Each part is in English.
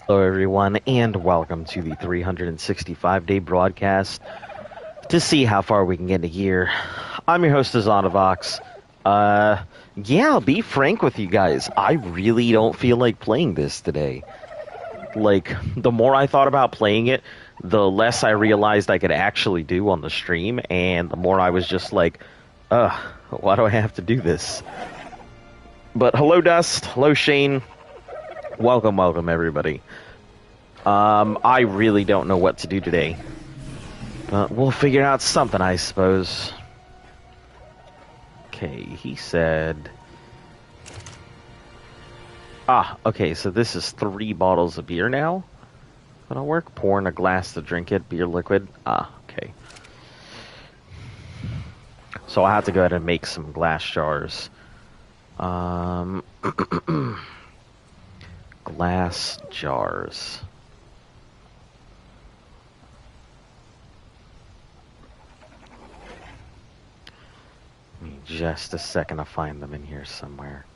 Hello, everyone, and welcome to the 365-day broadcast to see how far we can get in a year. I'm your host, Azanavox. Yeah, I'll be frank with you guys. I really don't feel like playing this today. Like, the more I thought about playing it, the less I realized I could actually do on the stream, and the more I was just like, why do I have to do this? But hello, Dust. Hello, Shane. Welcome, everybody. I really don't know what to do today. We'll figure out something, I suppose. Okay, he said... okay, so this is 3 bottles of beer now. That'll work. Pour in a glass to drink it, beer liquid. Okay. So I'll have to go ahead and make some glass jars. Glass jars. Give me just a second to find them in here somewhere.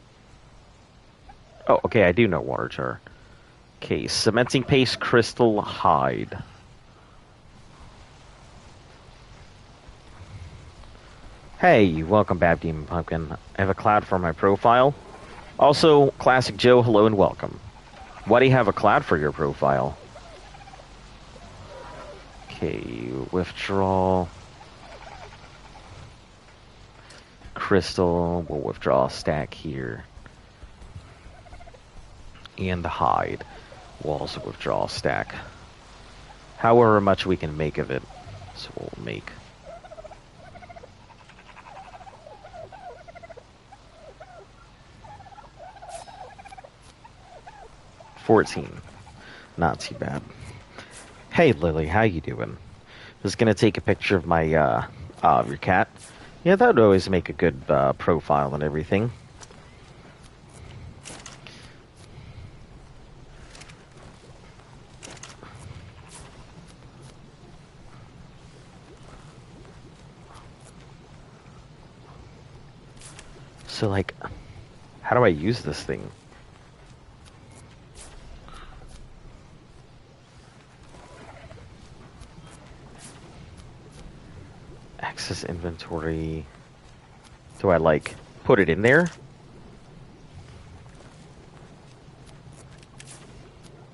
Oh, okay, I do know water jar. Okay, cementing paste, crystal, hide. Hey, welcome back, Demon Pumpkin. I have a cloud for my profile. Also, Classic Joe, hello and welcome. Why do you have a cloud for your profile? Okay, withdraw. Crystal, we'll withdraw a stack here. And hide. We'll also withdraw a stack. However much we can make of it. So we'll make 14. Not too bad. Hey, Lily, how you doing? Just gonna take a picture of my, your cat. Yeah, that would always make a good, profile and everything. So, like, how do I use this thing? Access inventory. Do I, like, put it in there?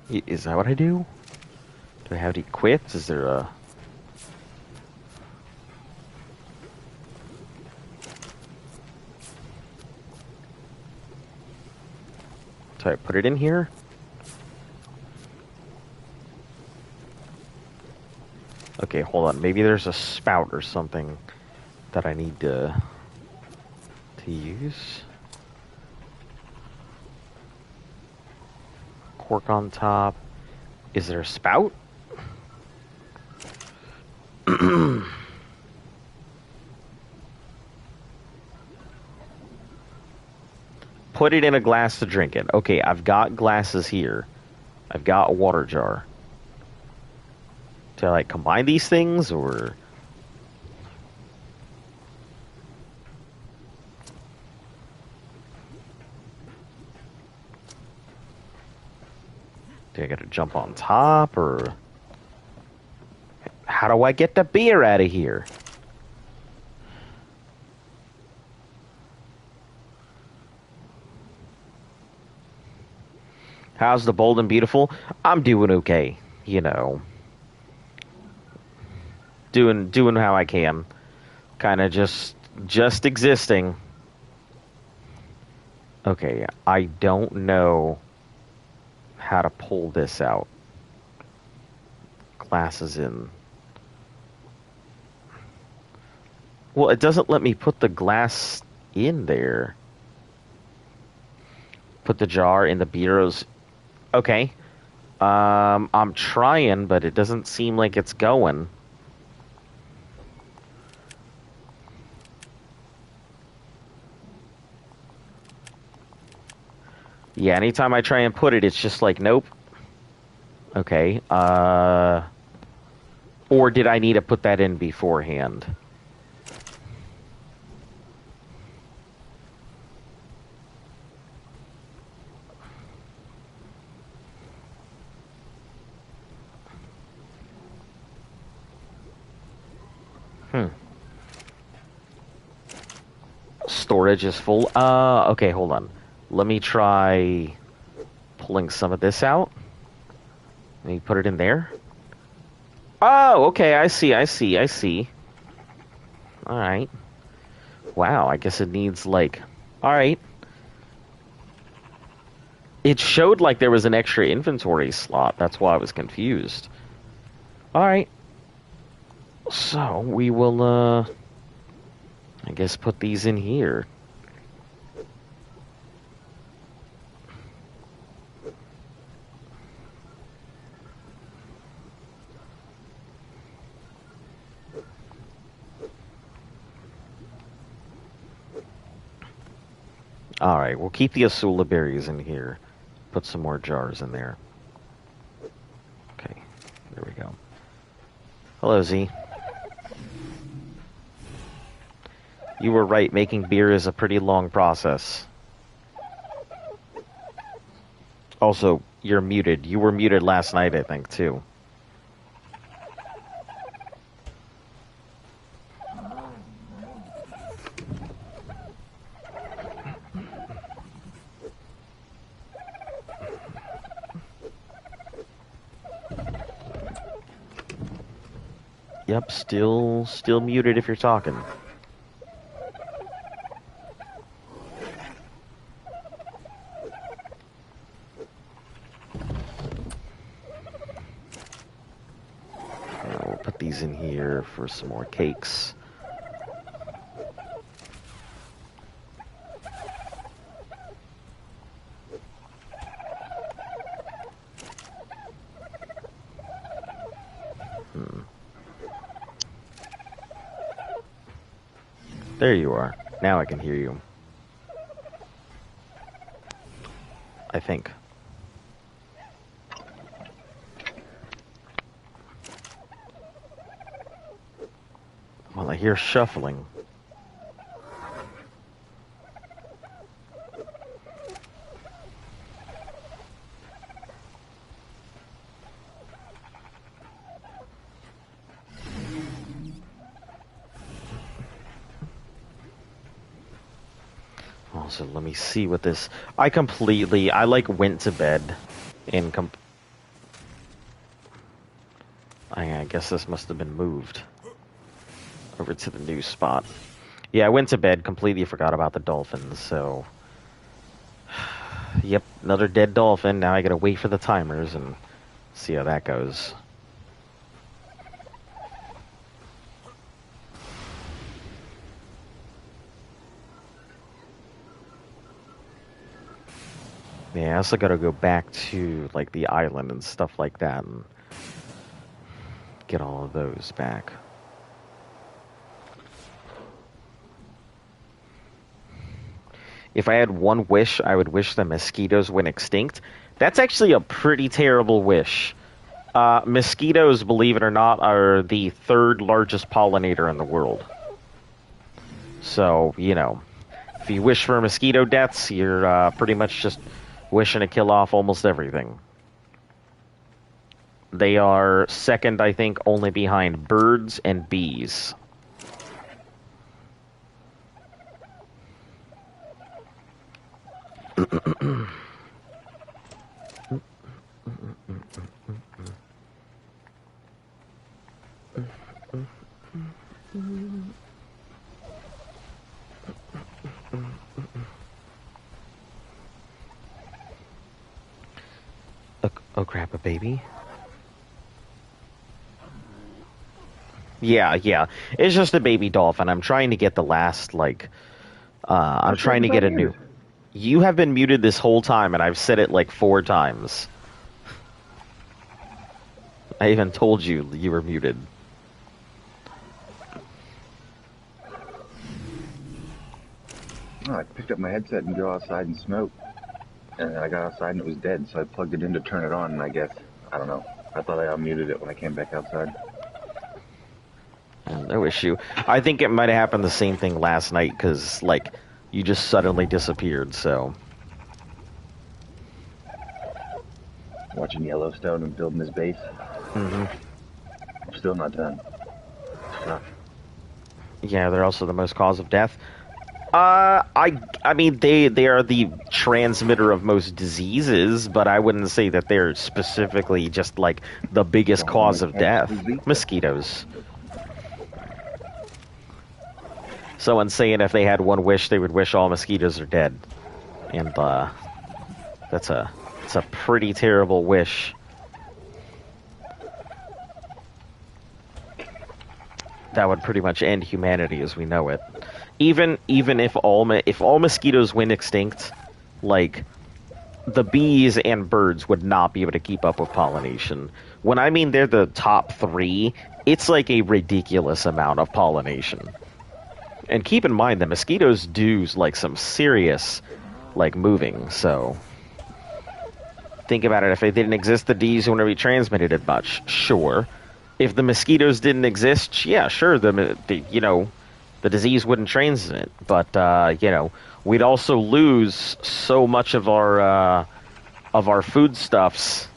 Is that what I do? Do I have it equipped? Is there a... Do I put it in here? Okay, hold on. Maybe there's a spout or something that I need to use. Cork on top. Is there a spout? Put it in a glass to drink it. Okay, I've got glasses here. I've got a water jar. Do I, like, combine these things, or... do I gotta jump on top, or... how do I get the beer out of here? How's the bold and beautiful? I'm doing okay, you know. Doing how I can. Kind of just existing. Okay, I don't know how to pull this out. Glasses in. Well, it doesn't let me put the glass in there. Put the jar in the bureaus. Okay. I'm trying, but it doesn't seem like it's going. Yeah, anytime I try and put it, it's just like, nope. Okay, or did I need to put that in beforehand? storage is full. Okay, hold on. Let me try pulling some of this out. Let me put it in there. Oh, okay, I see. Alright. Wow, I guess it needs, like... Alright. It showed like there was an extra inventory slot. That's why I was confused. Alright. So, we will, I guess put these in here. Alright, we'll keep the Asula berries in here. Put some more jars in there. Okay, there we go. Hello, Z. You were right, making beer is a pretty long process. Also, you're muted. You were muted last night, I think, too. Yep, still muted if you're talking. We'll put these in here for some more cakes. There you are. Now I can hear you. I think. Well, I hear shuffling. Also, let me see what this... I like went to bed and I guess this must have been moved over to the new spot. Yeah, I went to bed, completely forgot about the dolphins, so... Yep, another dead dolphin. Now I gotta wait for the timers and see how that goes. Yeah, I also gotta go back to, like, the island and stuff like that and get all of those back. If I had one wish, I would wish the mosquitoes went extinct. That's actually a pretty terrible wish. Mosquitoes, believe it or not, are the third largest pollinator in the world. So, you know, if you wish for mosquito deaths, you're pretty much just wishing to kill off almost everything. They are second, I think, only behind birds and bees. Oh crap, a baby? Yeah. It's just a baby dolphin. I'm trying to get the last, like... I'm trying to get a new... You have been muted this whole time, and I've said it like 4 times. I even told you you were muted. Oh, I picked up my headset and go outside and smoke. And then I got outside and it was dead, so I plugged it in to turn it on, and I guess, I don't know. I thought I unmuted it when I came back outside. No issue. I think it might have happened the same thing last night, because, like, you just suddenly disappeared, so... Watching Yellowstone and building his base. Mm-hmm. I'm still not done. It's tough. Yeah, they're also the most cause of death. I mean, they are the transmitter of most diseases, but I wouldn't say that they're specifically just like the biggest So how cause much of has death. Susie? Mosquitoes. Someone's saying if they had one wish, they would wish all mosquitoes are dead, and it's a pretty terrible wish. That would pretty much end humanity as we know it. Even if all mosquitoes went extinct, like the bees and birds would not be able to keep up with pollination. When I mean they're the top 3, it's like a ridiculous amount of pollination. And keep in mind that mosquitoes do like some serious like moving, so think about it. If they didn't exist, the bees wouldn't be transmitted as much. Sure. If the mosquitoes didn't exist, yeah, sure, the disease wouldn't transmit. But we'd also lose so much of our foodstuffs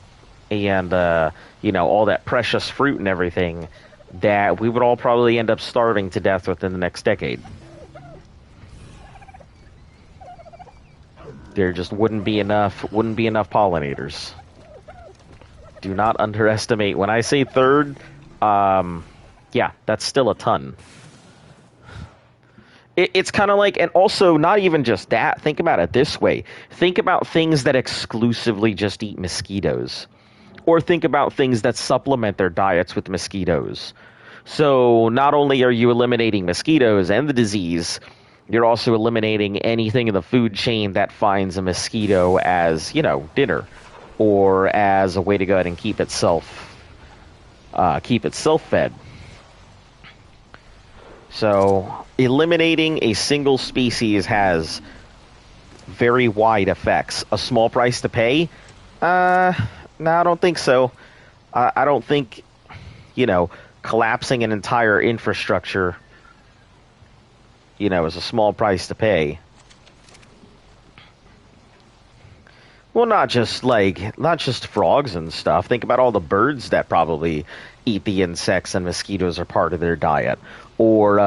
and all that precious fruit and everything that we would all probably end up starving to death within the next decade. There just wouldn't be enough pollinators. Do not underestimate. When I say third, yeah, that's still a ton. It's kind of like, and also not even just that. Think about it this way. Think about things that exclusively just eat mosquitoes. Or think about things that supplement their diets with mosquitoes. So not only are you eliminating mosquitoes and the disease, you're also eliminating anything in the food chain that finds a mosquito as, dinner. Or as a way to go ahead and keep itself fed. So eliminating a single species has very wide effects. A small price to pay? No, I don't think so. I don't think, collapsing an entire infrastructure, is a small price to pay. Well, not just frogs and stuff. Think about all the birds that probably eat the insects and mosquitoes are part of their diet. Or,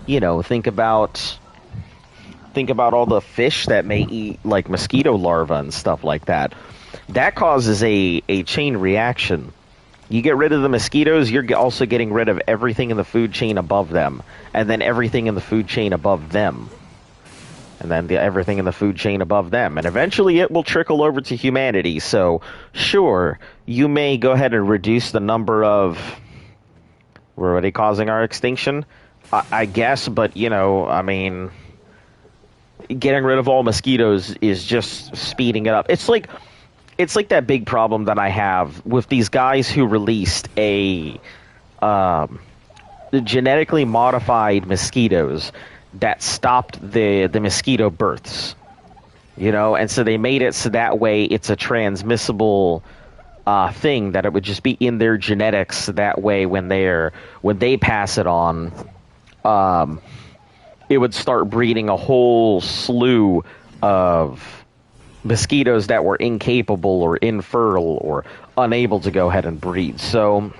think about all the fish that may eat like mosquito larvae and stuff like that. That causes a chain reaction. You get rid of the mosquitoes, you're also getting rid of everything in the food chain above them, and then everything in the food chain above them. And then everything in the food chain above them. And eventually it will trickle over to humanity. So, sure, you may go ahead and reduce the number of... We're already causing our extinction? I guess, but, getting rid of all mosquitoes is just speeding it up. It's like that big problem that I have with these guys who released a genetically modified mosquitoes that stopped the mosquito births, and so they made it so that way it's a transmissible thing, that it would just be in their genetics. That way, when they pass it on, it would start breeding a whole slew of mosquitoes that were incapable or infertile or unable to go ahead and breed. So,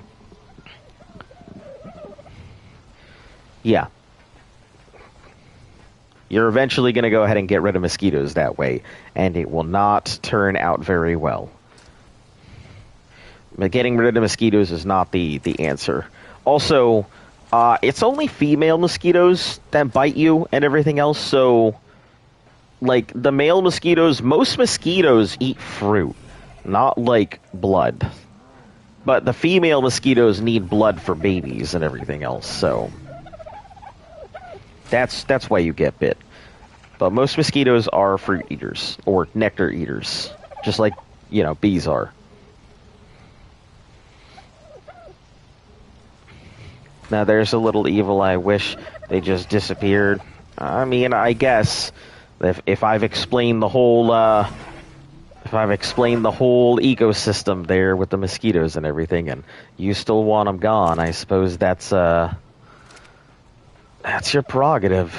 yeah. You're eventually going to go ahead and get rid of mosquitoes that way, and it will not turn out very well. But getting rid of mosquitoes is not the answer. Also, it's only female mosquitoes that bite you and everything else, so, like, the male mosquitoes, most mosquitoes eat fruit, not, like, blood. But the female mosquitoes need blood for babies and everything else, so... That's why you get bit. But most mosquitoes are fruit eaters, or nectar eaters, just like, bees are. Now there's a little evil, I wish they just disappeared. I mean, I guess if I've explained the whole ecosystem there with the mosquitoes and everything, and you still want them gone, I suppose that's your prerogative.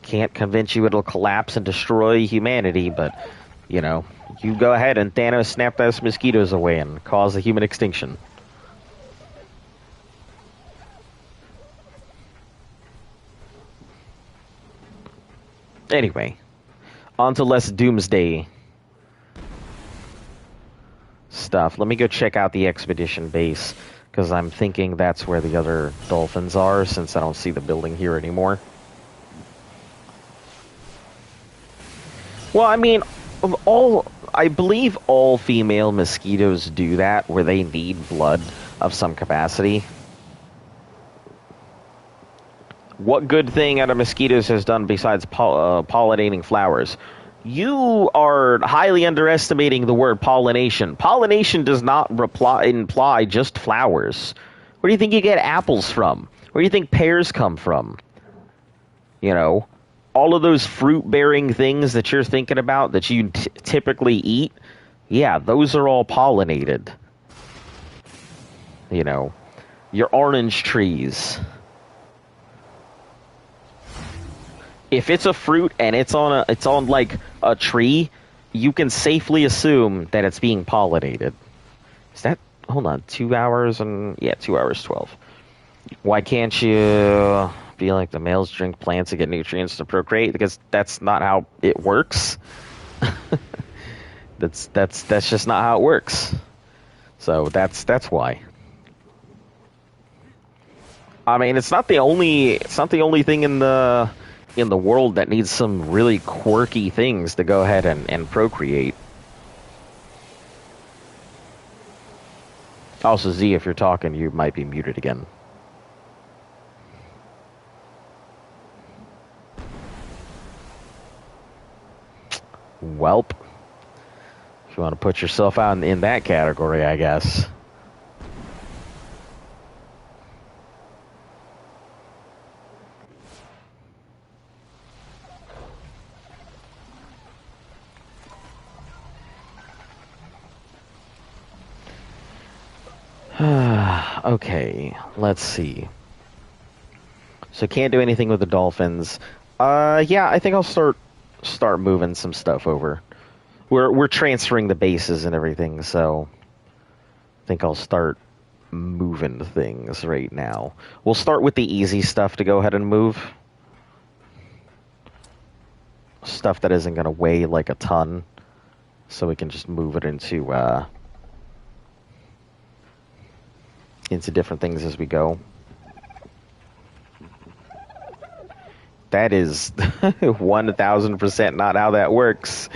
Can't convince you it'll collapse and destroy humanity, but, you go ahead and Thanos snap those mosquitoes away and cause a human extinction. Anyway, on to less doomsday stuff. Let me go check out the expedition base, because I'm thinking that's where the other dolphins are, since I don't see the building here anymore. Well, I mean, I believe all female mosquitoes do that, where they need blood of some capacity. What good thing out of mosquitoes has done besides pollinating flowers? You are highly underestimating the word pollination. Pollination does not imply just flowers. Where do you think you get apples from? Where do you think pears come from? You know, all of those fruit-bearing things that you're thinking about that you typically eat, yeah, those are all pollinated. You know, your orange trees. If it's a fruit and it's on like a tree, you can safely assume that it's being pollinated. Is that, hold on, 2 hours and, yeah, 2 hours 12. Why can't you be like the males drink plants to get nutrients to procreate? Because that's not how it works. that's just not how it works. So that's why. I mean, it's not the only thing in the world that needs some really quirky things to go ahead and procreate. Also, Z, if you're talking, you might be muted again. Welp. If you want to put yourself out in that category, I guess. Okay, let's see. So can't do anything with the dolphins. Yeah, I think I'll start moving some stuff over. We're transferring the bases and everything, so I think I'll start moving things right now. We'll start with the easy stuff to go ahead and move. Stuff that isn't going to weigh like a ton, so we can just move it into different things as we go. That is 1000% not how that works.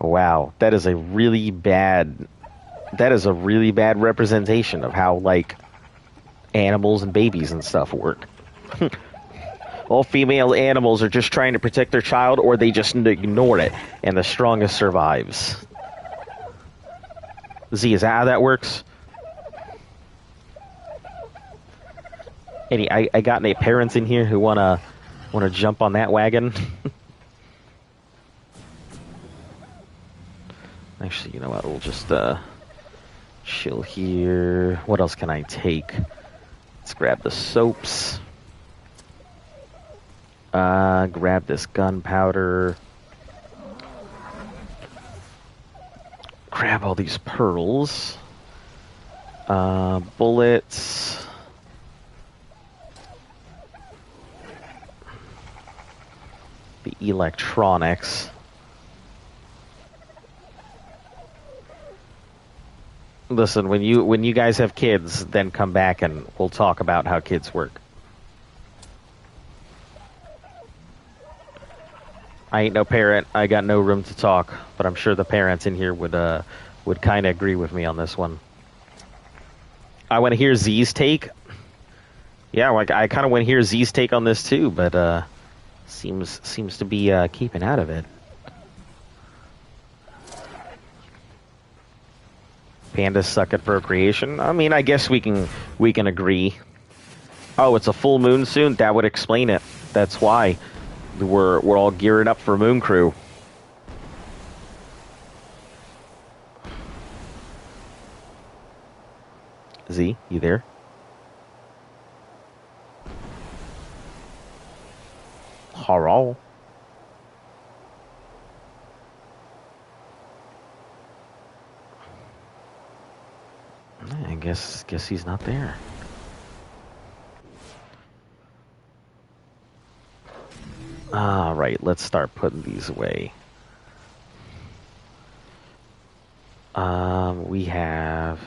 Wow, that is a really bad representation of how, like, animals and babies and stuff work. All female animals are just trying to protect their child, or they just ignore it, and the strongest survives. Z, is that how that works? I got any parents in here who wanna jump on that wagon? Actually, you know what? We'll just chill here. What else can I take? Let's grab the soaps. Grab this gunpowder. Grab all these pearls. Bullets. The electronics. Listen, when you guys have kids, then come back and we'll talk about how kids work. I ain't no parent. I got no room to talk, but I'm sure the parents in here would kind of agree with me on this one. I want to hear Z's take. Yeah, like I kind of want to hear Z's take on this too, but seems to be keeping out of it. Pandas suck at procreation. I mean, I guess we can agree. Oh, it's a full moon soon. That would explain it. That's why we're all gearing up for Moon Crew. Z, you there? Hello. I guess he's not there. Alright, let's start putting these away. We have...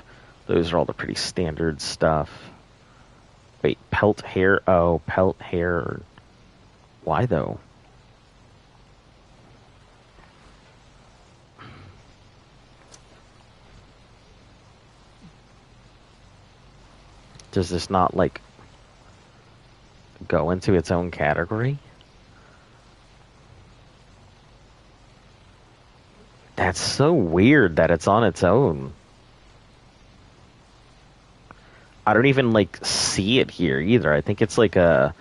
Those are all the pretty standard stuff. Wait, pelt hair? Oh, pelt hair. Why, though? Does this not, like, go into its own category? That's so weird that it's on its own. I don't even, like, see it here either. I think it's like a...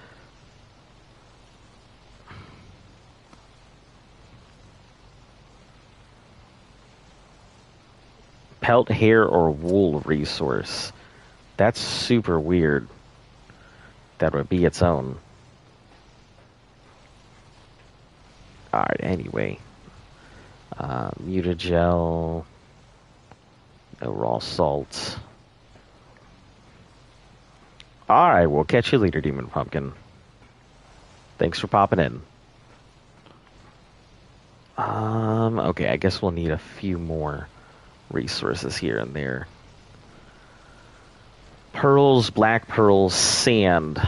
pelt, hair, or wool resource. That's super weird. That would be its own. Alright, anyway. Mutagel. No raw salt. Alright, we'll catch you later, Demon Pumpkin. Thanks for popping in. Okay, I guess we'll need a few more resources here and there. Pearls, black pearls, sand.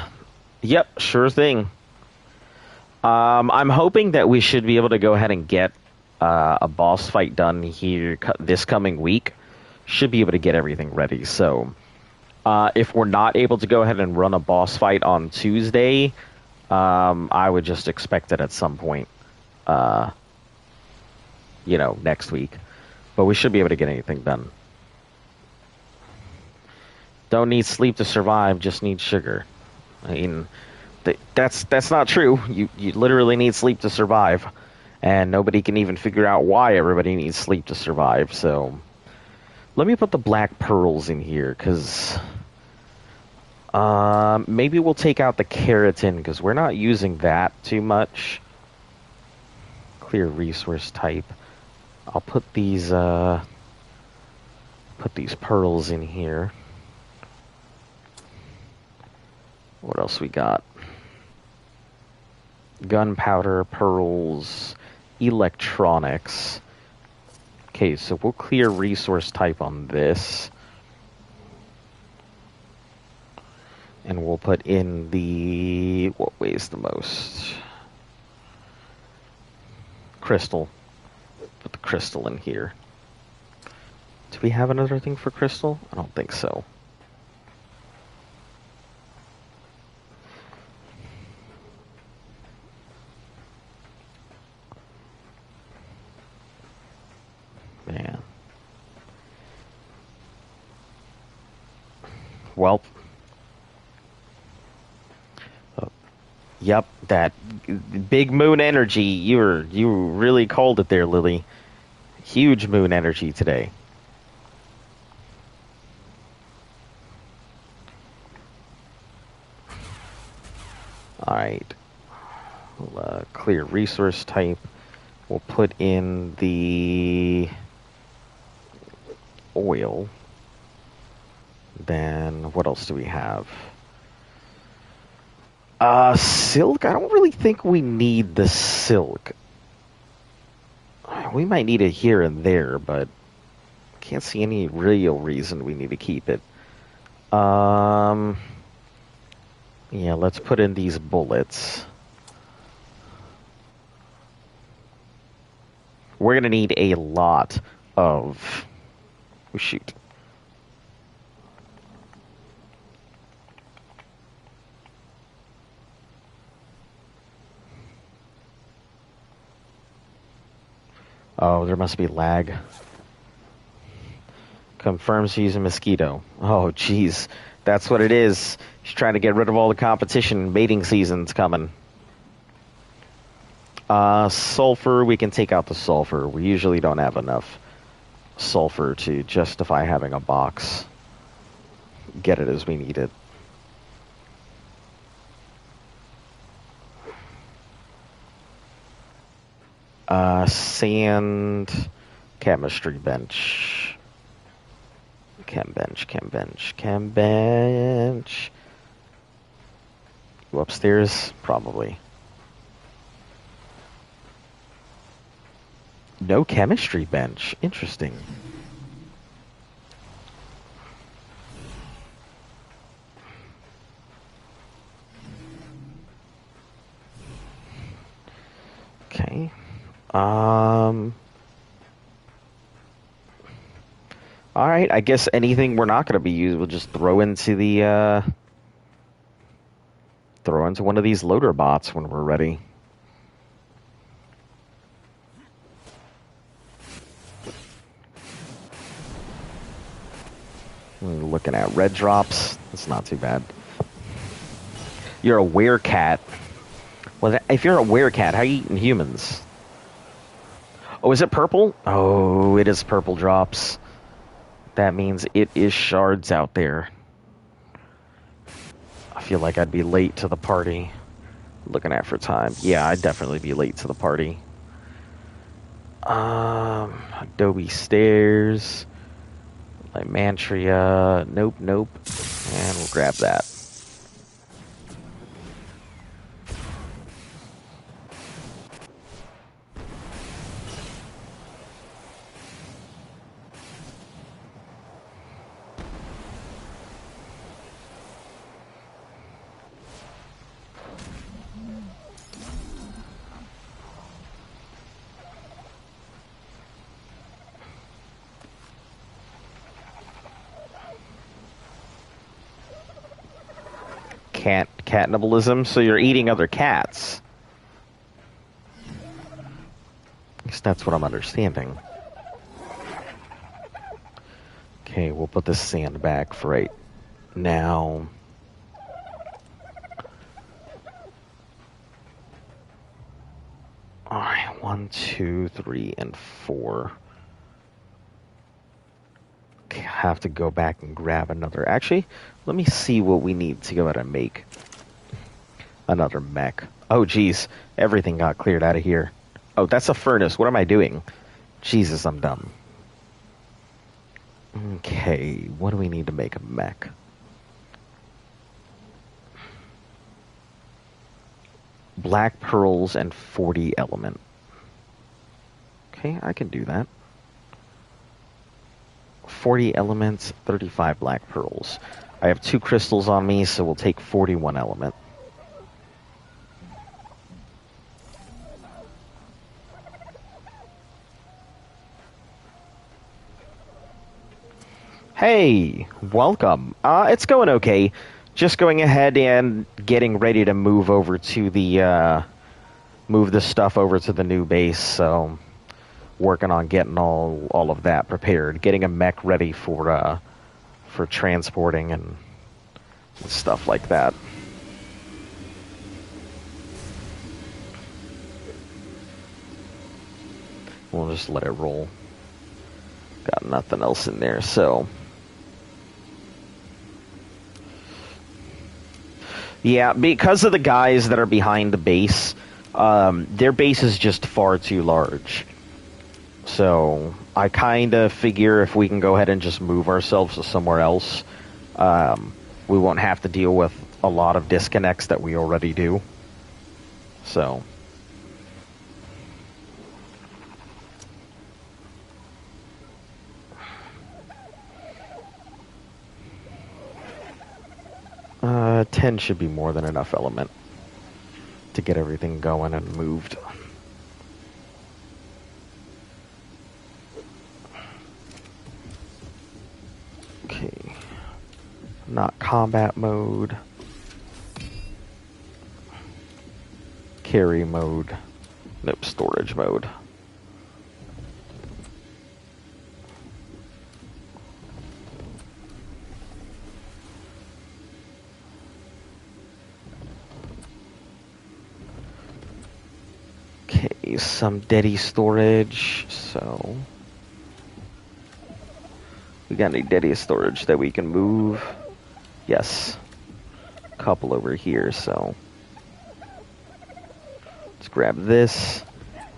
Yep, sure thing. I'm hoping that we should be able to go ahead and get a boss fight done here this coming week. Should be able to get everything ready. So if we're not able to go ahead and run a boss fight on Tuesday, I would just expect it at some point, next week. But we should be able to get anything done. Don't need sleep to survive, just need sugar. I mean, that's not true. You literally need sleep to survive. And nobody can even figure out why everybody needs sleep to survive. So let me put the black pearls in here, because maybe we'll take out the keratin, because we're not using that too much. Clear resource type. I'll put these pearls in here. What else we got? Gunpowder, pearls, electronics. Okay, so we'll clear resource type on this. And we'll put in the... what weighs the most? Crystal. Put the crystal in here. Do we have another thing for crystal? I don't think so. Man. Well. Yep, that big moon energy. You really called it there, Lily. Huge moon energy today. Alright. We'll, clear resource type. We'll put in the oil. Then what else do we have? Silk? I don't really think we need the silk. We might need it here and there, but can't see any real reason we need to keep it. Yeah, let's put in these bullets. We're gonna need a lot of... oh, shoot. Oh, there must be lag. Confirms he's a mosquito. Oh, jeez. That's what it is. He's trying to get rid of all the competition. Mating season's coming. Sulfur, we can take out the sulfur. We usually don't have enough sulfur to justify having a box. Get it as we need it. Sand, chemistry bench. Chem bench. Go upstairs? Probably. No chemistry bench. Interesting. Okay. All right. I guess anything we're not going to be used, we'll just throw into the throw into one of these loader bots when we're ready. Looking at red drops. That's not too bad. You're a werecat. Well, if you're a werecat, how are you eating humans? Oh, is it purple? Oh, it is purple drops. That means it is shards out there. I feel like I'd be late to the party. Looking at for time. Yeah, I'd definitely be late to the party. Adobe stairs. Like Mantria. Nope, nope. And we'll grab that. Cannibalism, so you're eating other cats. At least that's what I'm understanding. Okay, we'll put this sand back for right now. Alright, 1, 2, 3, and 4. Okay, I have to go back and grab another. Actually, let me see what we need to go ahead and make another mech. Oh, geez. Everything got cleared out of here. Oh, that's a furnace. What am I doing? Jesus, I'm dumb. Okay, what do we need to make a mech? Black pearls and 40 element. Okay, I can do that. 40 elements, 35 black pearls. I have 2 crystals on me, so we'll take 41 element. Hey, welcome. It's going okay. Just going ahead and getting ready to move over to the, move the stuff over to the new base, so working on getting all of that prepared. Getting a mech ready for transporting and stuff like that. We'll just let it roll. Got nothing else in there, so... Yeah, because of the guys that are behind the base, their base is just far too large. So I kind of figure if we can go ahead and just move ourselves to somewhere else, we won't have to deal with a lot of disconnects that we already do. So... Uh, 10 should be more than enough element to get everything going and moved. Okay. Not combat mode. Carry mode. Nope, storage mode. Okay, some deady storage, so... We got any deady storage that we can move? Yes. A couple over here, so... Let's grab this,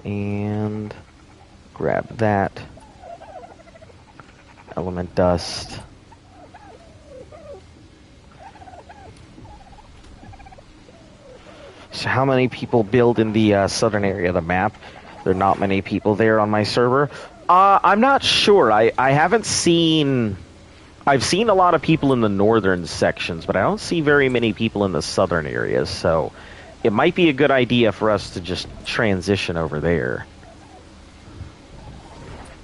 and... grab that. Element dust. So how many people build in the southern area of the map? There are not many people there on my server. I'm not sure. I haven't seen... I've seen a lot of people in the northern sections, but I don't see very many people in the southern areas, so it might be a good idea for us to just transition over there.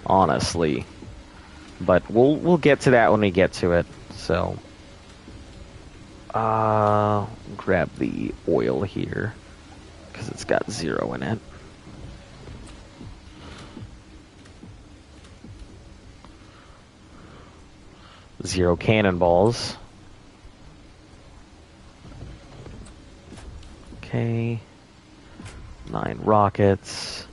Honestly. But we'll get to that when we get to it, so... grab the oil here, because it's got 0 in it. Zero cannonballs. Okay. 9 rockets.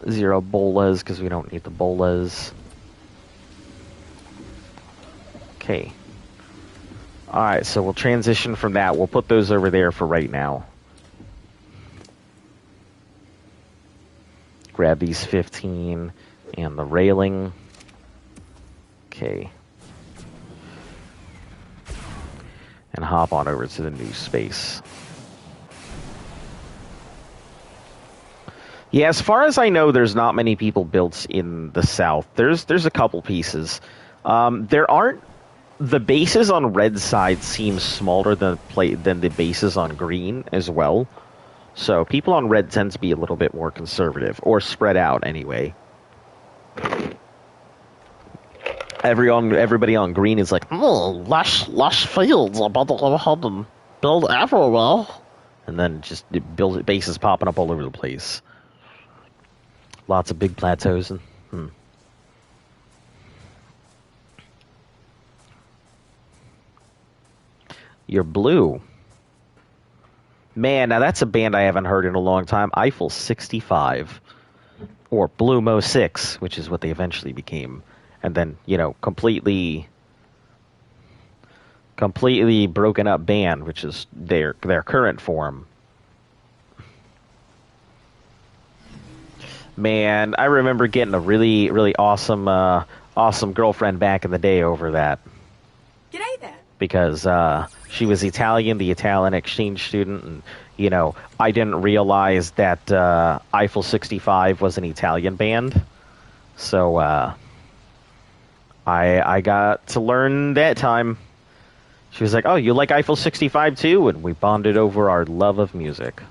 0 bolas, because we don't need the bolas. Okay. Alright, so we'll transition from that. We'll put those over there for right now. Grab these 15 and the railing. Okay. And hop on over to the new space. Yeah, as far as I know, there's not many people built in the south. There's a couple pieces. There aren't... The bases on red side seem smaller than the bases on green as well. So people on red tend to be a little bit more conservative, or spread out anyway. Everybody on green is like, lush fields, I'm about to go ahead and build everywhere. And then just build bases popping up all over the place. Lots of big plateaus and You're blue. Man, now that's a band I haven't heard in a long time. Eiffel 65. Or Blue Mo 6, which is what they eventually became. And then, completely broken up band, which is their current form. Man, I remember getting a really, really awesome girlfriend back in the day over that. G'day there. Because she was Italian, the Italian exchange student, and, I didn't realize that Eiffel 65 was an Italian band. So, I got to learn that time. She was like, oh, you like Eiffel 65 too? And we bonded over our love of music.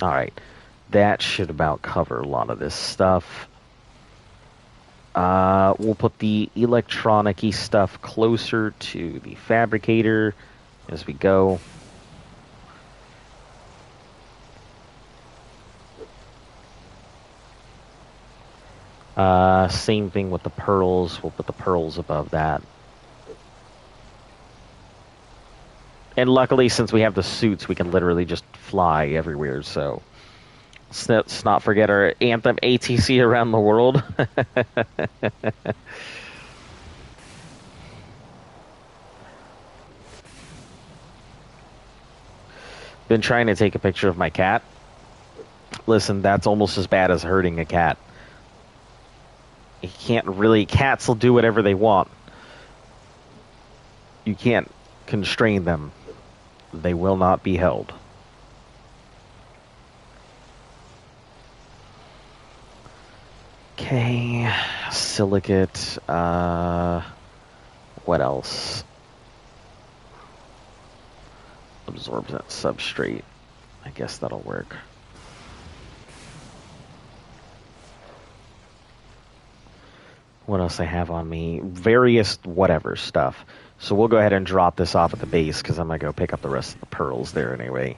Alright, that should about cover a lot of this stuff. We'll put the electronic-y stuff closer to the fabricator as we go. Same thing with the pearls. We'll put the pearls above that. And luckily, since we have the suits, we can literally just fly everywhere, so... Let's not forget our Anthem ATC around the world. Been trying to take a picture of my cat. Listen, that's almost as bad as hurting a cat. You can't really... Cats will do whatever they want. You can't constrain them. They will not be held. Okay, silicate, what else? Absorbs that substrate. I guess that'll work. What else I have on me? Various whatever stuff. So we'll go ahead and drop this off at the base, because I'm going to go pick up the rest of the pearls there anyway.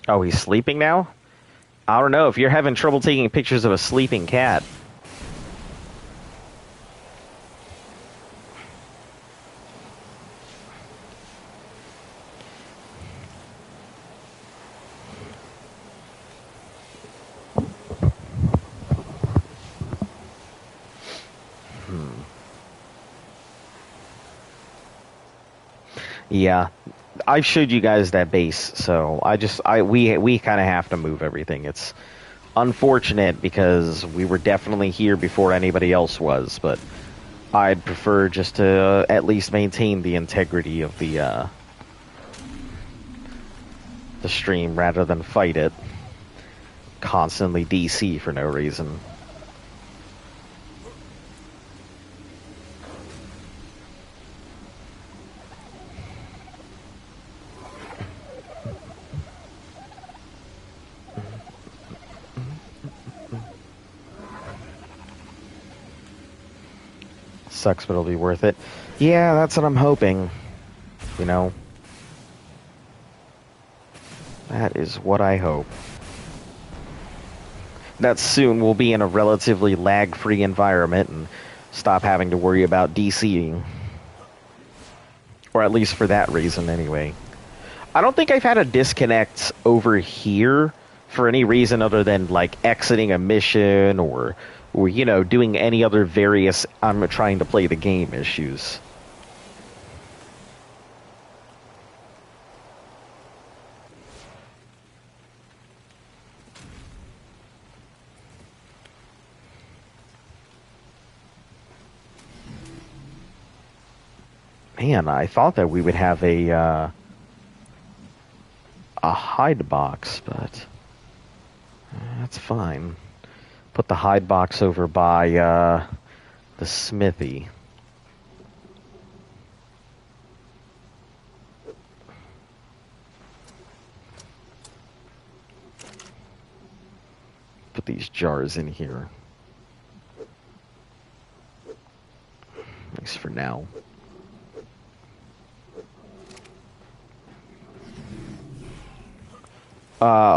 Oh, he's sleeping now? I don't know, if you're having trouble taking pictures of a sleeping cat. Yeah, I showed you guys that base, so we kind of have to move everything. It's unfortunate because we were definitely here before anybody else was, but I'd prefer just to at least maintain the integrity of the stream rather than fight it. Constantly DC for no reason. Sucks, but it'll be worth it. Yeah, that's what I'm hoping. You know? That is what I hope. That soon we'll be in a relatively lag-free environment and stop having to worry about DCing. Or at least for that reason, anyway. I don't think I've had a disconnect over here for any reason other than, like, exiting a mission or you know, doing any other various I'm trying to play the game issues. Man, I thought that we would have a hide box, but that's fine. Put the hide box over by the smithy. Put these jars in here. At least for now.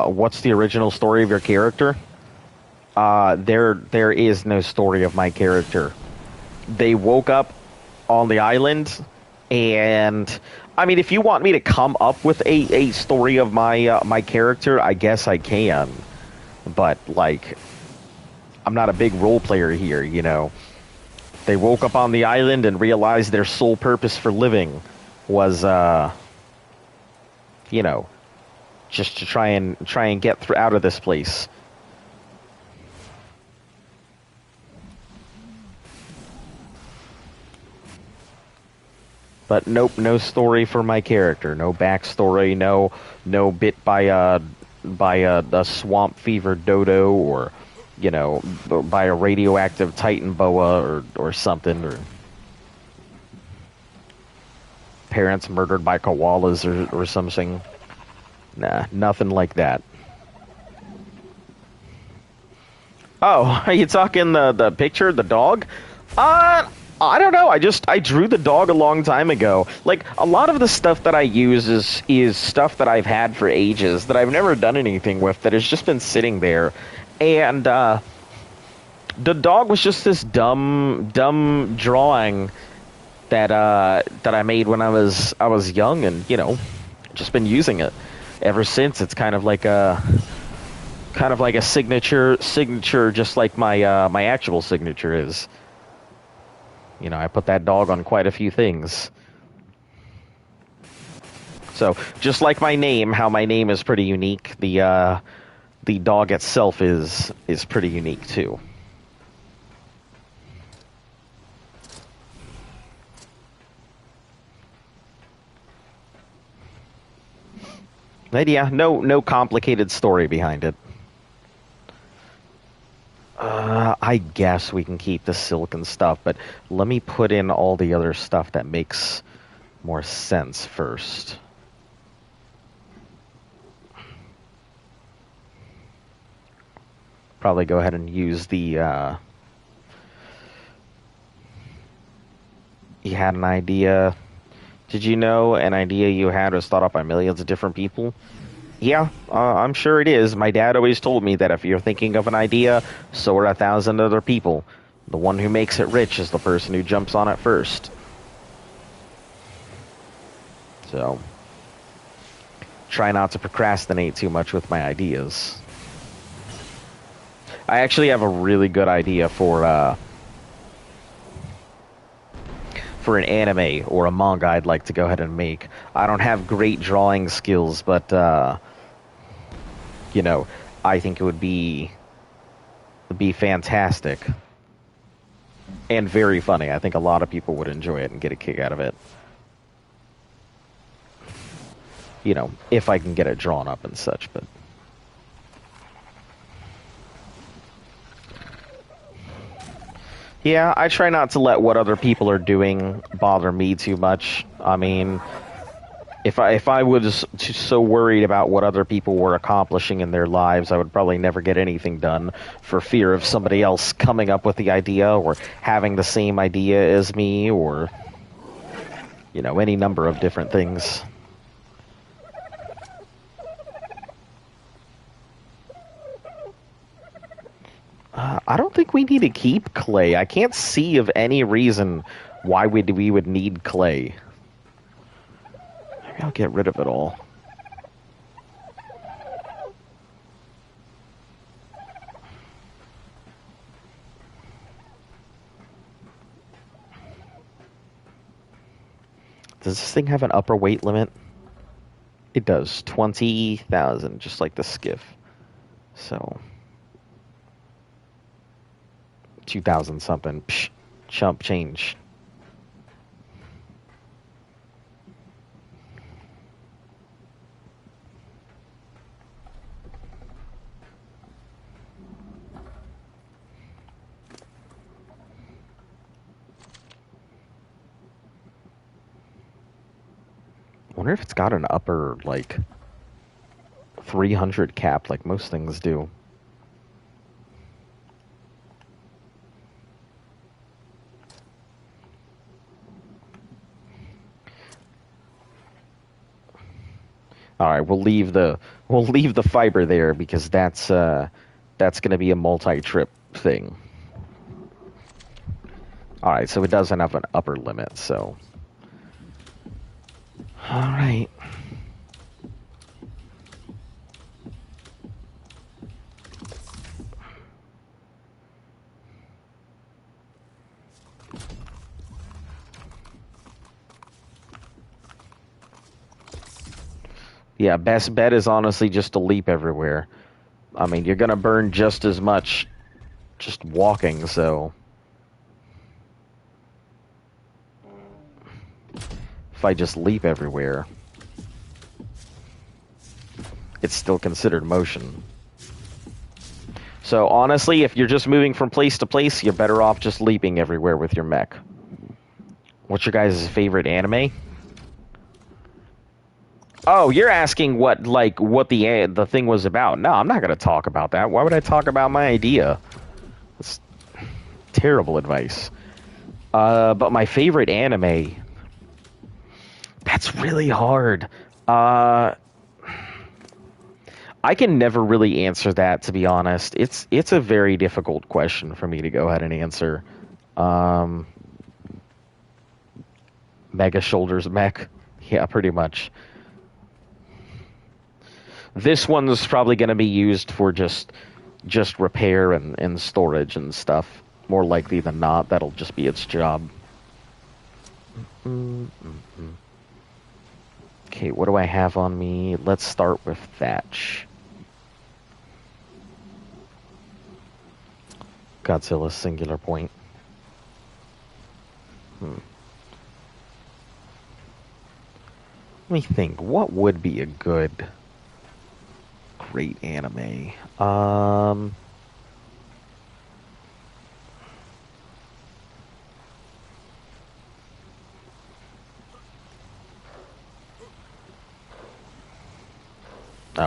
What's the original story of your character? There is no story of my character. They woke up on the island, and I mean, if you want me to come up with a story of my character, I guess I can. But like, I'm not a big role player here, you know. They woke up on the island and realized their sole purpose for living was, you know, just to try and get out of this place. But nope, no story for my character, no backstory, no bit by a swamp fever dodo, or you know, by a radioactive titan boa or something, or parents murdered by koalas or something. Nah, nothing like that. Oh, are you talking the picture, the dog? I don't know. I drew the dog a long time ago. Like, a lot of the stuff that I use is stuff that I've had for ages that I've never done anything with, that has just been sitting there. And the dog was just this dumb drawing that I made when I was young, and you know, just been using it ever since. It's kind of like a signature, just like my actual signature is. You know, I put that dog on quite a few things. So, just like my name, how my name is pretty unique, the dog itself is pretty unique too. But yeah, no complicated story behind it. I guess we can keep the silken stuff, but let me put in all the other stuff that makes more sense first. Probably go ahead and use the, you had an idea. Did you know an idea you had was thought up by millions of different people? Yeah, I'm sure it is. My dad always told me that if you're thinking of an idea, so are 1,000 other people. The one who makes it rich is the person who jumps on it first. So, try not to procrastinate too much with my ideas. I actually have a really good idea for for an anime or a manga I'd like to go ahead and make. I don't have great drawing skills, but you know, I think it would be fantastic and very funny. I think a lot of people would enjoy it and get a kick out of it. You know, if I can get it drawn up and such, but yeah, I try not to let what other people are doing bother me too much. I mean, if I was so worried about what other people were accomplishing in their lives, I would probably never get anything done for fear of somebody else coming up with the idea or having the same idea as me or, you know, any number of different things. I don't think we need to keep clay. I can't see of any reason why we would need clay. Maybe I'll get rid of it all. Does this thing have an upper weight limit? It does. 20,000, just like the skiff. So 2,000 something. Psh, chump change. I wonder if it's got an upper, like, 300 cap, like most things do. All right, we'll leave the fiber there because that's going to be a multi-trip thing. All right, so it doesn't have an upper limit, so all right. Yeah, best bet is honestly just to leap everywhere. I mean, you're gonna burn just as much just walking, so if I just leap everywhere, it's still considered motion. So honestly, if you're just moving from place to place, you're better off just leaping everywhere with your mech. What's your guys' favorite anime? Oh, you're asking what the thing was about. No, I'm not going to talk about that. Why would I talk about my idea? That's terrible advice. But my favorite anime, that's really hard. I can never really answer that, to be honest. It's a very difficult question for me to go ahead and answer. Mega Shoulders Mech. Yeah, pretty much. This one's probably going to be used for just repair and storage and stuff. More likely than not, that'll just be its job. Okay, what do I have on me? Let's start with Thatch. Godzilla singular point. Let me think. What would be a good... great anime? Oh,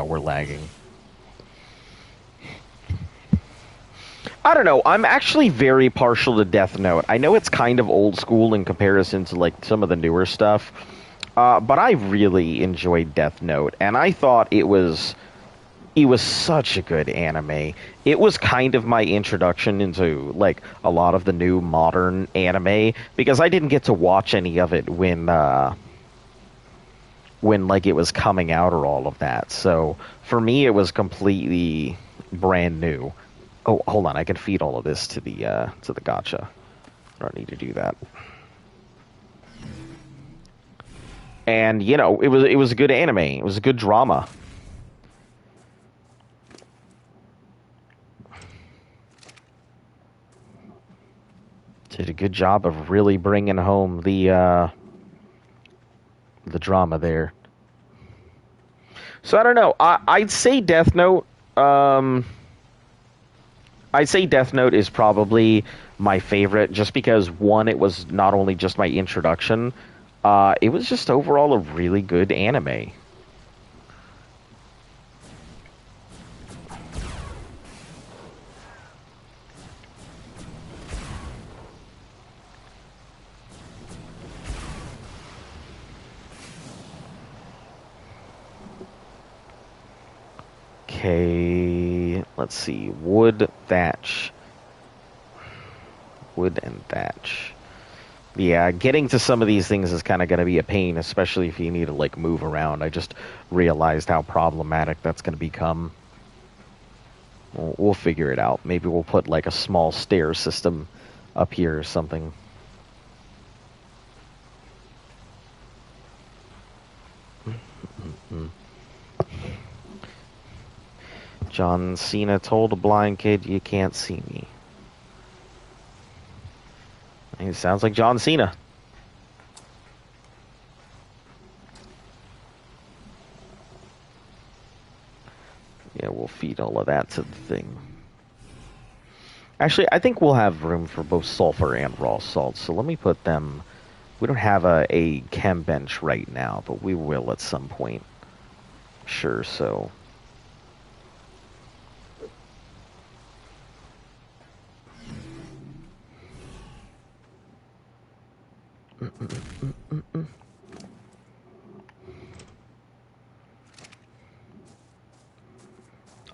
we're lagging. I don't know. I'm actually very partial to Death Note. I know it's kind of old school in comparison to like some of the newer stuff, but I really enjoyed Death Note, and I thought it was such a good anime. It was kind of my introduction into like a lot of the new modern anime because I didn't get to watch any of it when like it was coming out or all of that. So for me, it was completely brand new. Oh, hold on, I can feed all of this to the gacha. I don't need to do that. And you know, it was a good anime. It was a good drama. Did a good job of really bringing home the drama there. So I don't know. I'd say Death Note. Um, I'd say Death Note is probably my favorite, just because one, it was not only just my introduction, it was just overall a really good anime. Okay, let's see. Wood, thatch. Wood and thatch. Yeah, getting to some of these things is kind of going to be a pain, especially if you need to like move around. I just realized how problematic that's going to become. We'll figure it out. Maybe we'll put like a small stair system up here or something. John Cena told a blind kid, "You can't see me." It sounds like John Cena. Yeah, we'll feed all of that to the thing. Actually, I think we'll have room for both sulfur and raw salt, so let me put them... We don't have a chem bench right now, but we will at some point. Sure, so...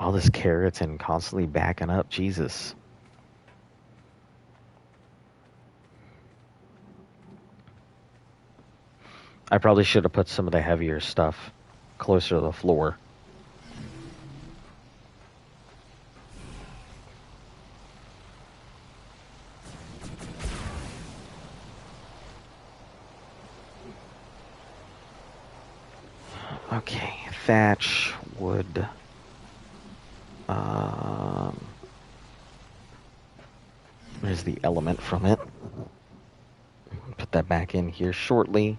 All this keratin constantly backing up, Jesus. I probably should have put some of the heavier stuff closer to the floor. Okay, thatch, wood. There's the element from it. Put that back in here shortly.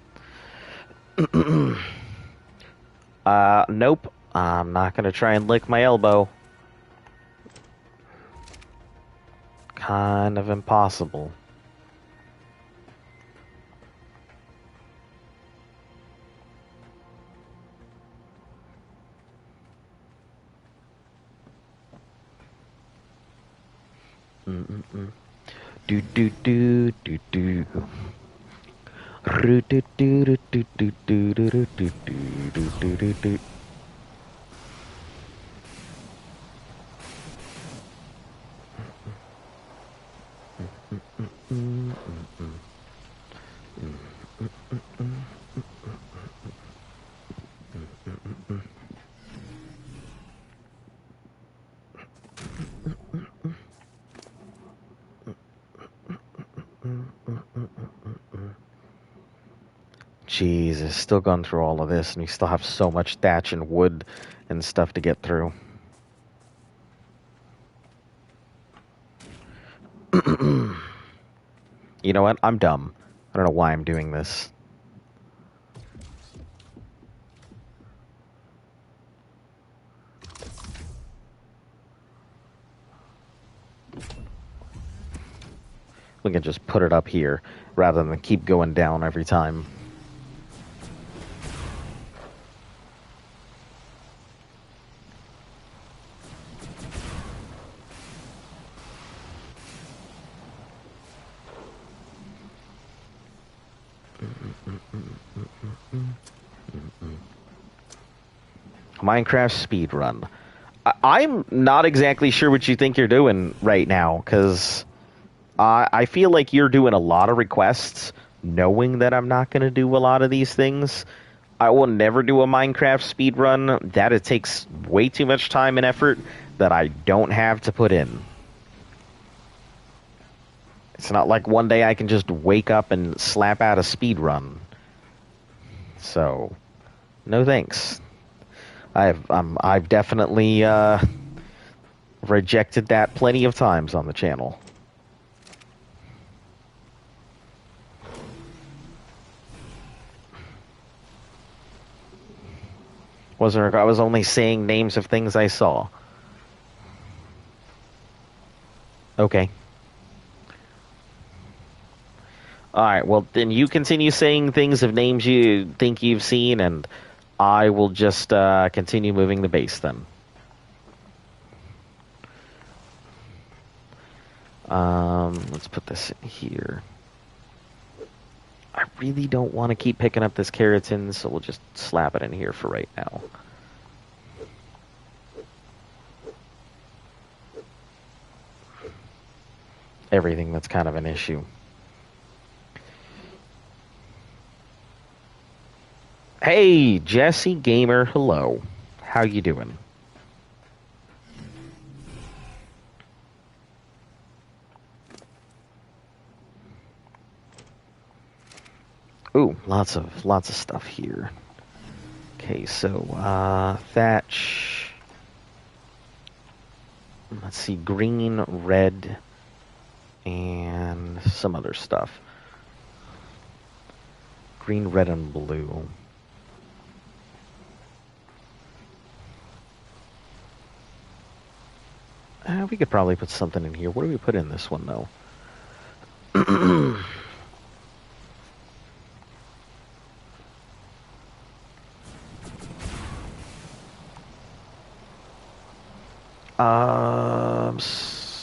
Nope. I'm not gonna try and lick my elbow. Kind of impossible. Do do do do do. Do do do do do do do do do do do do. Jesus, still going through all of this, and we still have so much thatch and wood and stuff to get through. You know what? I'm dumb. I don't know why I'm doing this. We can just put it up here rather than keep going down every time. Minecraft speedrun. I'm not exactly sure what you think you're doing right now, because I feel like you're doing a lot of requests, knowing that I'm not going to do a lot of these things. I will never do a Minecraft speedrun. That it takes way too much time and effort that I don't have to put in. It's not like one day I can just wake up and slap out a speedrun. So, no thanks. I've definitely rejected that plenty of times on the channel. I was only saying names of things I saw. Okay. Alright, well, then you continue saying things of names you think you've seen, and I will just continue moving the base then. Let's put this in here. I really don't want to keep picking up this keratin, so we'll just slap it in here for right now. Everything that's kind of an issue. Hey, Jesse Gamer, hello. How you doing? Ooh, lots of stuff here. Okay, so thatch. Let's see, green, red, and some other stuff. Green, red, and blue. We could probably put something in here. What do we put in this one, though?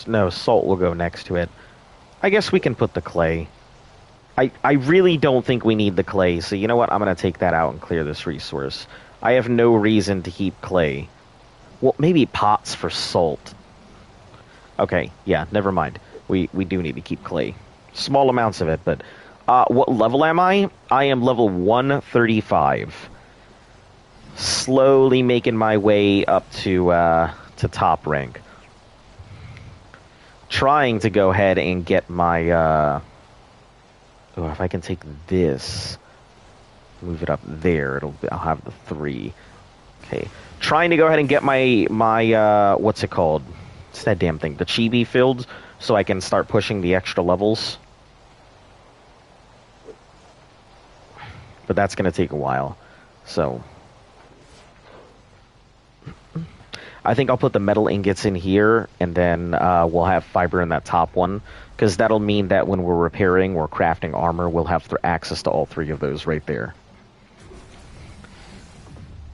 No, salt will go next to it. I guess we can put the clay. I really don't think we need the clay, so you know what? I'm going to take that out and clear this resource. I have no reason to keep clay. Well, maybe pots for salt. Okay, yeah, never mind. We do need to keep clay. Small amounts of it, but... what level am I? I am level 135. Slowly making my way up to top rank. Trying to go ahead and get my... oh, if I can take this... Move it up there, I'll have the 3. Okay. Trying to go ahead and get my what's it called? What's that damn thing? The chibi filled, so I can start pushing the extra levels. But that's going to take a while. So... I think I'll put the metal ingots in here, and then we'll have fiber in that top one, because that'll mean that when we're repairing or crafting armor, we'll have access to all 3 of those right there.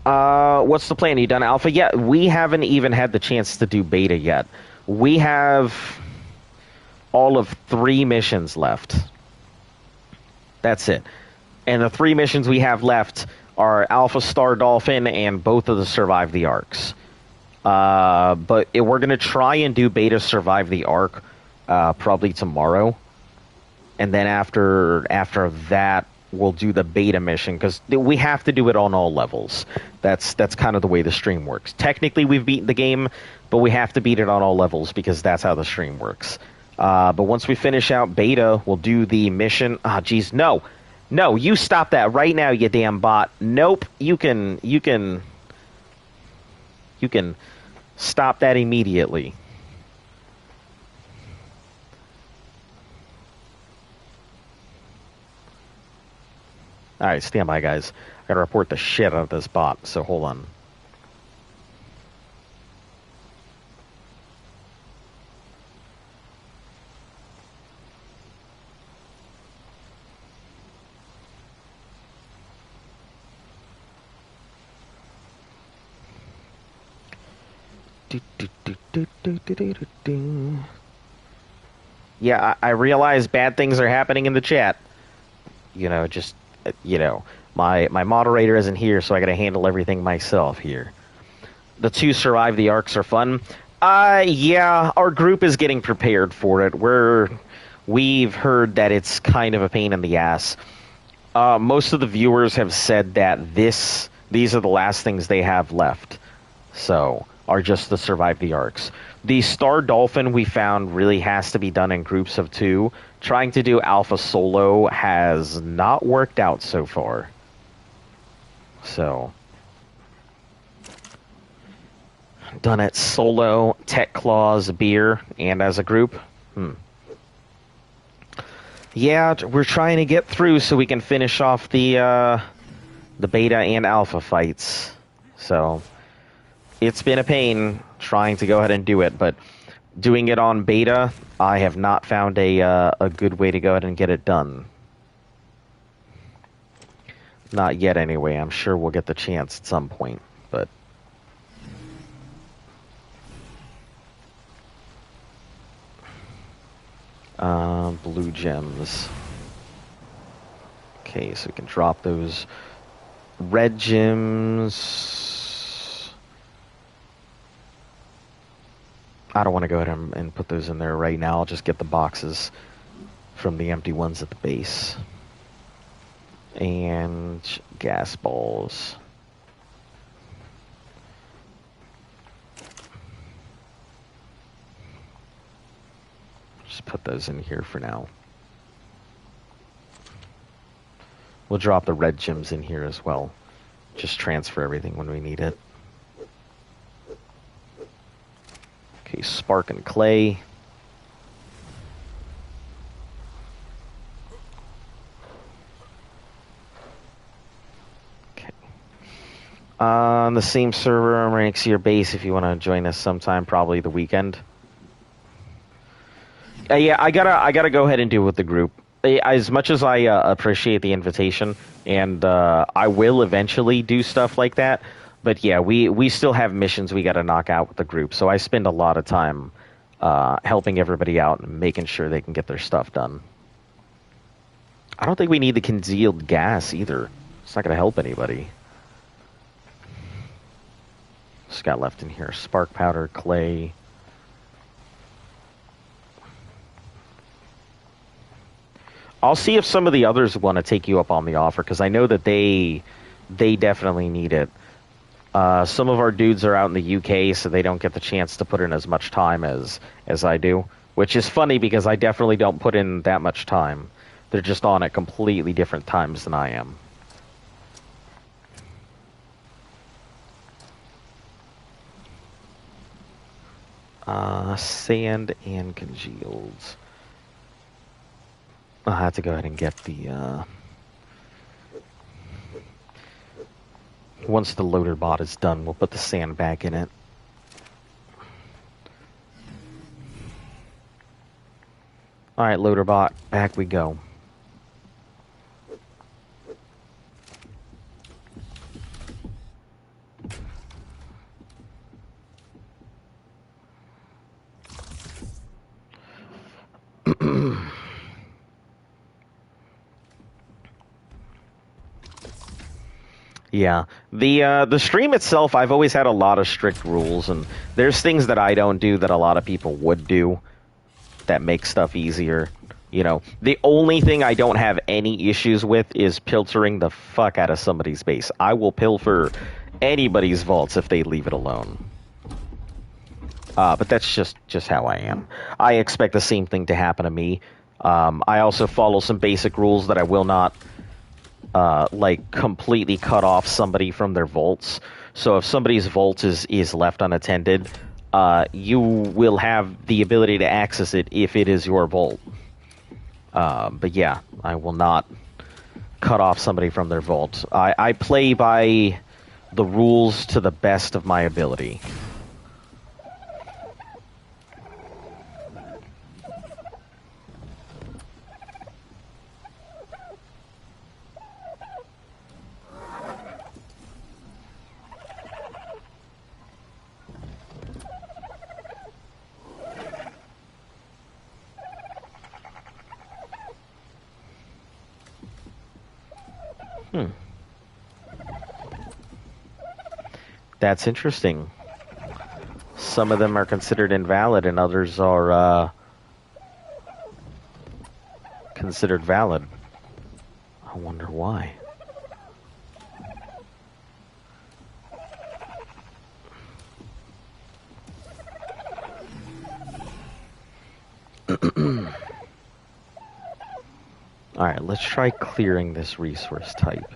What's the plan? You done alpha yet? We haven't even had the chance to do beta yet. We have all of 3 missions left. That's it. And the 3 missions we have left are Alpha Star Dolphin and both of the Survive the Arcs. But we're going to try and do beta Survive the Arc probably tomorrow. And then after that, we'll do the beta mission, because we have to do it on all levels. That's kind of the way the stream works. Technically, we've beaten the game, but we have to beat it on all levels, because that's how the stream works. But once we finish out beta, we'll do the mission. Ah, geez, no. No, you stop that right now, you damn bot. Nope, you can stop that immediately. Alright, stand by, guys. I gotta report the shit out of this bot, so hold on. Yeah, I realize bad things are happening in the chat. You know, just, you know, my moderator isn't here, so I gotta handle everything myself here. The 2 Survive the Arcs are fun. Yeah, our group is getting prepared for it. We've heard that it's kind of a pain in the ass. Most of the viewers have said that these are the last things they have left. So... are just the Survive the Arcs. The Star Dolphin we found really has to be done in groups of 2. Trying to do Alpha Solo has not worked out so far. So, done it solo, Tech Claws, beer, and as a group. Yeah, we're trying to get through so we can finish off the beta and alpha fights. So, it's been a pain trying to go ahead and do it, but doing it on beta, I have not found a good way to go ahead and get it done. Not yet, anyway. I'm sure we'll get the chance at some point, but... blue gems. Okay, so we can drop those red gems. I don't want to go ahead and put those in there right now. I'll just get the boxes from the empty ones at the base. And gas balls. Just put those in here for now. We'll drop the red gems in here as well. Just transfer everything when we need it. Okay, spark and clay. Okay. On the same server, I'm going to see your base if you want to join us sometime, probably the weekend. Yeah, I gotta go ahead and do it with the group. As much as I appreciate the invitation, and I will eventually do stuff like that, but yeah, we still have missions we gotta knock out with the group, so I spend a lot of time helping everybody out and making sure they can get their stuff done. I don't think we need the concealed gas either. It's not gonna help anybody. What's got left in here? Spark powder, clay... I'll see if some of the others want to take you up on the offer, because I know that they definitely need it. Some of our dudes are out in the UK, so they don't get the chance to put in as much time as I do, which is funny because I definitely don't put in that much time. They're just on at completely different times than I am. Sand and congealed. I'll have to go ahead and get the, once the loader bot is done, we'll put the sand back in it. Alright, loader bot, back we go. Yeah, the stream itself, I've always had a lot of strict rules, and there's things that I don't do that a lot of people would do that make stuff easier. You know, the only thing I don't have any issues with is pilfering the fuck out of somebody's base. I will pilfer anybody's vaults if they leave it alone. But that's just how I am. I expect the same thing to happen to me. I also follow some basic rules that I will not like completely cut off somebody from their vaults. So if somebody's vault is left unattended, you will have the ability to access it if it is your vault. But yeah, I will not cut off somebody from their vault. I play by the rules to the best of my ability. That's interesting. Some of them are considered invalid and others are considered valid. I wonder why. Alright, let's try clearing this resource type.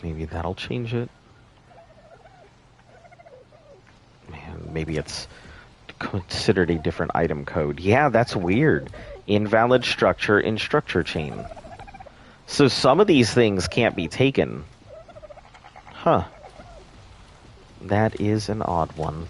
Maybe that'll change it. Man, maybe it's considered a different item code. Yeah, that's weird. Invalid structure in structure chain. So some of these things can't be taken. Huh. That is an odd one.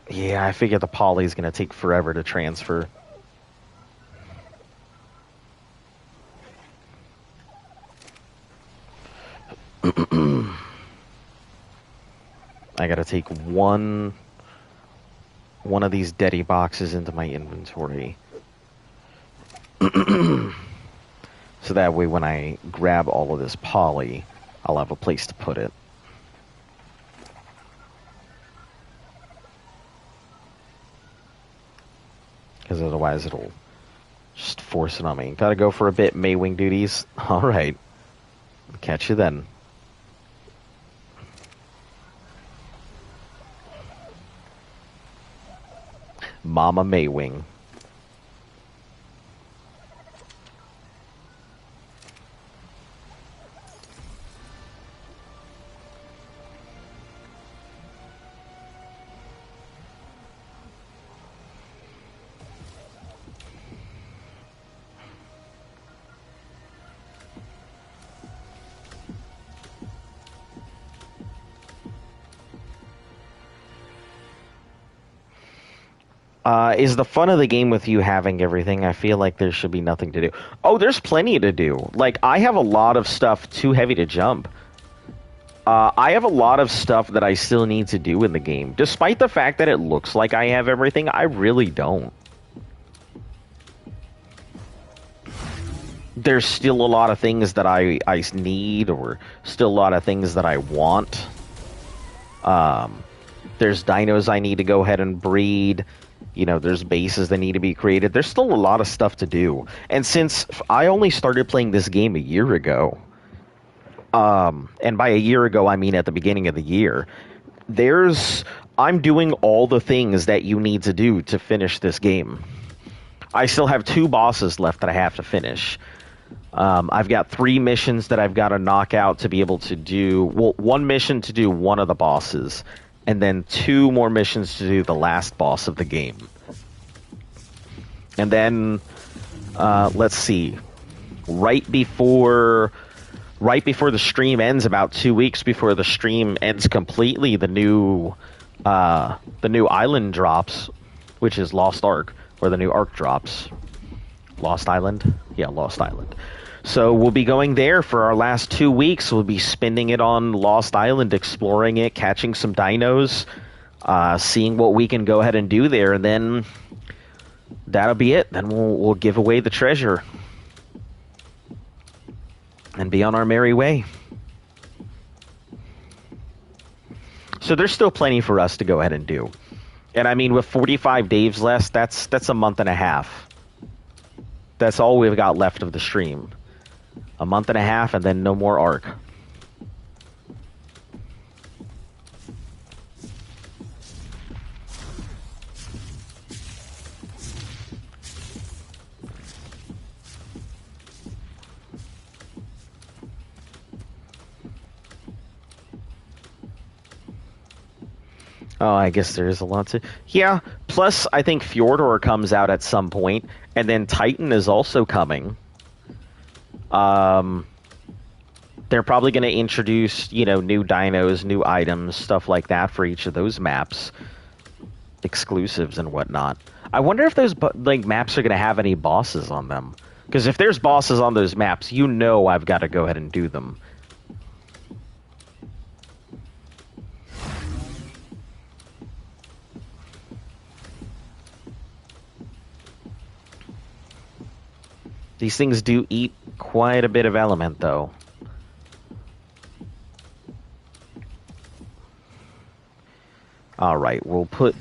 Yeah, I figure the poly's gonna take forever to transfer. I gotta take one of these Deddy boxes into my inventory. So that way when I grab all of this poly, I'll have a place to put it. Because otherwise it'll just force it on me. Gotta go for a bit, Maywing duties. Alright. Catch you then. Mama Maywing. Is the fun of the game with you having everything? I feel like there should be nothing to do. Oh, there's plenty to do. Like, I have a lot of stuff too heavy to jump. I have a lot of stuff that I still need to do in the game. Despite the fact that it looks like I have everything, I really don't. There's still a lot of things that I need, or still a lot of things that I want. There's dinos I need to go ahead and breed. You know, there's bases that need to be created. There's still a lot of stuff to do. And since I only started playing this game a year ago, and by a year ago I mean at the beginning of the year, I'm doing all the things that you need to do to finish this game. I still have 2 bosses left that I have to finish. I've got 3 missions that I've got to knock out to be able to do... Well, 1 mission to do one of the bosses, and then 2 more missions to do the last boss of the game. And then, let's see, right before the stream ends, about 2 weeks before the stream ends completely, the new island drops, which is Lost Ark, or the new Ark drops. Lost Island? Yeah, Lost Island. So we'll be going there for our last 2 weeks. We'll be spending it on Lost Island, exploring it, catching some dinos, seeing what we can go ahead and do there, and then that'll be it. Then we'll give away the treasure and be on our merry way. So there's still plenty for us to go ahead and do. And I mean, with 45 days left, that's a month and a half. That's all we've got left of the stream. A month and a half, and then no more Ark. Oh, I guess there is a lot to... Yeah, plus I think Fjordor comes out at some point, and then Titan is also coming. They're probably going to introduce, new dinos, new items, stuff like that for each of those maps. Exclusives and whatnot. I wonder if those maps are going to have any bosses on them. Because if there's bosses on those maps, I've got to go ahead and do them. These things do eat quite a bit of element, though. All right, we'll put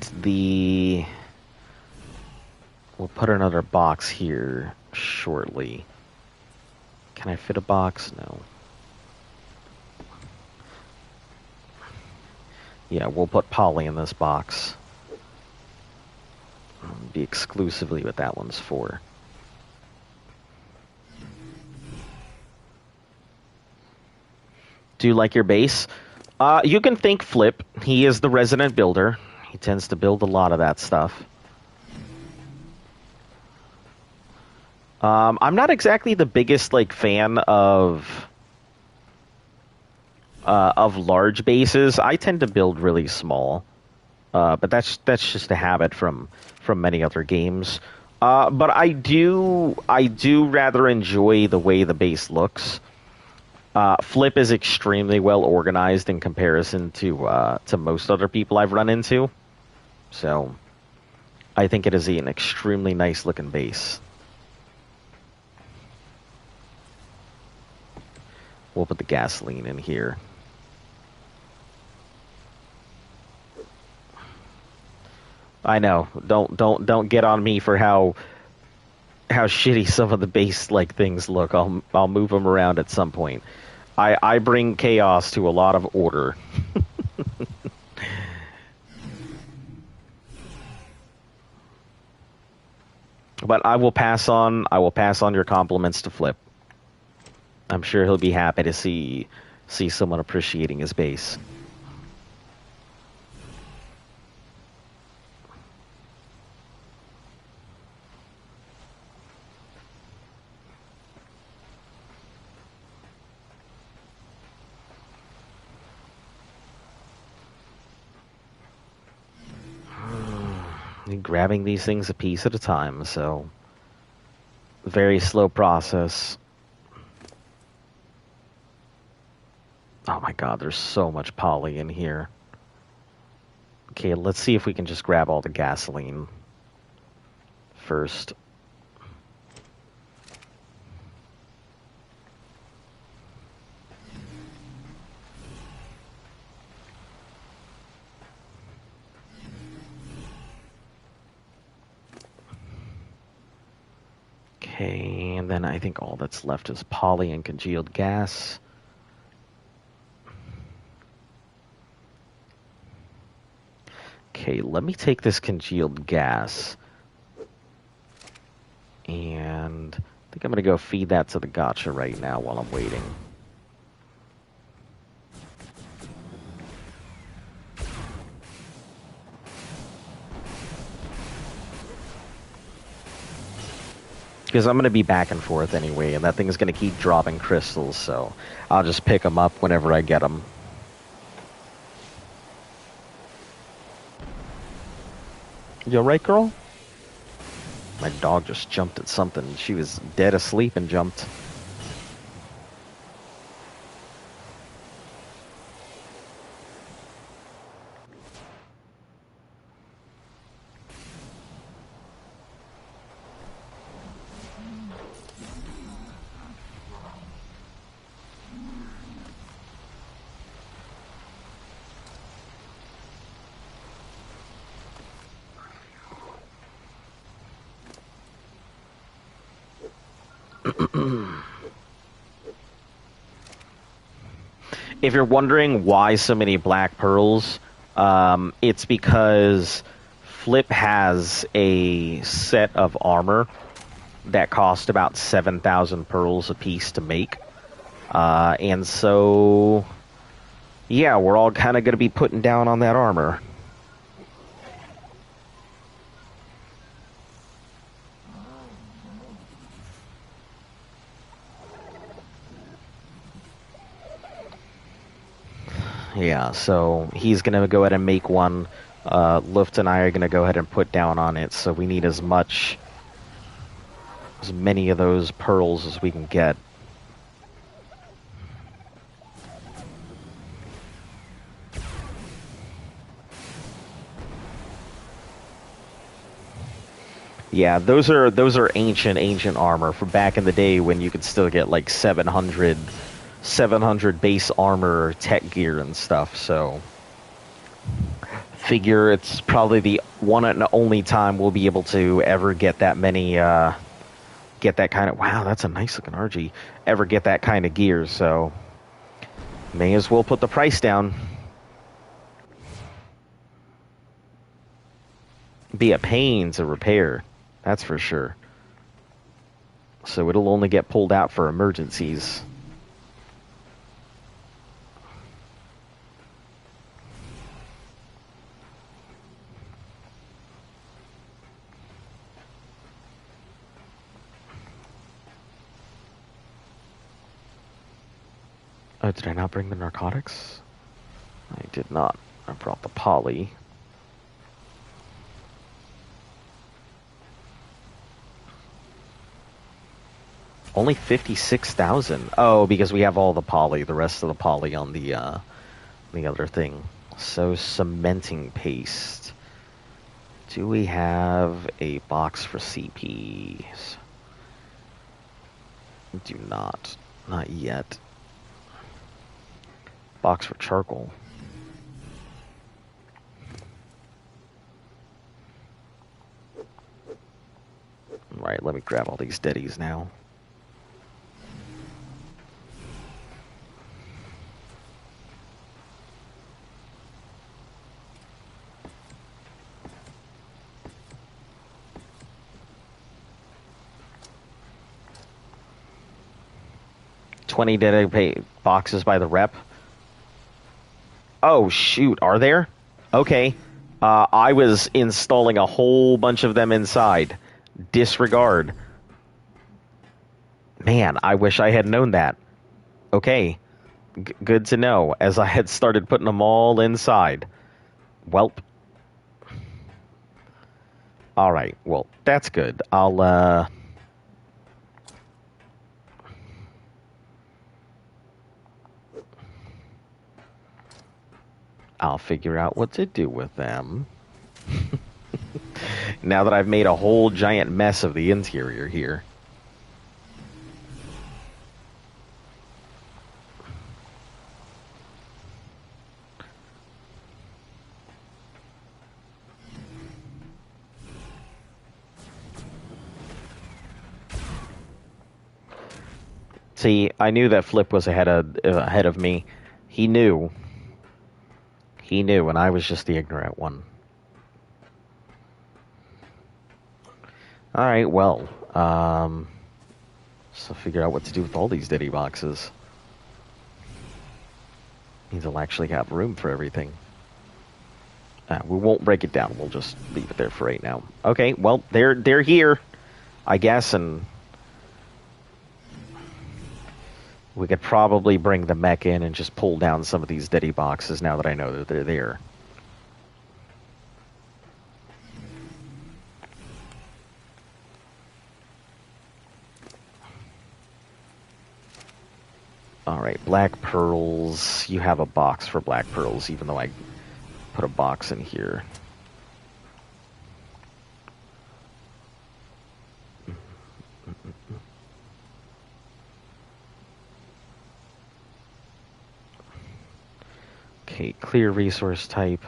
another box here shortly. Can I fit a box? No. Yeah, we'll put Polly in this box. Be exclusively what that one's for. Do you like your base? You can thank Flip. He is the resident builder. He tends to build a lot of that stuff. I'm not exactly the biggest fan of large bases. I tend to build really small, but that's just a habit from many other games. But I do rather enjoy the way the base looks. Flip is extremely well organized in comparison to most other people I've run into, so I think it is an extremely nice looking base. We'll put the gasoline in here. I know. Don't get on me for how shitty some of the base things look. I'll move them around at some point. I bring chaos to a lot of order. But I will pass on your compliments to Flip. I'm sure he'll be happy to see someone appreciating his base. Grabbing these things a piece at a time, so very slow process. Oh my god, there's so much poly in here. Okay, let's see if we can just grab all the gasoline first. Okay, and then I think all that's left is poly and congealed gas. Okay, let me take this congealed gas. And I think I'm going to go feed that to the gotcha right now while I'm waiting. Because I'm going to be back and forth anyway, and that thing's going to keep dropping crystals, so I'll just pick them up whenever I get them. You alright, girl? My dog just jumped at something. She was dead asleep and jumped. If you're wondering why so many black pearls, it's because Flip has a set of armor that cost about 7,000 pearls a piece to make. And so, yeah, we're all kind of going to be putting down on that armor. Yeah, so he's going to go ahead and make one. Luft and I are going to go ahead and put down on it, so we need as many of those pearls as we can get. Yeah, those are ancient armor from back in the day when you could still get like 700 base armor tech gear and stuff, so Figure it's probably the one and only time we'll be able to ever get that many, get that kind of, wow, that's a nice looking RG, ever get that kind of gear, so may as well put the price down. Be a pain to repair, that's for sure. So it'll only get pulled out for emergencies. Oh, did I not bring the narcotics? I did not. I brought the poly. Only 56,000. Oh, because we have all the poly, the rest of the poly on the other thing. So cementing paste. Do we have a box for CPs? Do not. Not yet. Box for charcoal. Right, let me grab all these deadies now. $20 dedicated boxes by the rep. Oh, shoot. Are there? Okay. I was installing a whole bunch of them inside. Disregard. Man, I wish I had known that. Okay. Good to know, as I had started putting them all inside. Welp. Alright, well, that's good. I'll figure out what to do with them. Now that I've made a whole giant mess of the interior here. See, I knew that Flip was ahead of me. He knew. He knew, and I was just the ignorant one. Alright, well, so figure out what to do with all these ditty boxes. Means I'll actually have room for everything. We won't break it down. We'll just leave it there for right now. Okay, well, they're here, I guess, and we could probably bring the mech in and just pull down some of these ditty boxes now that I know that they're there. Alright, black pearls. You have a box for black pearls, even though I put a box in here. Okay, clear resource type.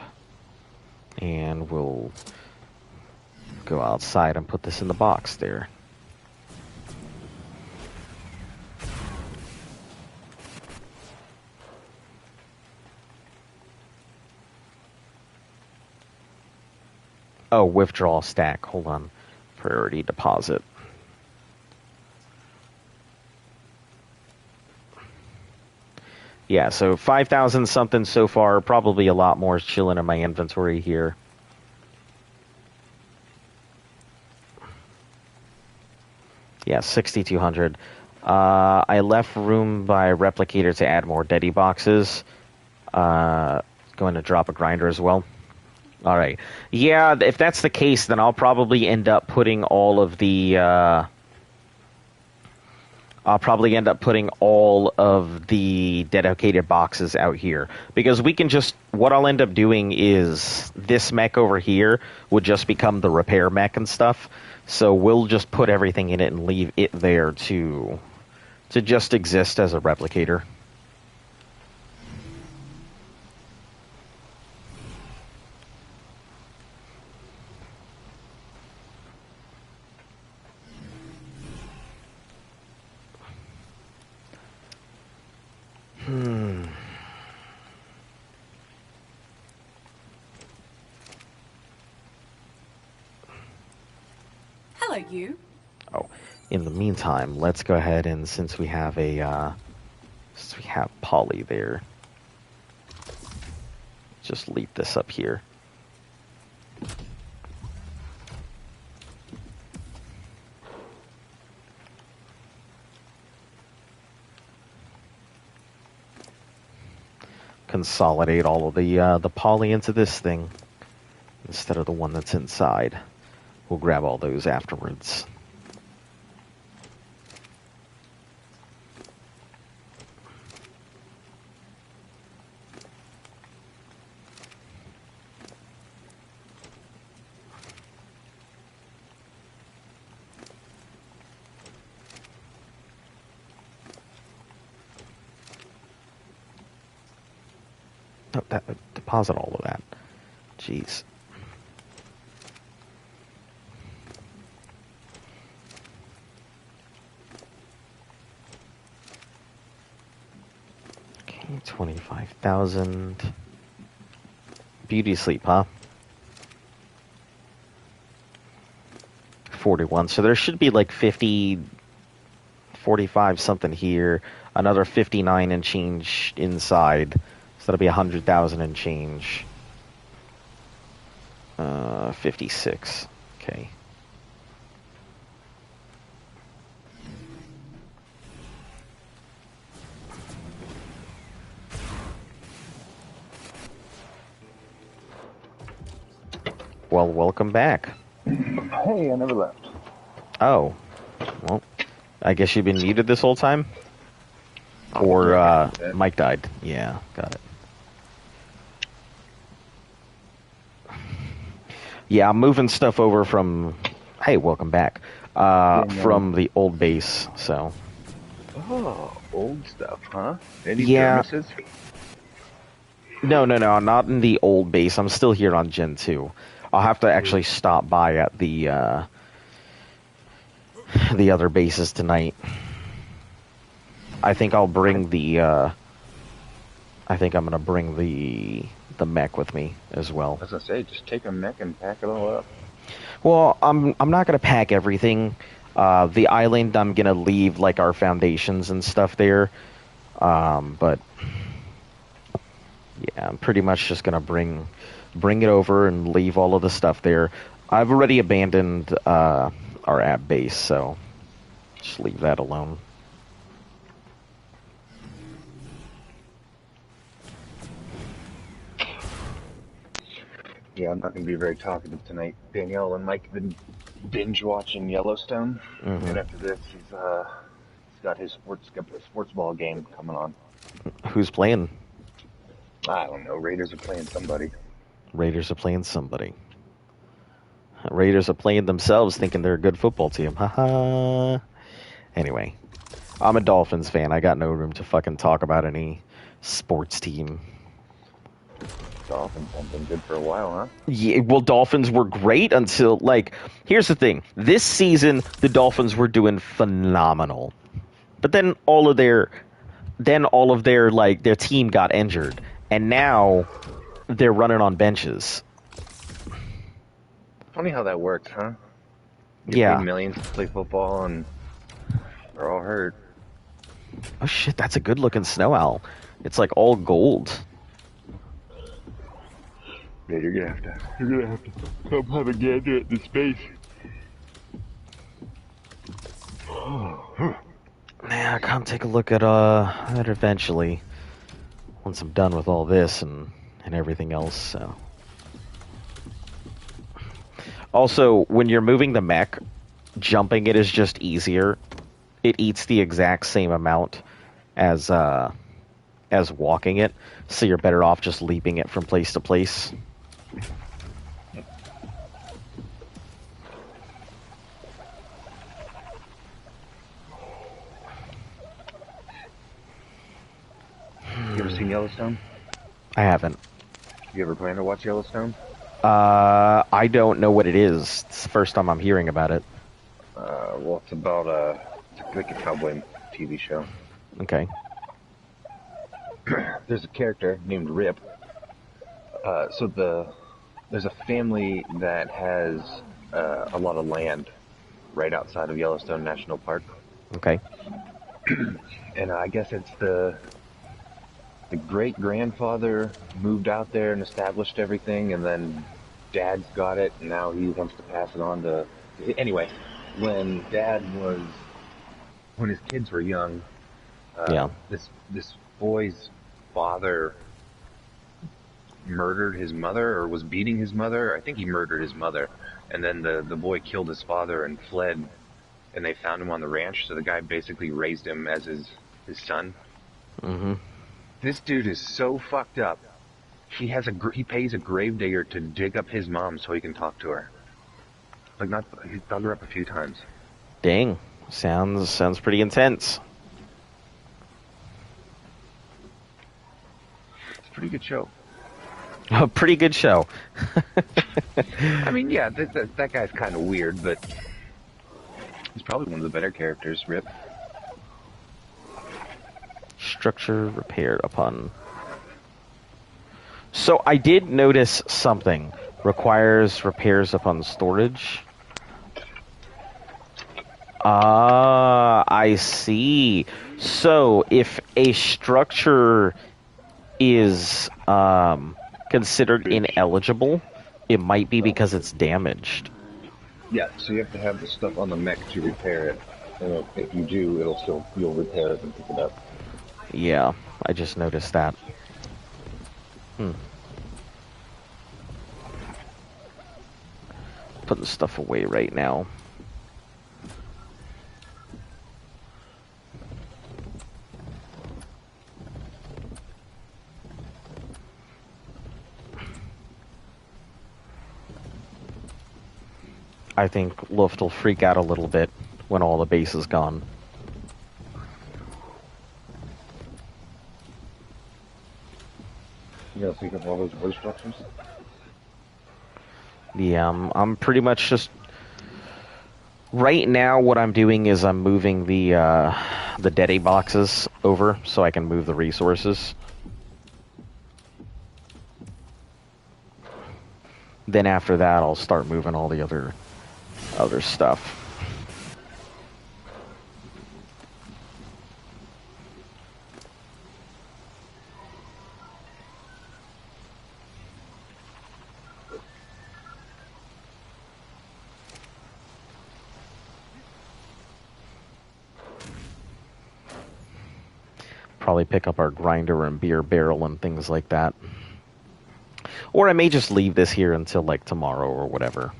And we'll go outside and put this in the box there. Oh, withdrawal stack. Hold on. Priority deposit. Yeah, so 5,000 something so far. Probably a lot more is chilling in my inventory here. Yeah, 6,200. I left room by replicator to add more deady boxes. Going to drop a grinder as well. All right. Yeah, if that's the case, then I'll probably end up putting all of the dedicated boxes out here, because we can just, what I'll end up doing is this mech over here would just become the repair mech and stuff. So we'll just put everything in it and leave it there to just exist as a replicator. Hello, you. Oh, in the meantime, let's go ahead and since we have Polly there, just leave this up here. Consolidate all of the poly into this thing instead of the one that's inside. We'll grab all those afterwards. Oh, deposit all of that. Jeez. Okay, 25,000. Beauty sleep, huh? 41. So there should be like 50, 45 something here. Another 59 and change inside. So that'll be 100,000 and change. 56. Okay. Well, welcome back. Hey, I never left. Oh. Well, I guess you've been muted this whole time? Or, Mike died. Yeah, got it. Yeah, I'm moving stuff over from... Hey, welcome back. From the old base, so... Oh, old stuff, huh? Any Yeah. thermoses? No, I'm not in the old base. I'm still here on Gen 2. I'll have to actually stop by at the other bases tonight. I think I'll bring the... I think I'm gonna bring the mech with me as well. I was gonna say, just take a mech and pack it all up. Well, I'm not gonna pack everything. The island, I'm gonna leave like our foundations and stuff there. But yeah, I'm pretty much just gonna bring it over and leave all of the stuff there. I've already abandoned our app base, so just leave that alone. Yeah, I'm not going to be very talkative tonight. Danielle and Mike have been binge watching Yellowstone, and after this, he's got his sports ball game coming on. Who's playing? I don't know. Raiders are playing somebody. Raiders are playing somebody. Raiders are playing themselves, thinking they're a good football team. Haha. Anyway, I'm a Dolphins fan. I got no room to fucking talk about any sports team. Dolphins have been good for a while, huh? Yeah, well, Dolphins were great until, like, here's the thing. This season, the Dolphins were doing phenomenal. But then all of their team got injured. And now they're running on benches. Funny how that works, huh? You Yeah. pay millions to play football, and they're all hurt. Oh, shit, that's a good-looking snow owl. It's, like, all gold. Yeah, you're gonna have to come have a gander at the space. Yeah, I'll come take a look at that eventually. Once I'm done with all this and everything else, so. Also, when you're moving the mech, jumping it is just easier. It eats the exact same amount as walking it, so you're better off just leaping it from place to place. You ever seen Yellowstone? I haven't. You ever plan to watch Yellowstone? I don't know what it is. It's the first time I'm hearing about it. Well, it's about it's like a cowboy TV show. Okay. There's a character named Rip. There's a family that has a lot of land, right outside of Yellowstone National Park. Okay. And I guess it's the great-grandfather moved out there and established everything, and then Dad's got it, and now he wants to pass it on to... Anyway, when when his kids were young, Yeah. this boy's father murdered his mother, or was beating his mother. I think he murdered his mother, and then the boy killed his father and fled, and they found him on the ranch, so the guy basically raised him as his son. Mm-hmm. This dude is so fucked up. He pays a gravedigger to dig up his mom so he can talk to her. He's dug her up a few times. Dang. Sounds pretty intense. It's a pretty good show. A pretty good show. I mean, yeah, that guy's kind of weird, but he's probably one of the better characters, Rip. Structure repaired upon. So I did notice something. Requires repairs upon storage. Ah, I see. So if a structure is considered ineligible, it might be because it's damaged. Yeah, so you have to have the stuff on the mech to repair it. And if you do, you'll repair it and pick it up. Yeah, I just noticed that. Putting stuff away right now. I think Luft will freak out a little bit when all the base is gone. You gotta pick up all those wood structures? Yeah, I'm pretty much just... Right now, what I'm doing is I'm moving the Dede boxes over so I can move the resources. Then after that, I'll start moving all the other stuff. Probably pick up our grinder and beer barrel and things like that. Or I may just leave this here until like tomorrow or whatever.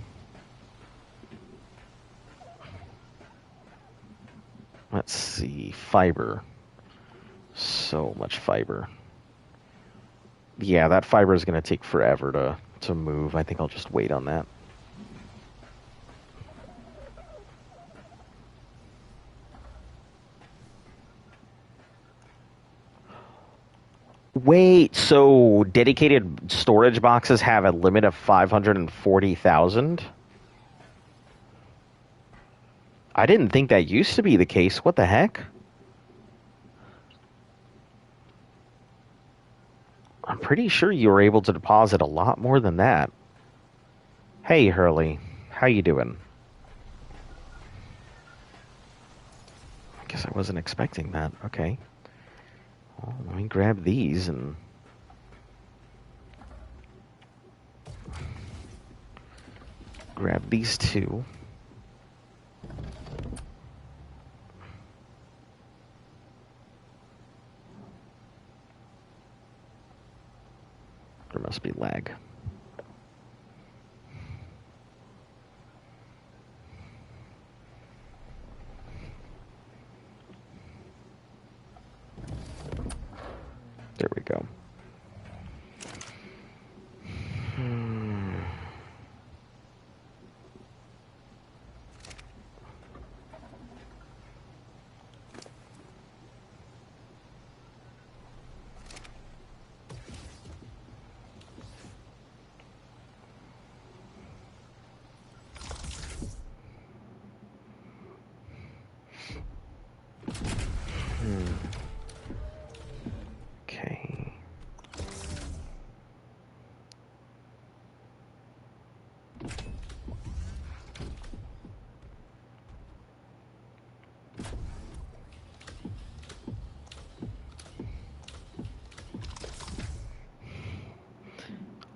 Let's see. Fiber. So much fiber. Yeah, that fiber is going to take forever to move. I think I'll just wait on that. Wait, so dedicated storage boxes have a limit of 540,000? I didn't think that used to be the case. What the heck? I'm pretty sure you were able to deposit a lot more than that. Hey, Hurley. How you doing? I guess I wasn't expecting that. Okay. Well, let me grab these and... grab these two. There must be lag. There we go. Okay.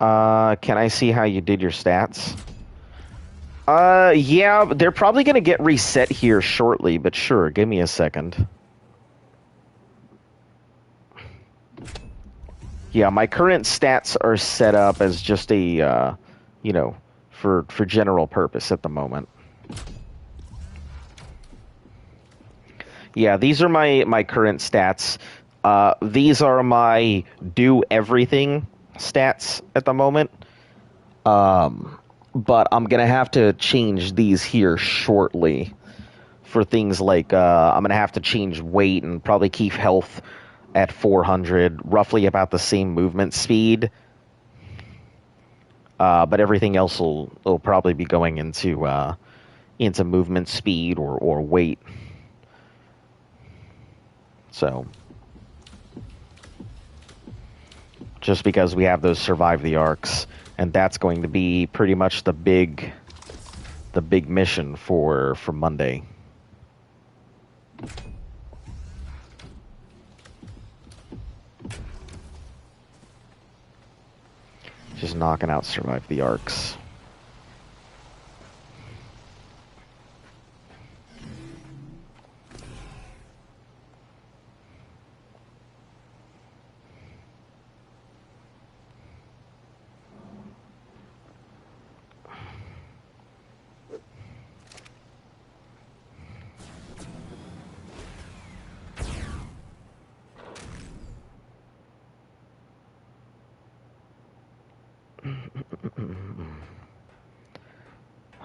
Can I see how you did your stats? Yeah, they're probably gonna get reset here shortly, but sure, give me a second. Yeah, my current stats are set up as just a, you know, for general purpose at the moment. Yeah, these are my current stats. These are my do everything stats at the moment. But I'm gonna have to change these here shortly for things like I'm gonna have to change weight and probably keep health at 400, roughly about the same movement speed. But everything else will probably be going into movement speed or weight. So just because we have those survive the arcs, and that's going to be pretty much the big mission for Monday. Just knocking out survive the arcs.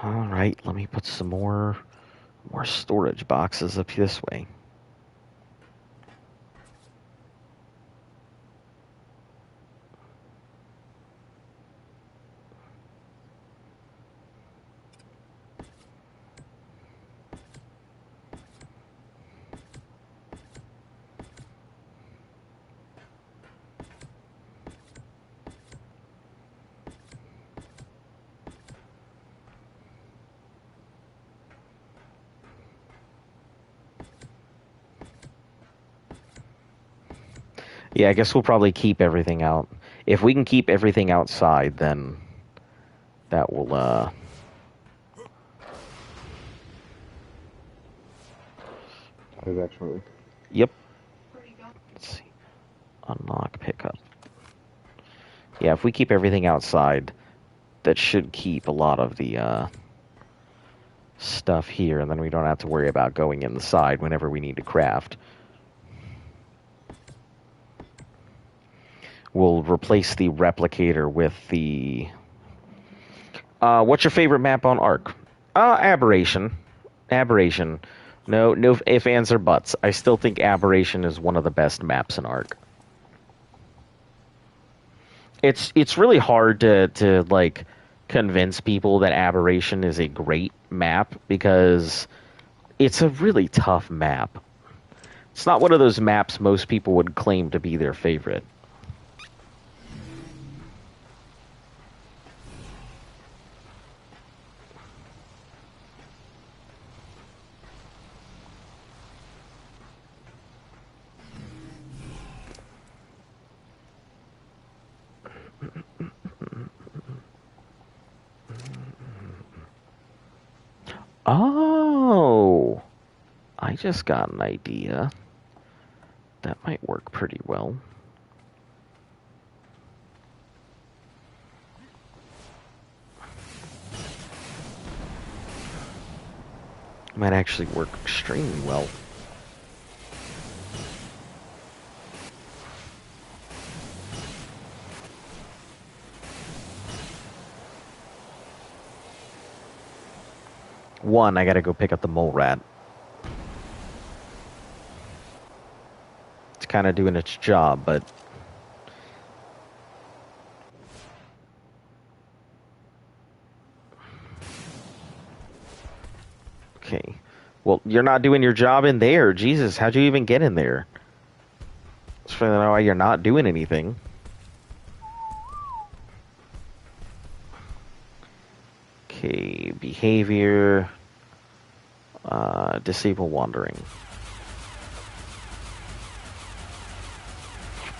All right, let me put some more storage boxes up this way. Yeah, I guess we'll probably keep everything out. If we can keep everything outside, then that will, Actually. Yep. Let's see. Unlock pickup. Yeah, if we keep everything outside, that should keep a lot of the, stuff here, and then we don't have to worry about going inside whenever we need to craft. We'll replace the replicator with the... what's your favorite map on Ark? Aberration. Aberration. No ifs, ands, or buts. I still think Aberration is one of the best maps in Ark. It's really hard to like convince people that Aberration is a great map because it's a really tough map. It's not one of those maps most people would claim to be their favorite. Oh, I just got an idea. That might work pretty well. Might actually work extremely well. One, I gotta go pick up the mole rat. It's kind of doing its job, but... Okay. Well, you're not doing your job in there. Jesus, how'd you even get in there? Just for know why you're not doing anything. Okay, behavior. Disable wandering.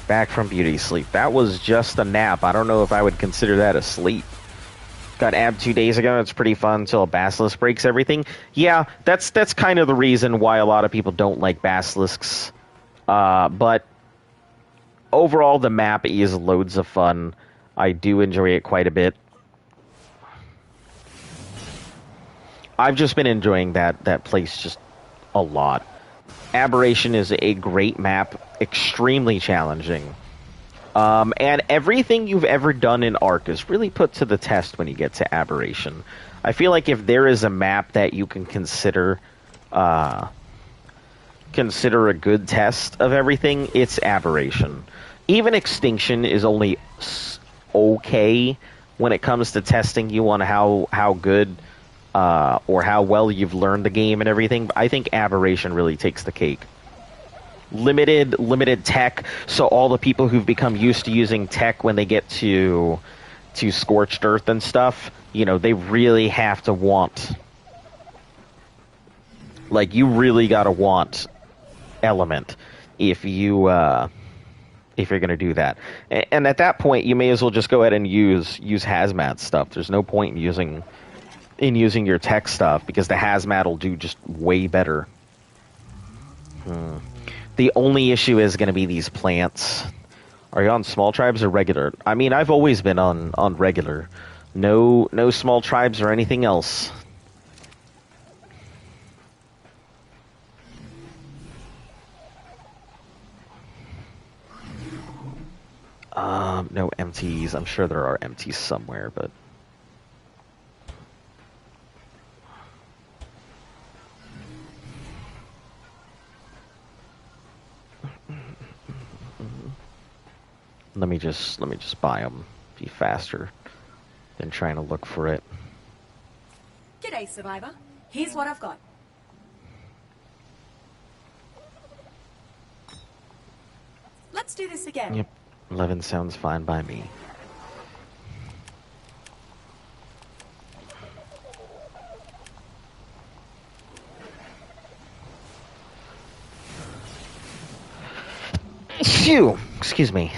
Back from beauty sleep. That was just a nap. I don't know if I would consider that a sleep. Got ab 2 days ago. It's pretty fun until a basilisk breaks everything. Yeah, that's kind of the reason why a lot of people don't like basilisks. But overall, the map is loads of fun. I do enjoy it quite a bit. I've just been enjoying that place just a lot. Aberration is a great map, extremely challenging. And everything you've ever done in Ark is really put to the test when you get to Aberration. I feel like if there is a map that you can consider a good test of everything, it's Aberration. Even Extinction is only okay when it comes to testing you on how good or how well you've learned the game and everything. But I think Aberration really takes the cake. Limited tech, so all the people who've become used to using tech when they get to Scorched Earth and stuff, you know, they really have to want, like, you really gotta want Element if you're gonna do that. And at that point, you may as well just go ahead and use hazmat stuff. There's no point in using your tech stuff because the hazmat will do just way better. The only issue is going to be these plants. Are you on small tribes or regular? I mean, I've always been on regular. No small tribes or anything else. No empties. I'm sure there are empties somewhere, but... Let me just buy them. Be faster than trying to look for it. G'day, Survivor. Here's what I've got. Let's do this again. Yep, 11 sounds fine by me. Phew! Excuse me.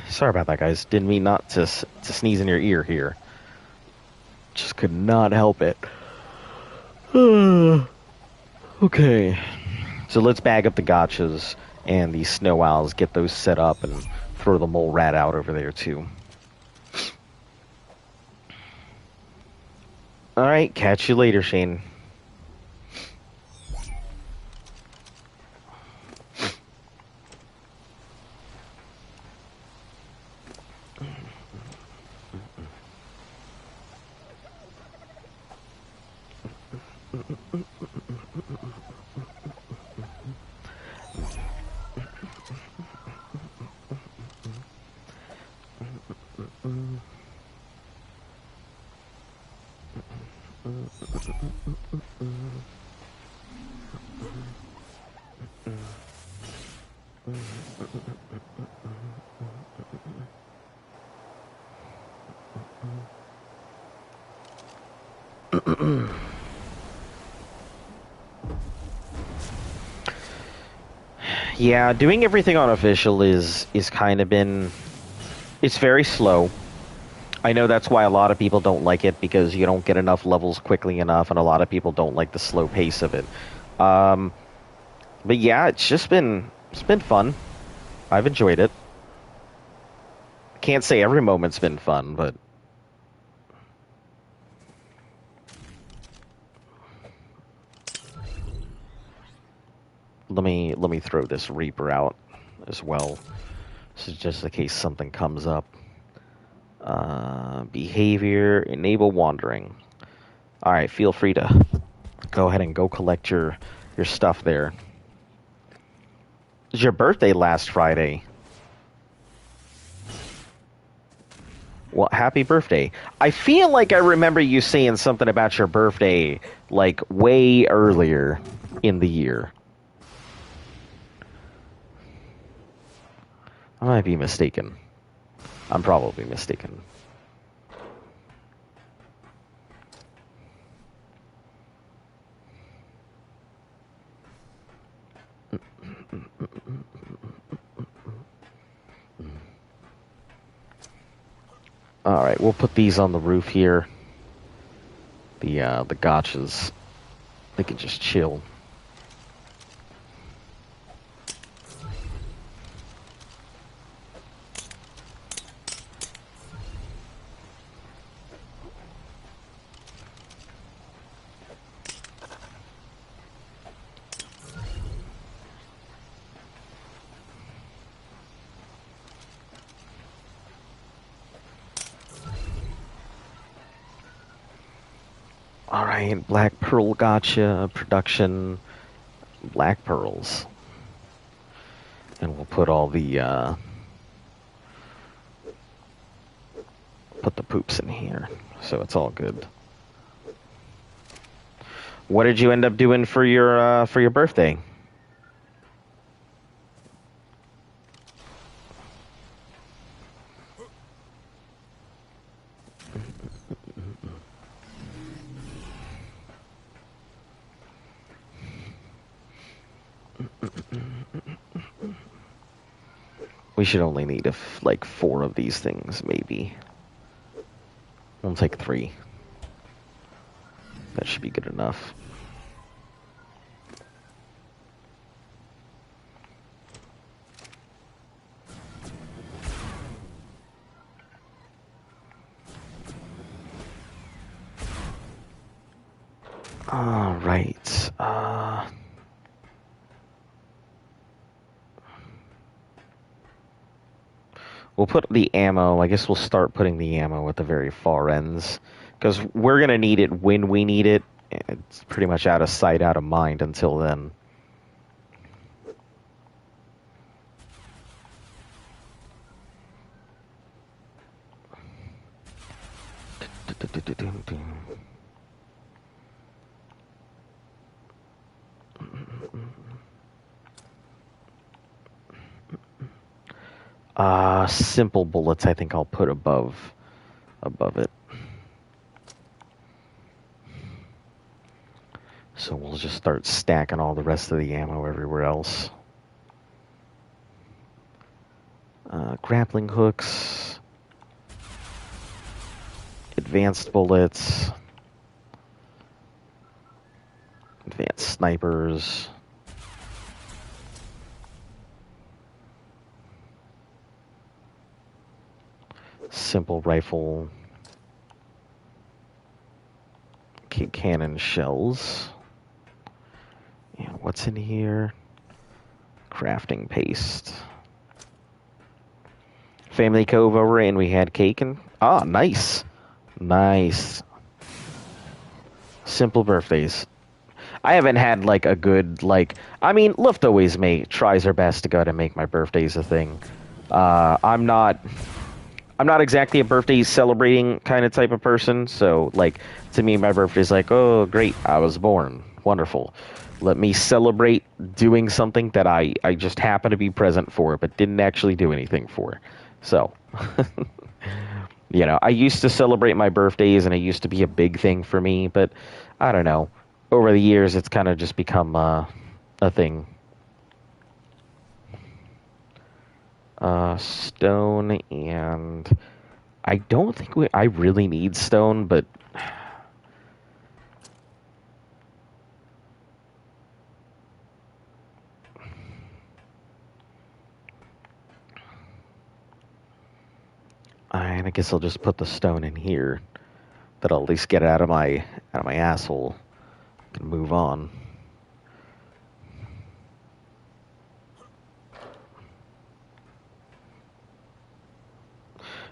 Sorry about that, guys. Didn't mean not to sneeze in your ear here. Just could not help it. Okay. So let's bag up the gotchas and the snow owls, get those set up, and throw the mole rat out over there, too. Alright, catch you later, Shane. Yeah, doing everything on official is kind of been... It's very slow. I know that's why a lot of people don't like it, because you don't get enough levels quickly enough, and a lot of people don't like the slow pace of it. But yeah, it's been fun. I've enjoyed it. Can't say every moment's been fun, but... Let me throw this Reaper out as well. This is just in case something comes up. Behavior, enable wandering. Alright, feel free to go ahead and go collect your stuff there. It was your birthday last Friday. Well, happy birthday. I feel like I remember you saying something about your birthday, like, way earlier in the year. I might be mistaken. I'm probably mistaken. All right, we'll put these on the roof here. The gotchas, they can just chill. Alright, black pearl gotcha, production, black pearls. And we'll put all the, put the poops in here, so it's all good. What did you end up doing for your birthday? We should only need like 4 of these things, maybe. We'll take 3. That should be good enough. All right. We'll put the ammo. I guess we'll start putting the ammo at the very far ends, because we're gonna need it when we need it. It's pretty much out of sight, out of mind until then. Simple bullets, I think I'll put above it. So we'll just start stacking all the rest of the ammo everywhere else. Grappling hooks, advanced bullets, advanced snipers. Simple rifle, cannon shells. And what's in here? Crafting paste. Family Cove over, and we had cake and nice, nice. Simple birthdays. I haven't had like a good I mean, Luft always tries her best to go to make my birthdays a thing. I'm not exactly a birthday celebrating kind of type of person, so like to me my birthday's like, oh great, I was born, wonderful. Let me celebrate doing something that I just happen to be present for but didn't actually do anything for. So you know, I used to celebrate my birthdays and it used to be a big thing for me, but I don't know. Over the years it's kind of just become a thing. Stone, and I don't think I really need stone, but I guess I'll just put the stone in here. That'll at least get it out of my asshole. I can move on.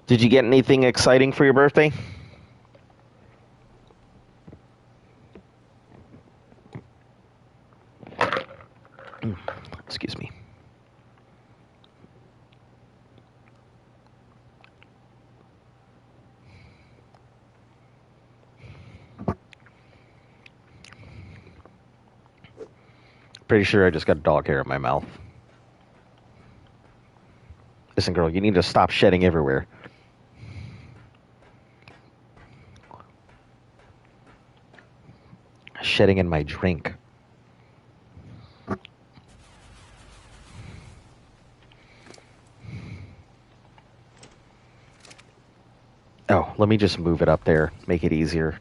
Did you get anything exciting for your birthday? Excuse me. Pretty sure I just got dog hair in my mouth. Listen, girl, you need to stop shedding everywhere. Shedding in my drink. Oh, let me just move it up there. Make it easier.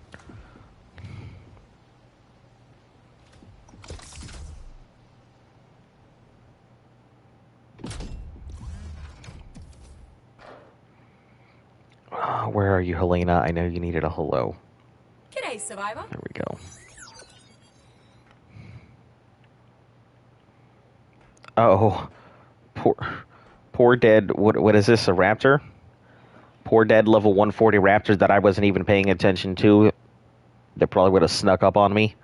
Where are you, Helena? I know you needed a hello. G'day, Survivor. There we go. Oh, poor dead. What is this? A raptor? Poor dead level 140 raptors that I wasn't even paying attention to. That probably would have snuck up on me.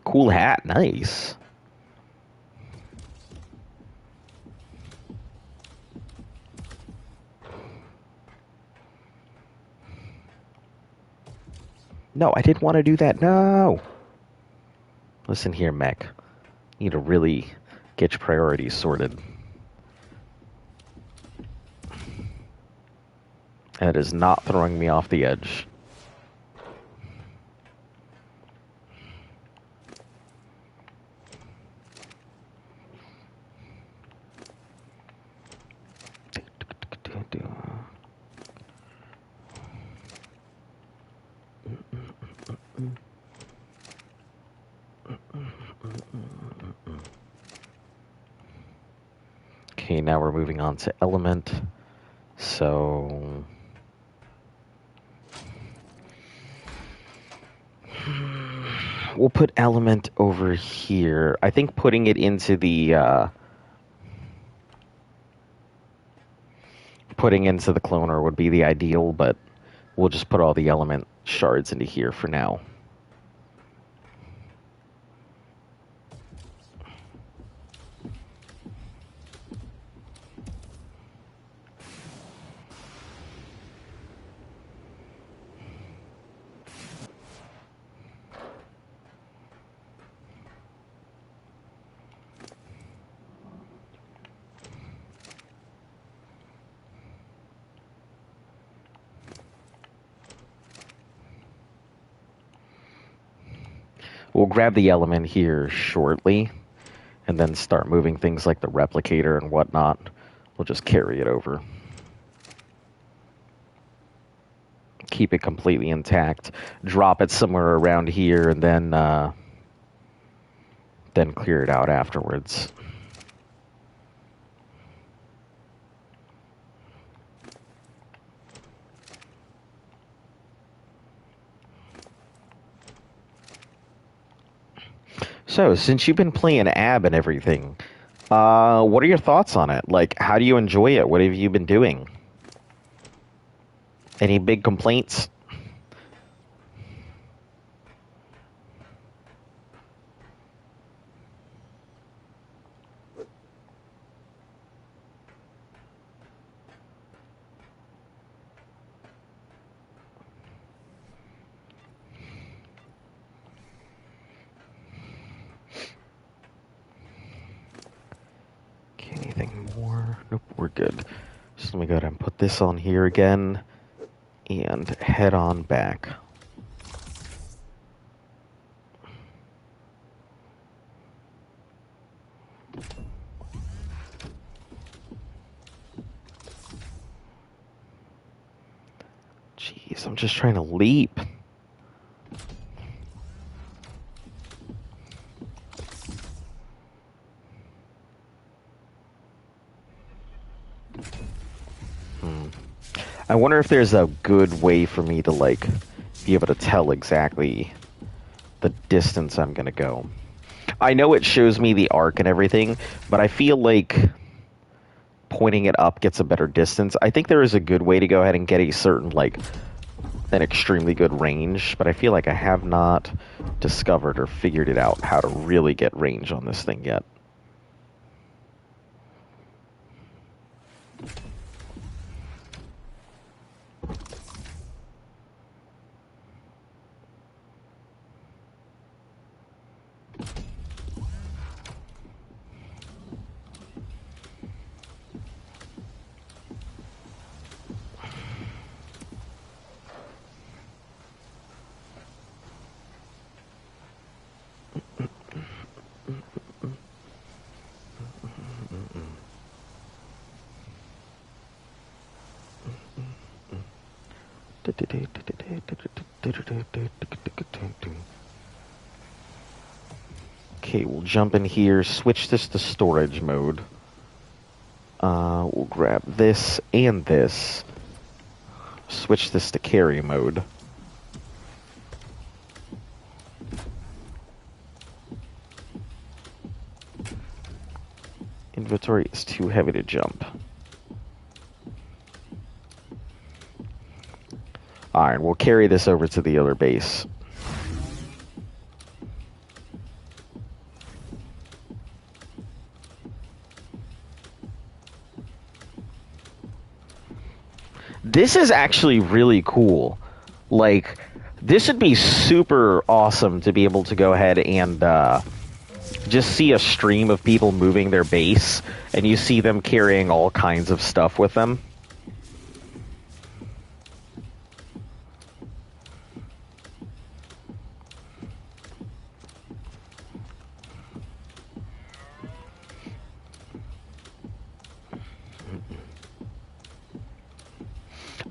Cool hat, nice. No, I didn't want to do that. No. Listen here, mech. You need to really get your priorities sorted. That is not throwing me off the edge. Okay, now we're moving on to element. So we'll put element over here. I think putting it into the cloner would be the ideal, but we'll just put all the element shards into here for now. We'll grab the element here shortly, and then start moving things like the replicator and whatnot. We'll just carry it over. Keep it completely intact. Drop it somewhere around here, and then clear it out afterwards. So, since you've been playing AB and everything, what are your thoughts on it? Like, how do you enjoy it? What have you been doing? Any big complaints? Okay, anything more? Nope, we're good. Just let me go ahead and put this on here again and head on back. Jeez, I'm just trying to leap. I wonder if there's a good way for me to, like, be able to tell exactly the distance I'm going to go. I know it shows me the arc and everything, but I feel like pointing it up gets a better distance. I think there is a good way to go ahead and get a certain, like, an extremely good range, but I feel like I have not discovered or figured it out how to really get range on this thing yet. Okay, we'll jump in here, switch this to storage mode. We'll grab this and this. Switch this to carry mode. Inventory is too heavy to jump. Alright, we'll carry this over to the other base. This is actually really cool. Like, this would be super awesome to be able to go ahead and just see a stream of people moving their base, and you see them carrying all kinds of stuff with them.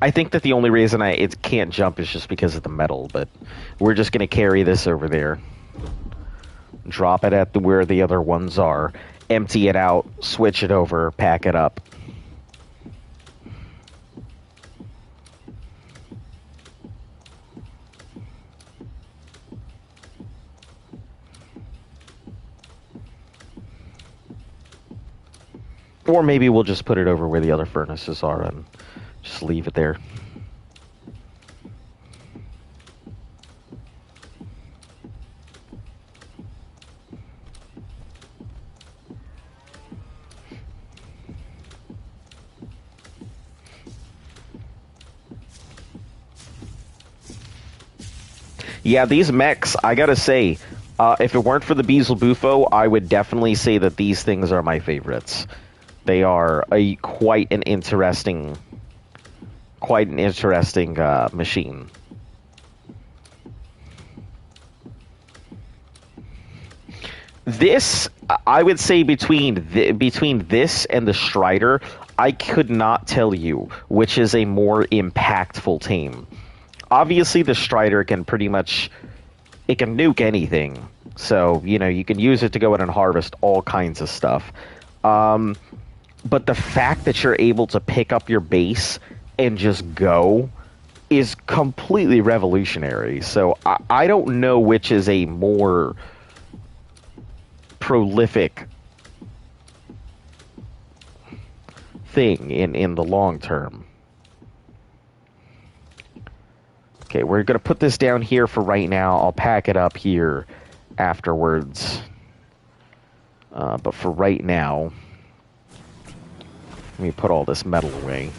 I think that the only reason it can't jump is just because of the metal, but we're just going to carry this over there. Drop it at where the other ones are. Empty it out, switch it over, pack it up. Or maybe we'll just put it over where the other furnaces are and just leave it there. Yeah, these mechs, I gotta say, if it weren't for the Beelzebufo, I would definitely say that these things are my favorites. They are quite an interesting machine. This, I would say, between this and the Strider, I could not tell you which is a more impactful team. Obviously, the Strider can pretty much, it can nuke anything. So, you know, you can use it to go in and harvest all kinds of stuff. But the fact that you're able to pick up your base and just go is completely revolutionary. So I don't know which is a more prolific thing in the long term. Okay, we're going to put this down here for right now. I'll pack it up here afterwards. But for right now, let me put all this metal away.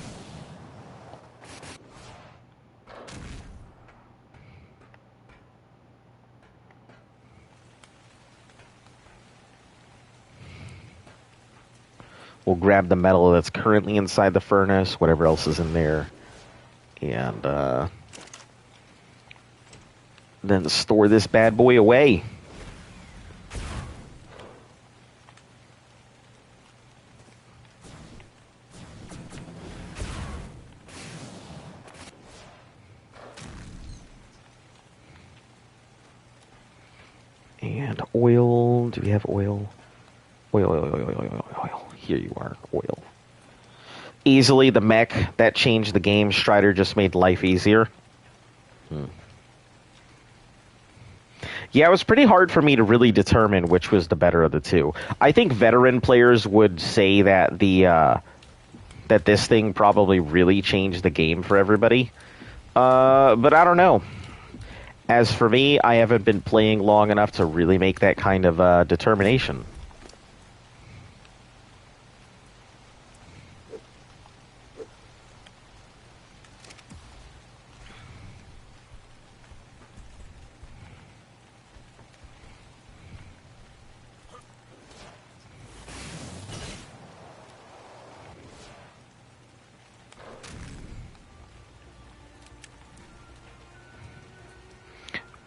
We'll grab the metal that's currently inside the furnace, whatever else is in there, and then store this bad boy away. And oil, do we have oil? Oil. Here you are, oil. Easily the mech, that changed the game. Strider just made life easier. Yeah, it was pretty hard for me to really determine which was the better of the two. I think veteran players would say that that this thing probably really changed the game for everybody. But I don't know. As for me, I haven't been playing long enough to really make that kind of determination.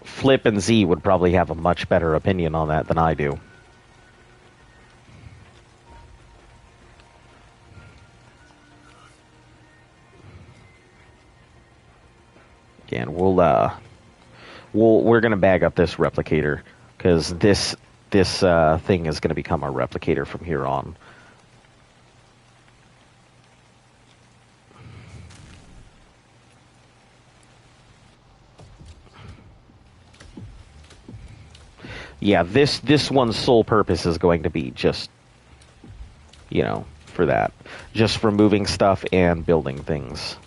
Flip and Z would probably have a much better opinion on that than I do. And we're gonna bag up this replicator because this thing is gonna become our replicator from here on. Yeah, this one's sole purpose is going to be just, for that. Just for moving stuff and building things.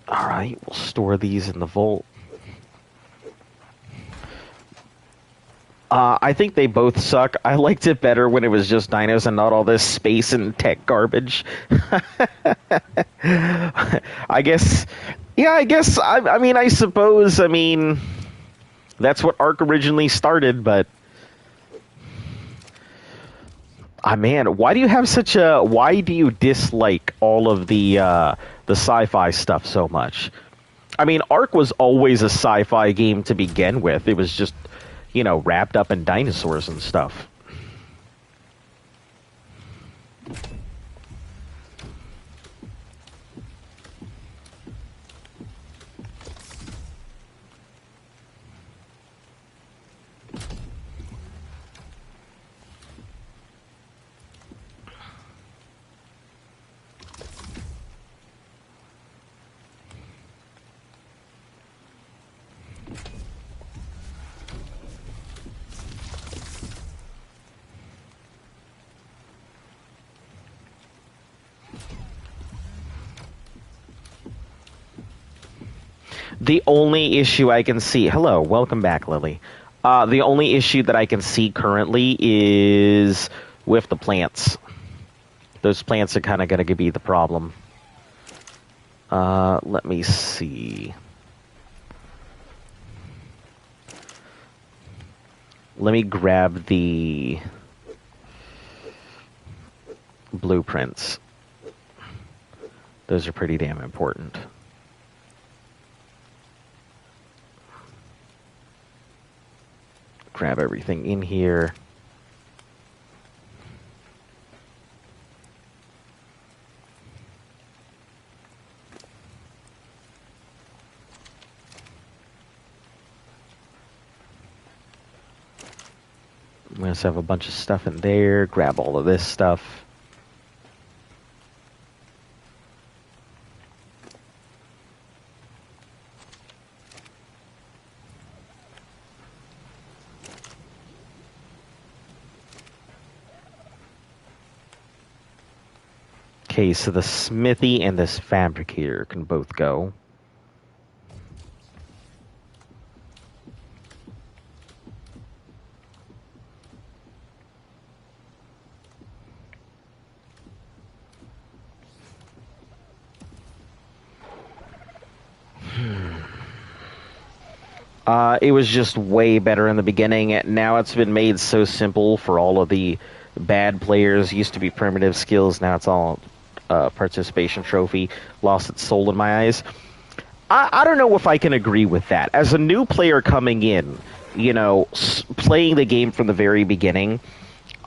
Alright, we'll store these in the vault. I think they both suck. I liked it better when it was just dinos and not all this space and tech garbage. I guess, I suppose, that's what Ark originally started, but man, why do you dislike all of the sci-fi stuff so much? Ark was always a sci-fi game to begin with. It was just, wrapped up in dinosaurs and stuff. The only issue I can see... Hello, welcome back, Lily. The only issue that I can see currently is with the plants. Those plants are kind of going to be the problem. Let me see. Let me grab the blueprints. Those are pretty damn important. Grab everything in here. I'm going to have a bunch of stuff in there. Grab all of this stuff. Okay, so the smithy and this fabricator can both go. It was just way better in the beginning. Now it's been made so simple for all of the bad players. Used to be primitive skills, now it's all participation trophy. Lost its soul in my eyes. I don't know if I can agree with that. As a new player coming in, playing the game from the very beginning,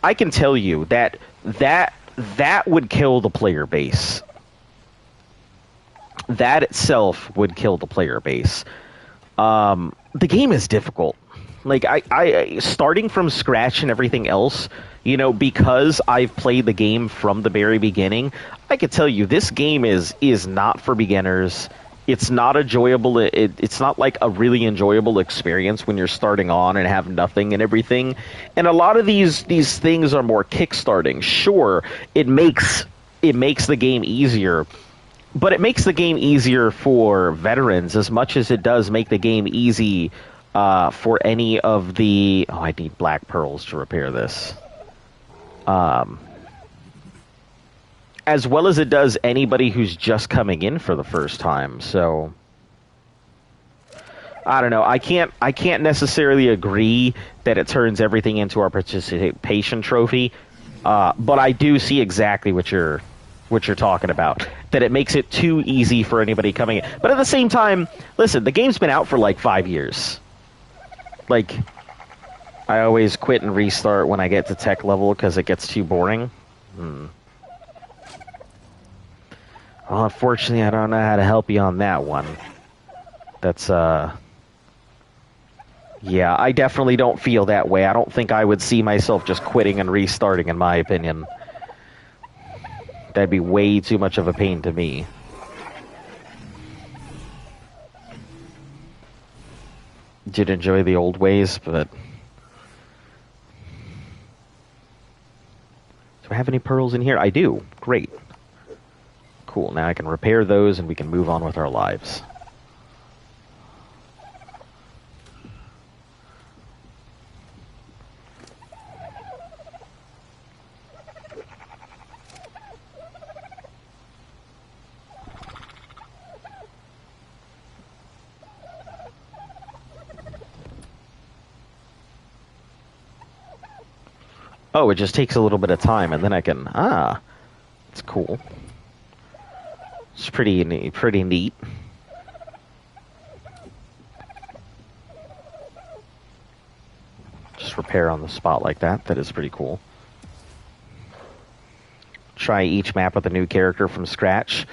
I can tell you that would kill the player base. That itself would kill the player base. The game is difficult. Like, I starting from scratch and everything else, because I've played the game from the very beginning, I could tell you this game is not for beginners. It's not enjoyable. It's not like a really enjoyable experience when you're starting on and have nothing and everything. And a lot of these things are more kickstarting. Sure, it makes the game easier. But it makes the game easier for veterans as much as it does make the game easy for any of the... Oh, I need black pearls to repair this. As well as it does anybody who's just coming in for the first time. So I don't know. I can't necessarily agree that it turns everything into our participation trophy, but I do see exactly what you're talking about. That it makes it too easy for anybody coming in. But at the same time, listen, the game's been out for like 5 years. Like, I always quit and restart when I get to tech level because it gets too boring. Well, unfortunately, I don't know how to help you on that one. That's, yeah, I definitely don't feel that way. I don't think I would see myself just quitting and restarting, in my opinion. That'd be way too much of a pain to me. Did enjoy the old ways, but... Do I have any pearls in here? I do. Great. Cool, now I can repair those and we can move on with our lives. Oh, it just takes a little bit of time, and then I can... Ah, it's cool. It's pretty neat. Just repair on the spot like that. That is pretty cool. Try each map with a new character from scratch.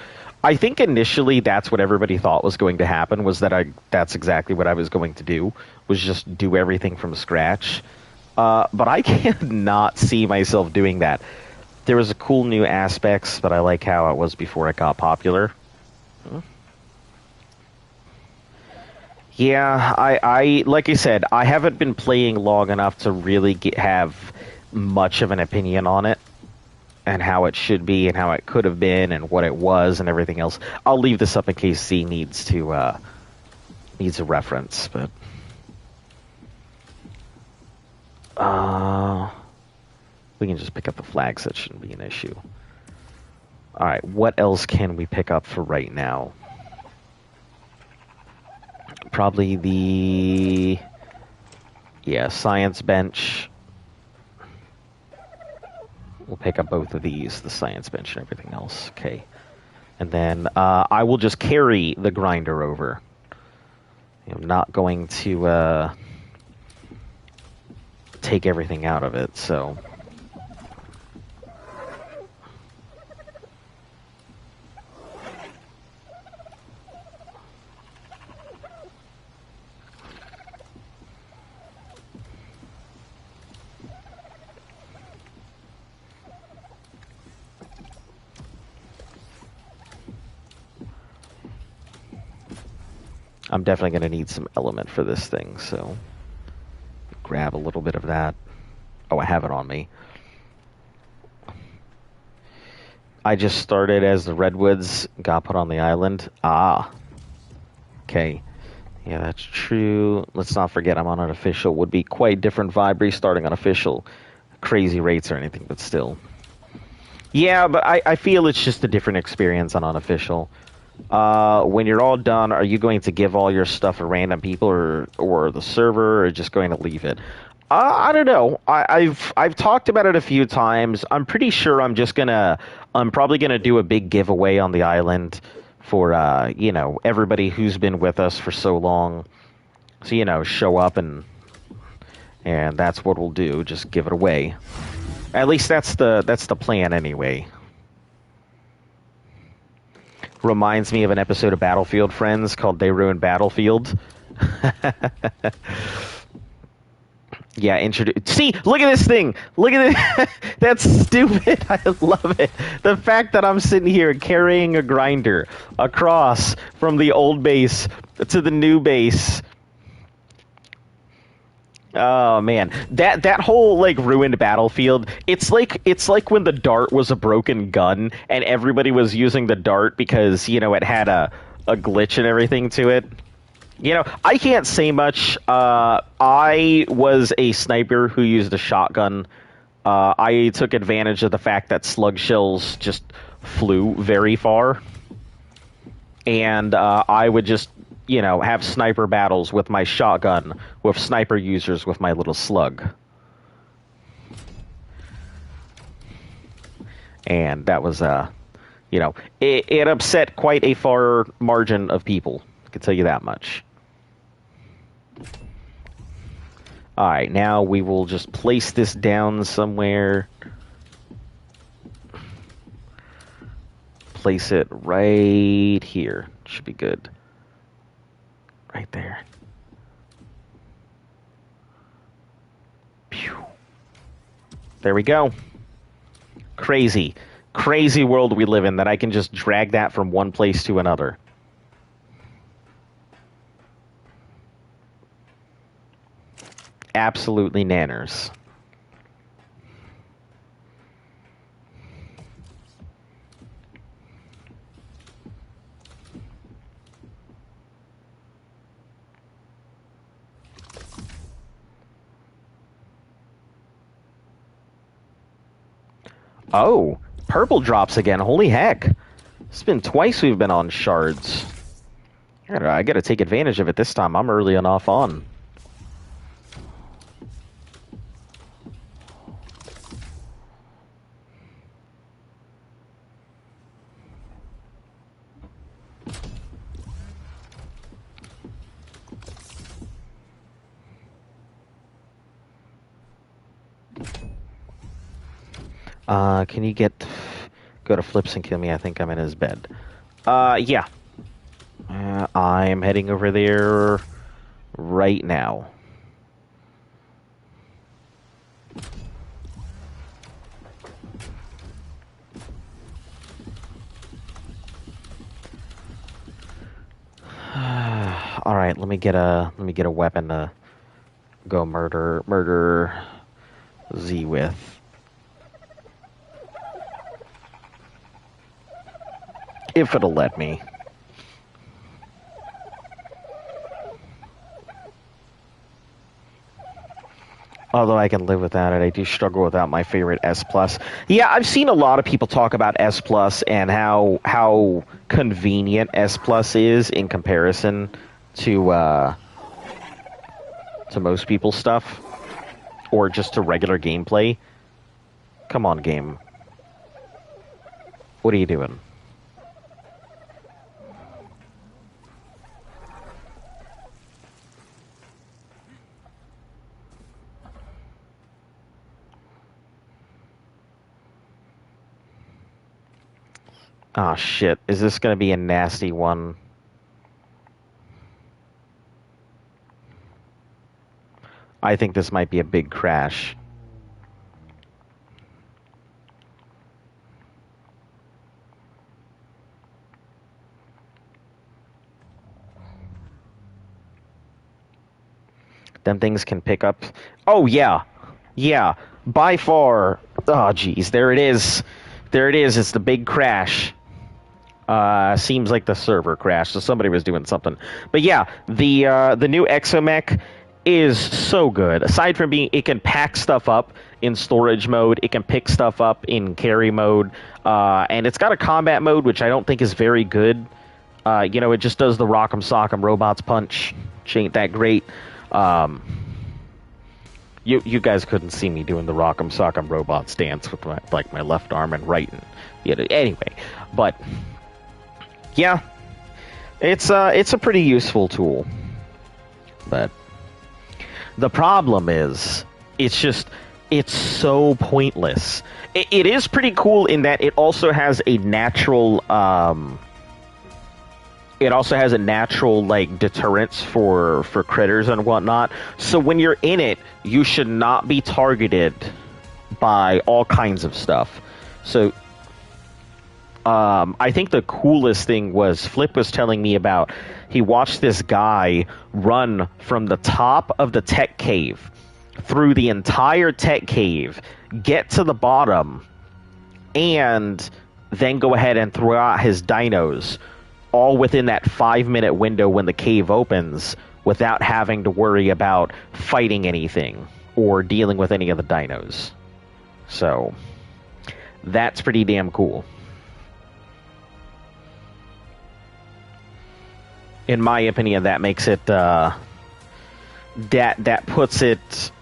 I think initially that's what everybody thought was going to happen, was that that's exactly what I was going to do, was just do everything from scratch. But I cannot see myself doing that. There was a cool new aspects, but I like how it was before it got popular. Yeah, I like I said, I haven't been playing long enough to really have much of an opinion on it, and how it should be, and how it could have been, and what it was, and everything else. I'll leave this up in case Z needs a reference, but... we can just pick up the flags. That shouldn't be an issue. Alright, what else can we pick up for right now? Probably the... Yeah, science bench. We'll pick up both of these, the science bench and everything else. Okay. And then I will just carry the grinder over. I'm not going to... take everything out of it, so... I'm definitely going to need some element for this thing, so... Grab a little bit of that. Oh, I have it on me. I just started as the Redwoods got put on the island. Ah. Okay. Yeah, that's true. Let's not forget I'm on unofficial. Would be quite different vibe restarting on official. Crazy rates or anything, but still. Yeah, but I feel it's just a different experience on unofficial. When you're all done, are you going to give all your stuff to random people or the server, or just going to leave it? I don't know. I've talked about it a few times. I'm pretty sure I'm probably gonna do a big giveaway on the island for everybody who's been with us for so long. So show up and that's what we'll do. Just give it away. At least that's the plan anyway. Reminds me of an episode of Battlefield Friends called They Ruined Battlefield. Yeah, see, look at this thing. Look at it. That's stupid. I love it. The fact that I'm sitting here carrying a grinder across from the old base to the new base. Oh man, that whole ruined Battlefield. It's like when the dart was a broken gun and everybody was using the dart because it had a glitch and everything to it. I can't say much. I was a sniper who used a shotgun. I took advantage of the fact that slug shells just flew very far, and I would just have sniper battles with my shotgun, with sniper users with my little slug. And that was, it upset quite a far margin of people. I can tell you that much. Alright, now we will just place this down somewhere. Place it right here. Should be good. Right there. Pew. There we go. Crazy. Crazy world we live in that I can just drag that from one place to another. Absolutely nanners. Oh, purple drops again. Holy heck. It's been twice we've been on shards. I gotta take advantage of it this time. I'm early enough on. Can you go to Flips and kill me? I think I'm in his bed. Yeah. I'm heading over there right now. All right, let me get a weapon to go murder Z with. If it'll let me. Although I can live without it, I do struggle without my favorite S+. Yeah, I've seen a lot of people talk about S+, and how convenient S+ is in comparison to most people's stuff. Or just to regular gameplay. Come on, game. What are you doing? Oh shit, is this gonna be a nasty one? I think this might be a big crash. Them things can pick up... Oh yeah! Yeah, by far... Oh jeez, there it is. There it is, it's the big crash. Seems like the server crashed, so somebody was doing something. But yeah, the new Exomech is so good. Aside from being, it can pack stuff up in storage mode, it can pick stuff up in carry mode, and it's got a combat mode, which I don't think is very good. It just does the rock'em sock'em robots punch, which ain't that great. You guys couldn't see me doing the rock'em sock'em robots dance with my left arm and right, and anyway, but yeah, it's a pretty useful tool. But the problem is, it's so pointless. It is pretty cool in that it also has a natural like deterrence for critters and whatnot. So when you're in it, you should not be targeted by all kinds of stuff. So I think the coolest thing was Flip was telling me about, he watched this guy run from the top of the tech cave through the entire tech cave, get to the bottom, and then go ahead and throw out his dinos, all within that 5-minute window when the cave opens, without having to worry about fighting anything or dealing with any of the dinos. So that's pretty damn cool. in my opinion, that makes it that puts it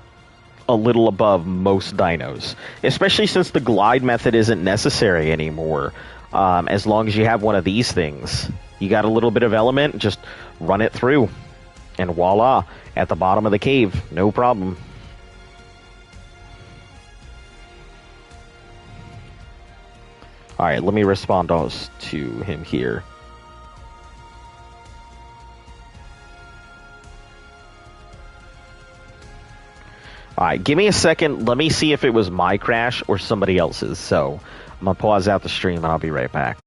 a little above most dynos, especially since the glide method isn't necessary anymore. As long as you have one of these things, you got a little bit of element, just run it through, and voila, at the bottom of the cave, no problem. All right, let me respond to him here. All right, give me a second. Let me see if it was my crash or somebody else's. So I'm going to pause out the stream and I'll be right back.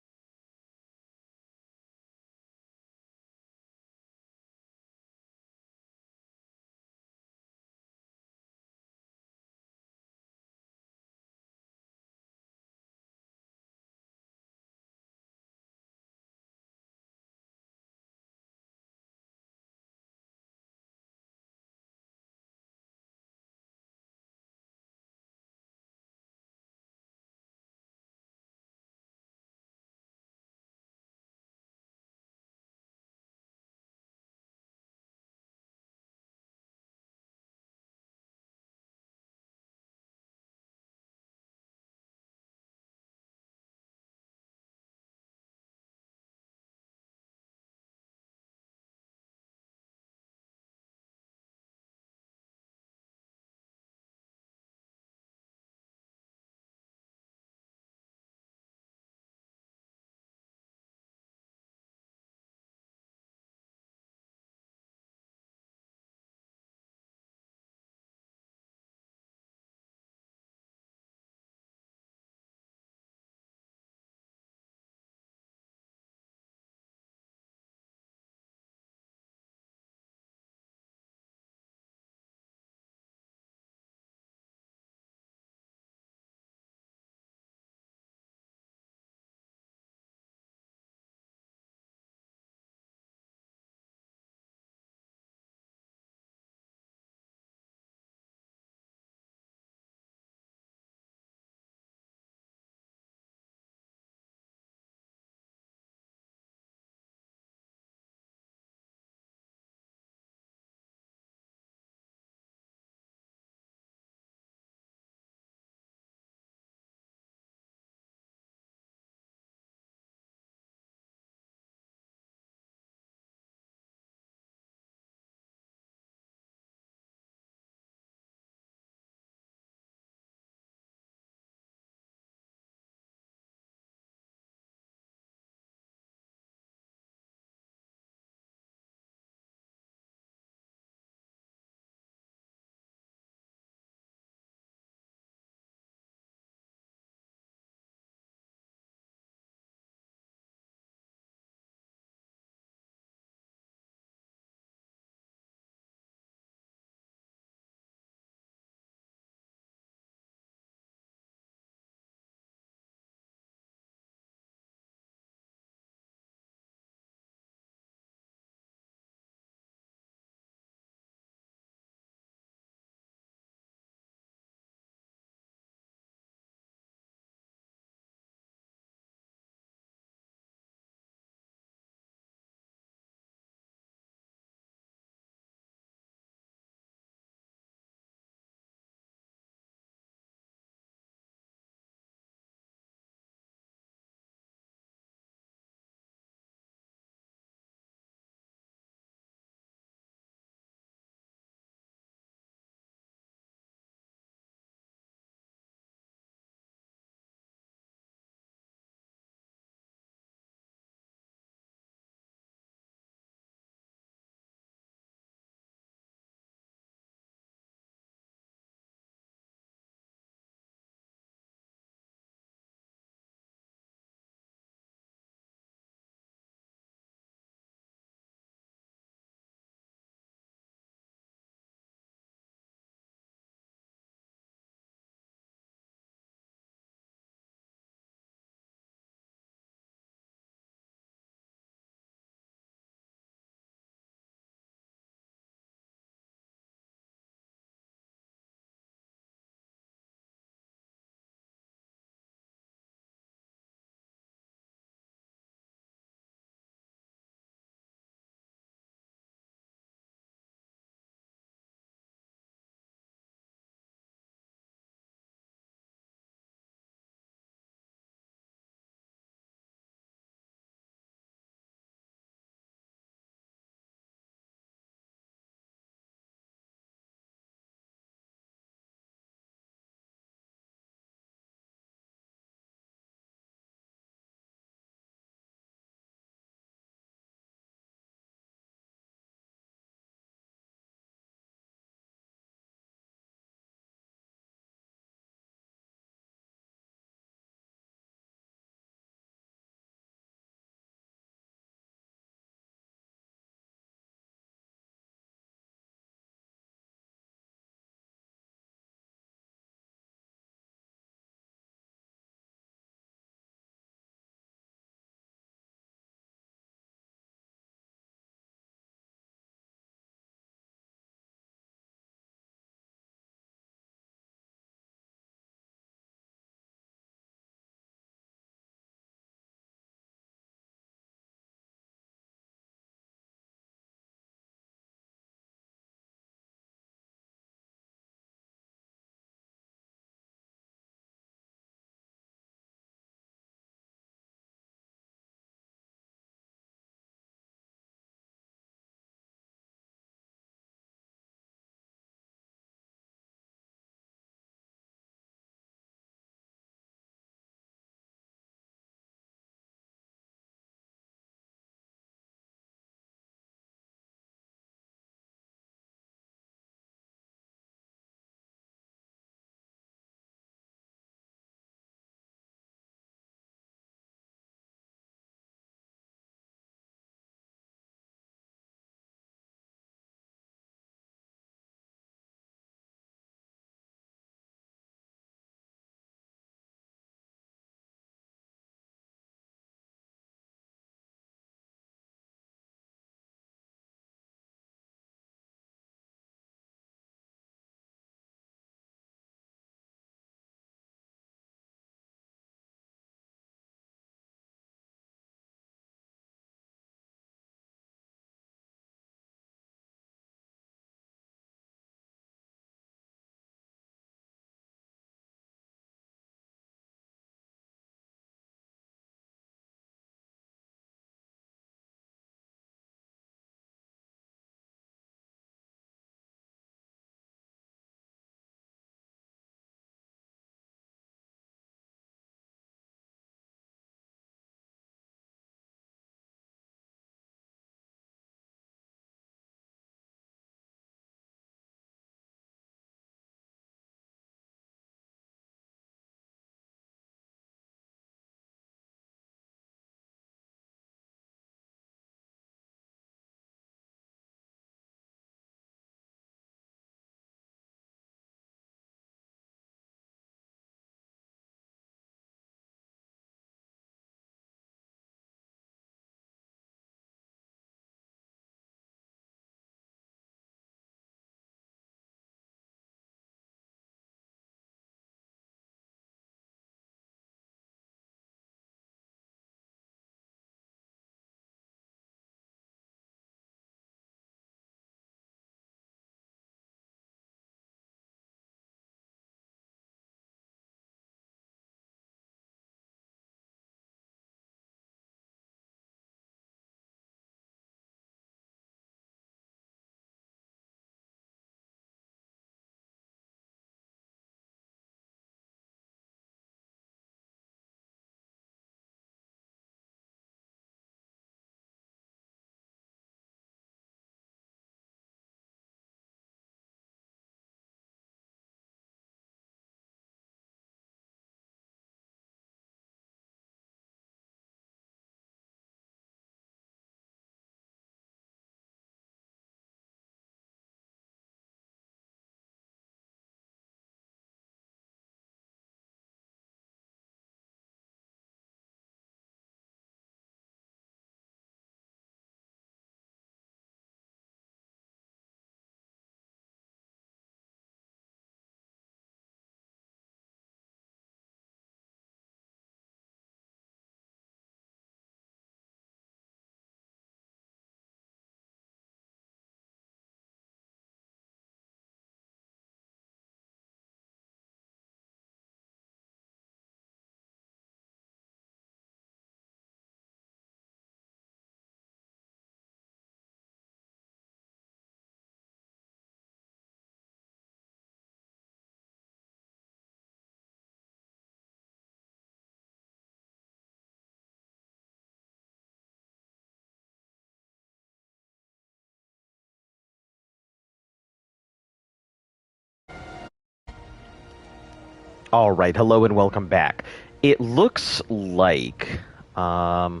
All right, hello and welcome back. It looks like, let me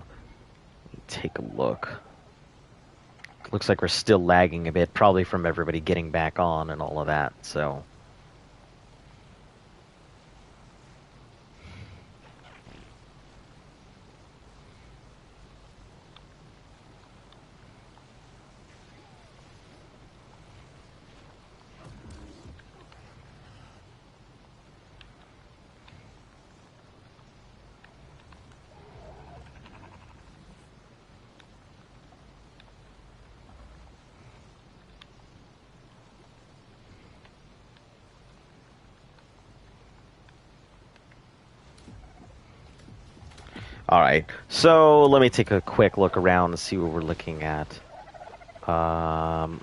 take a look. Looks like we're still lagging a bit, probably from everybody getting back on and all of that, so. All right, so let me take a quick look around and see what we're looking at.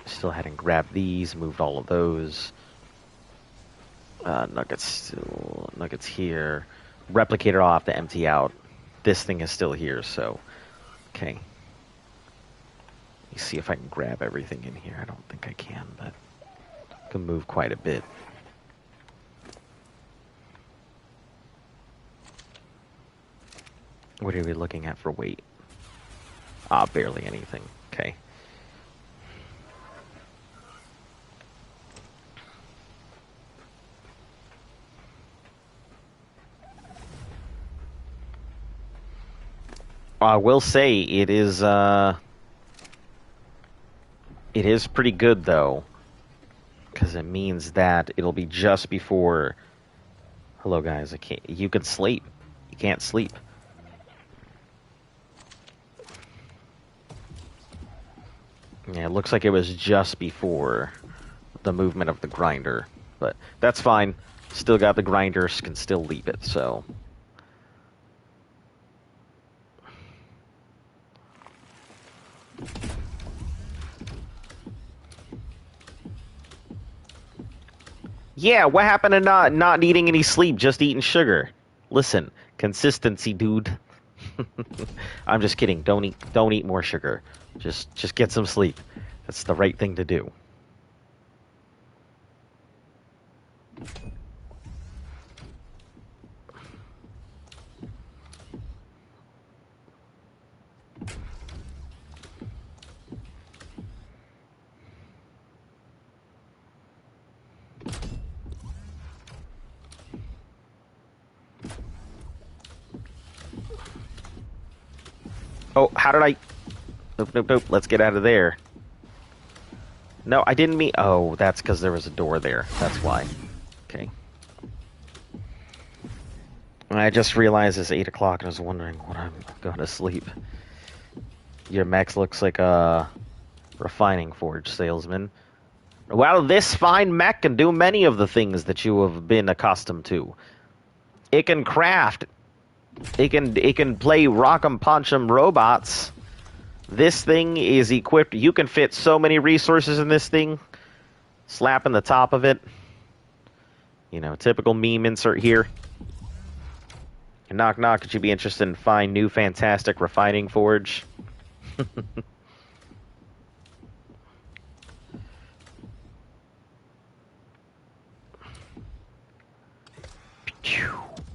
Still hadn't grabbed these, moved all of those. Nuggets here. Replicator I'll have to empty out. This thing is still here, so okay. Let me see if I can grab everything in here. I don't think I can, but I can move quite a bit. What are we looking at for weight? Barely anything. Okay. I will say it is pretty good though, because it means that it'll be just before. Hello guys, I can't. You can sleep. You can't sleep. Yeah, it looks like it was just before the movement of the grinder, but that's fine. Still got the grinders, can still leave it, so. Yeah, what happened to not needing any sleep, just eating sugar? Listen, consistency, dude. I'm just kidding. Don't eat more sugar. Just get some sleep. That's the right thing to do. Oh, how did I... Nope. Let's get out of there. No, I didn't mean... Oh, that's because there was a door there. That's why. Okay. I just realized it's 8 o'clock and I was wondering when I'm going to sleep. Your mech looks like a refining forge salesman. Well, this fine mech can do many of the things that you have been accustomed to. It can craft. It can play rock'em punch'em robots. This thing is equipped. You can fit so many resources in this thing. Slapping the top of it. You know, typical meme insert here. Knock knock, could you be interested in fine new fantastic refining forge?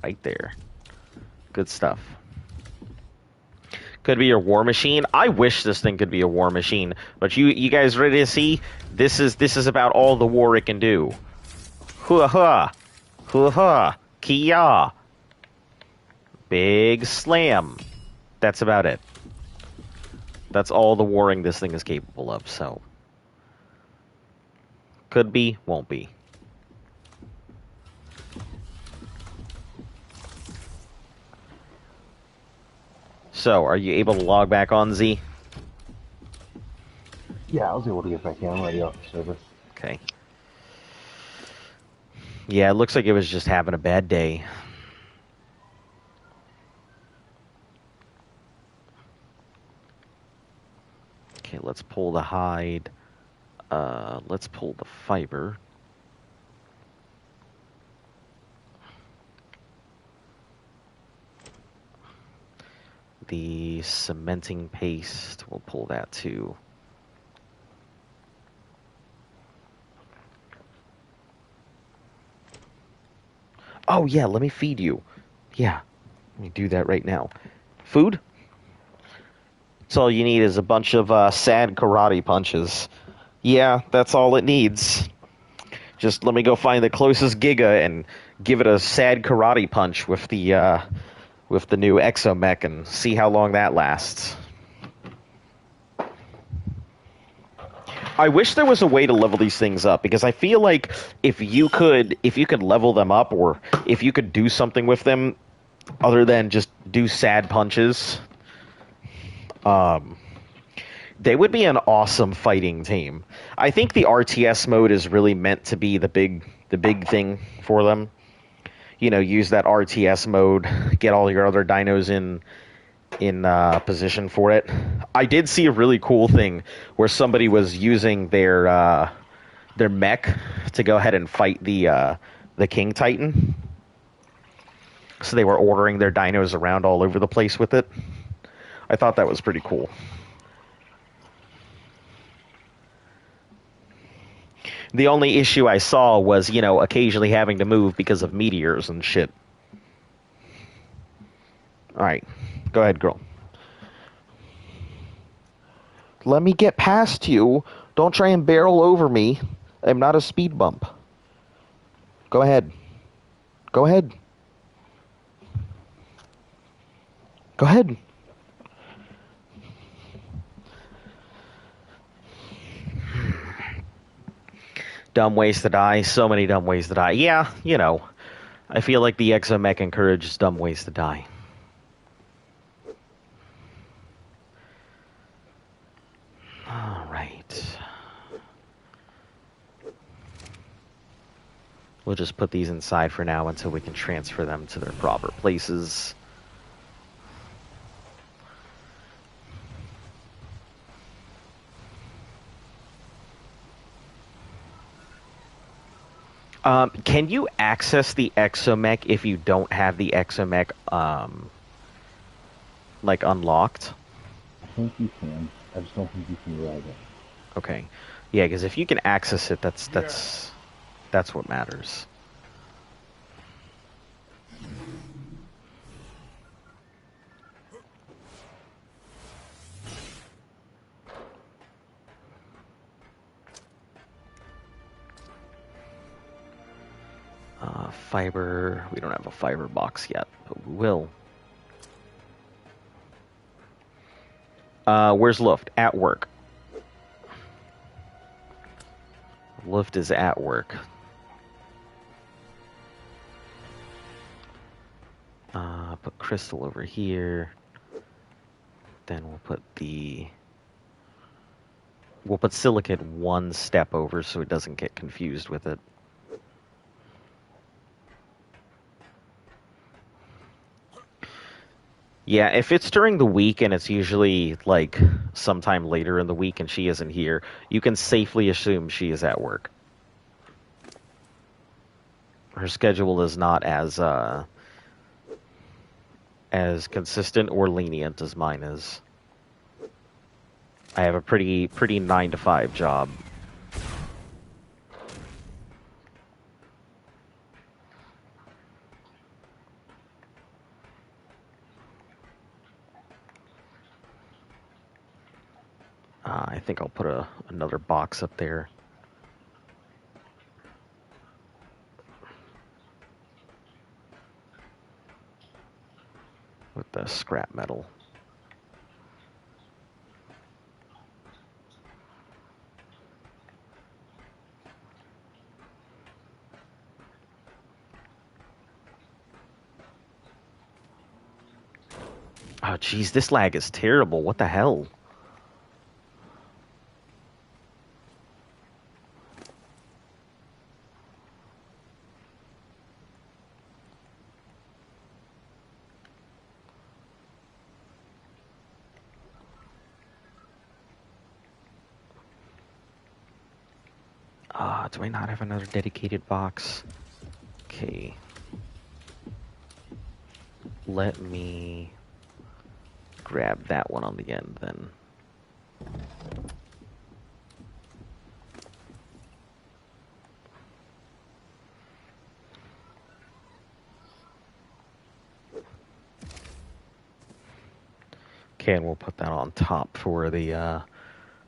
Right there. Good stuff. Could be your war machine. I wish this thing could be a war machine, but you guys ready to see? This is about all the war it can do. Hoo-ha! Hoo-ha! Kia! Big slam. That's about it. That's all the warring this thing is capable of, so. Could be, won't be. So, are you able to log back on, Z? Yeah, I was able to get back in. I'm already off the server. Okay. Yeah, it looks like it was just having a bad day. Okay, let's pull the hide. Let's pull the fiber. The cementing paste, we'll pull that too. Oh, yeah, let me feed you. Yeah, let me do that right now. Food? That's all you need is a bunch of sad karate punches. Yeah, that's all it needs. Just let me go find the closest Giga and give it a sad karate punch with the new exomech and see how long that lasts. I wish there was a way to level these things up because I feel like if you could level them up or if you could do something with them other than just do sad punches, they would be an awesome fighting team. I think the RTS mode is really meant to be the big thing for them. You know, use that RTS mode, get all your other dinos in position for it. I did see a really cool thing where somebody was using their mech to go ahead and fight the King Titan. So they were ordering their dinos around all over the place with it. I thought that was pretty cool. The only issue I saw was, you know, occasionally having to move because of meteors and shit. Alright, go ahead, girl. Let me get past you. Don't try and barrel over me. I'm not a speed bump. Go ahead. Go ahead. Go ahead. Dumb ways to die. So many dumb ways to die. Yeah, you know. I feel like the exomech encourages dumb ways to die. Alright. We'll just put these inside for now until we can transfer them to their proper places. Can you access the exomech if you don't have the exomech, like, unlocked? I think you can. I just don't think you can ride it. Okay. Yeah, because if you can access it, that's what matters. Fiber. We don't have a fiber box yet, but we will. Where's Luft? At work. Luft is at work. Put Crystal over here. Then we'll put Silicate one step over so it doesn't get confused with it. Yeah, if it's during the week and it's usually like sometime later in the week and she isn't here, you can safely assume she is at work. Her schedule is not as consistent or lenient as mine is. I have a pretty 9-to-5 job. I think I'll put another box up there. With the scrap metal. Oh, jeez, this lag is terrible. What the hell? Do I not have another dedicated box? Okay. Let me grab that one on the end then. Okay, and we'll put that on top for the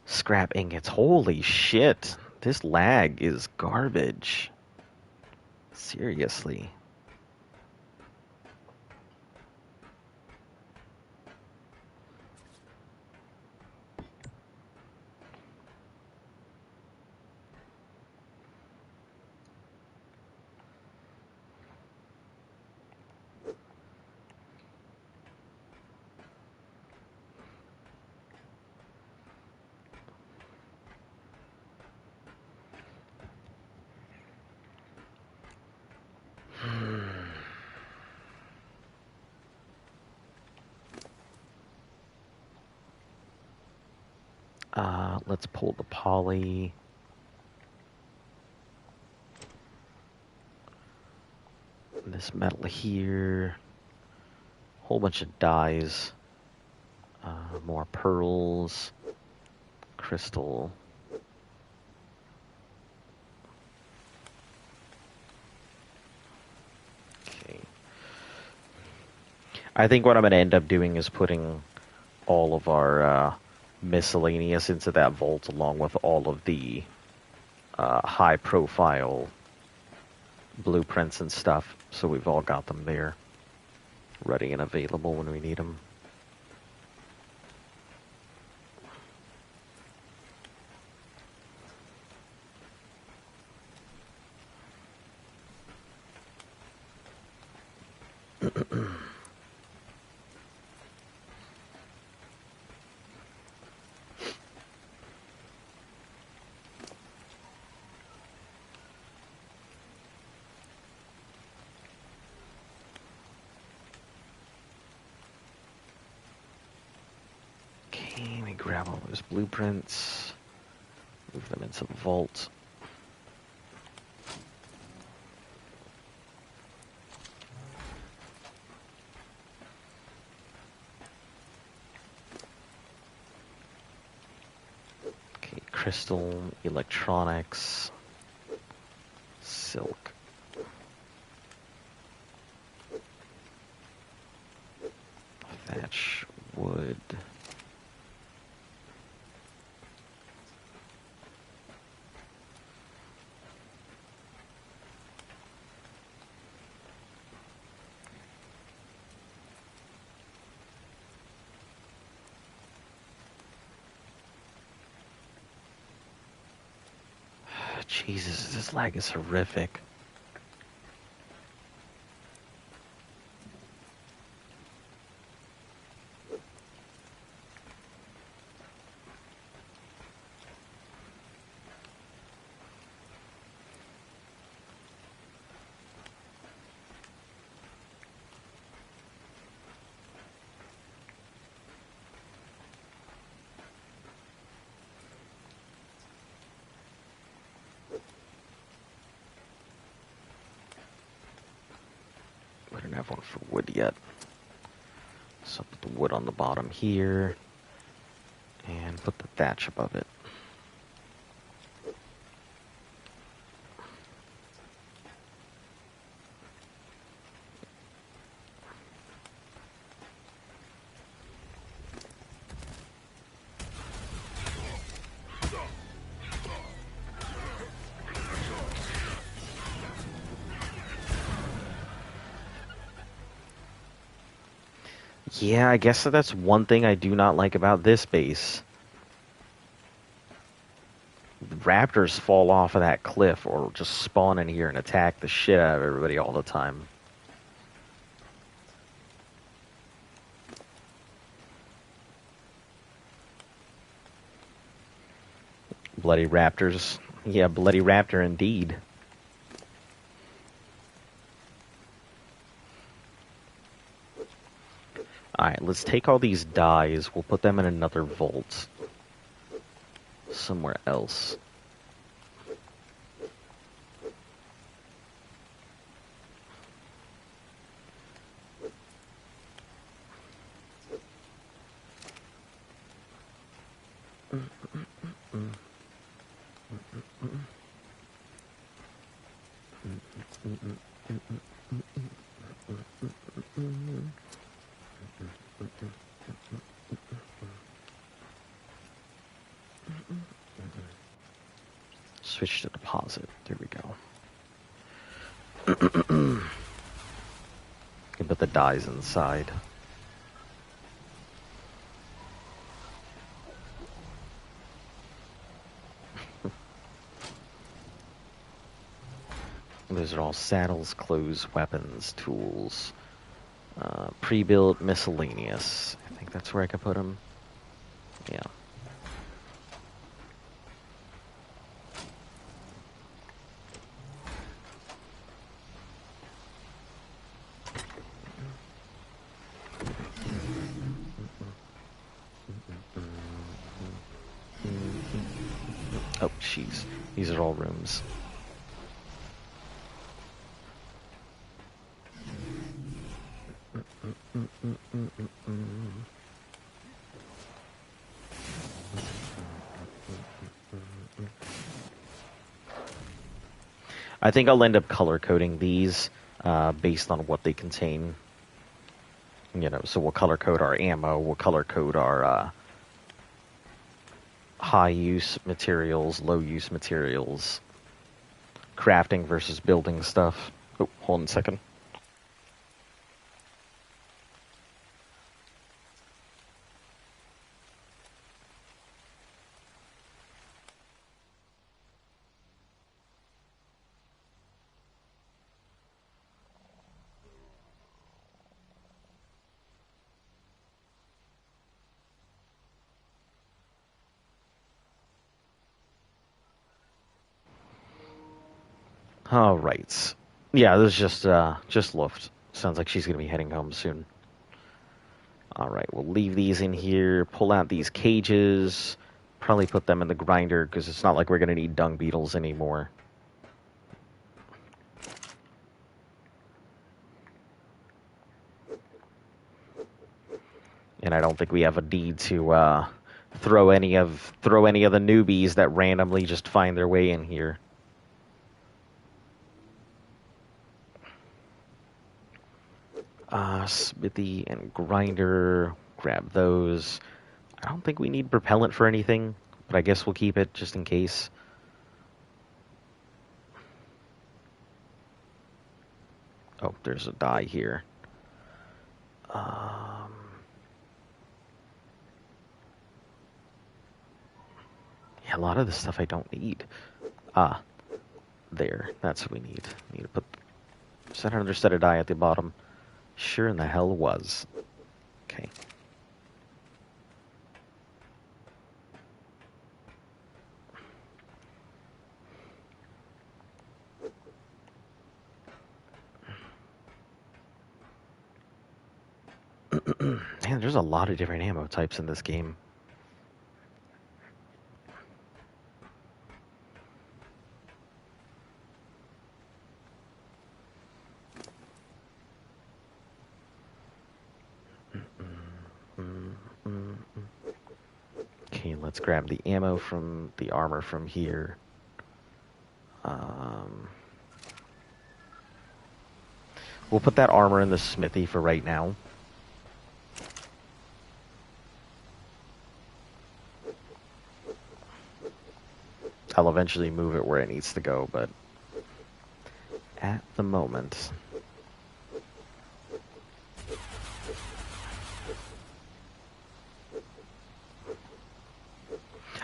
scrap ingots. Holy shit. This lag is garbage. Seriously. Let's pull the poly. This metal here. Whole bunch of dyes. More pearls. Crystal. Okay. I think what I'm going to end up doing is putting all of our miscellaneous into that vault along with all of the high profile blueprints and stuff, so we've all got them there ready and available when we need them. Let me grab all those blueprints, move them into the vault. Okay, crystal, electronics, silk. Thatch, wood. Jesus, this lag is horrific. I don't have one for wood yet. So put the wood on the bottom here and put the thatch above it. Yeah, I guess that's one thing I do not like about this base. The raptors fall off of that cliff or just spawn in here and attack the shit out of everybody all the time. Bloody raptors. Yeah, bloody raptor indeed. Alright, let's take all these dyes. We'll put them in another vault. Somewhere else. Switch to deposit. There we go. Can put the dies inside. Those are all saddles, clothes, weapons, tools. Pre-built miscellaneous. I think that's where I could put them. Yeah. Oh, jeez. These are all rooms. I think I'll end up color coding these based on what they contain. You know, so we'll color code our ammo, we'll color code our high use materials, low use materials, crafting versus building stuff. Oh, hold on a second. All right. Yeah, this is just Luft. Sounds like she's gonna be heading home soon. All right, we'll leave these in here. Pull out these cages. Probably put them in the grinder because it's not like we're gonna need dung beetles anymore. And I don't think we have a need to throw any of the newbies that randomly just find their way in here. Smithy and grinder, grab those. I don't think we need propellant for anything, but I guess we'll keep it just in case. Oh, there's a die here. Yeah, a lot of this stuff I don't need. There. That's what we need. Need to put... Is that another set of die at the bottom? Sure in the hell was. Okay. Man, there's a lot of different ammo types in this game. Okay, let's grab the ammo from the armor from here. We'll put that armor in the smithy for right now. I'll eventually move it where it needs to go, but at the moment...